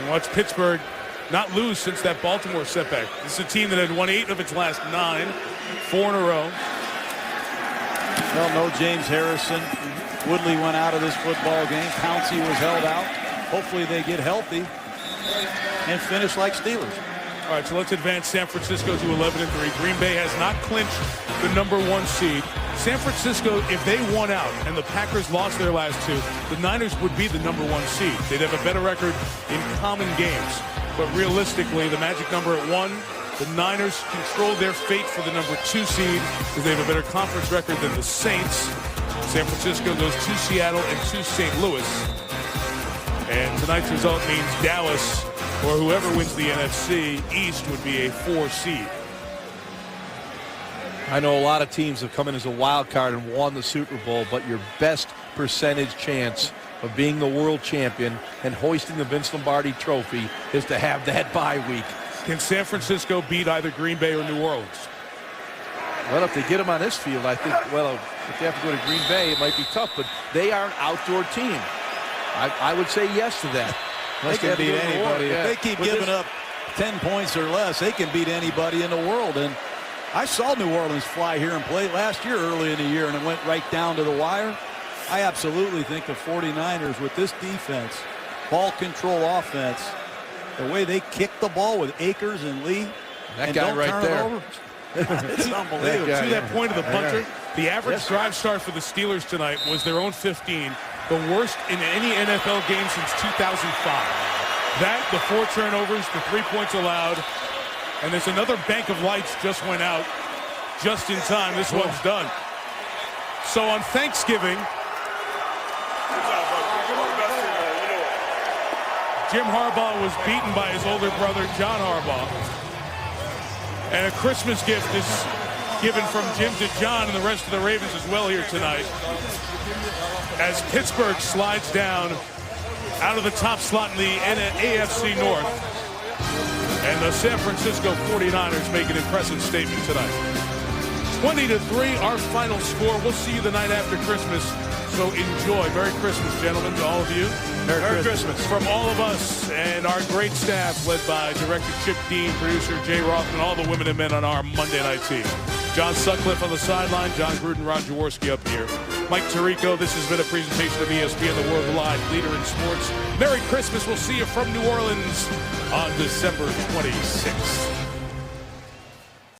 watch Pittsburgh not lose since that Baltimore setback. This is a team that had won 8 of its last 9, 4 in a row. Well, no James Harrison. Woodley went out of this football game. Pouncey was held out. Hopefully they get healthy and finish like Steelers. All right, so let's advance San Francisco to 11-3. Green Bay has not clinched the #1 seed. San Francisco, if they won out and the Packers lost their last 2, the Niners would be the #1 seed. They'd have a better record in common games. But realistically, the magic number at 1, the Niners control their fate for the #2 seed because they have a better conference record than the Saints. San Francisco goes to Seattle and to St. Louis. And tonight's result means Dallas, or whoever wins the NFC East, would be a 4 seed. I know a lot of teams have come in as a wild card and won the Super Bowl, but your best percentage chance of being the world champion and hoisting the Vince Lombardi trophy is to have that bye week. Can San Francisco beat either Green Bay or New Orleans? Well, if they get them on this field, I think, well, if they have to go to Green Bay, it might be tough, but they are an outdoor team. I would say yes to that. They can beat anybody. If they keep giving up 10 points or less, they can beat anybody in the world. And I saw New Orleans fly here and play last year early in the year, and it went right down to the wire. I absolutely think the 49ers, with this defense, ball control offense, the way they kick the ball with Akers and Lee, that guy right there. It's unbelievable. To that point of the punter, the average drive start for the Steelers tonight was their own 15, the worst in any NFL game since 2005. That, the 4 turnovers, the 3 points allowed, and there's another bank of lights just went out just in time. This one's done. So on Thanksgiving, Jim Harbaugh was beaten by his older brother, John Harbaugh. And a Christmas gift is given from Jim to John and the rest of the Ravens as well here tonight. As Pittsburgh slides down out of the top slot in the AFC North. And the San Francisco 49ers make an impressive statement tonight. 20-3, our final score. We'll see you the night after Christmas. So enjoy. Merry Christmas, gentlemen, to all of you. Merry Christmas. From all of us and our great staff, led by Director Chip Dean, Producer Jay Rothman, all the women and men on our Monday night team. John Sutcliffe on the sideline, John Gruden, Ron Jaworski up here. Mike Tirico, this has been a presentation of ESPN, the worldwide leader in sports. Merry Christmas. We'll see you from New Orleans on December 26th.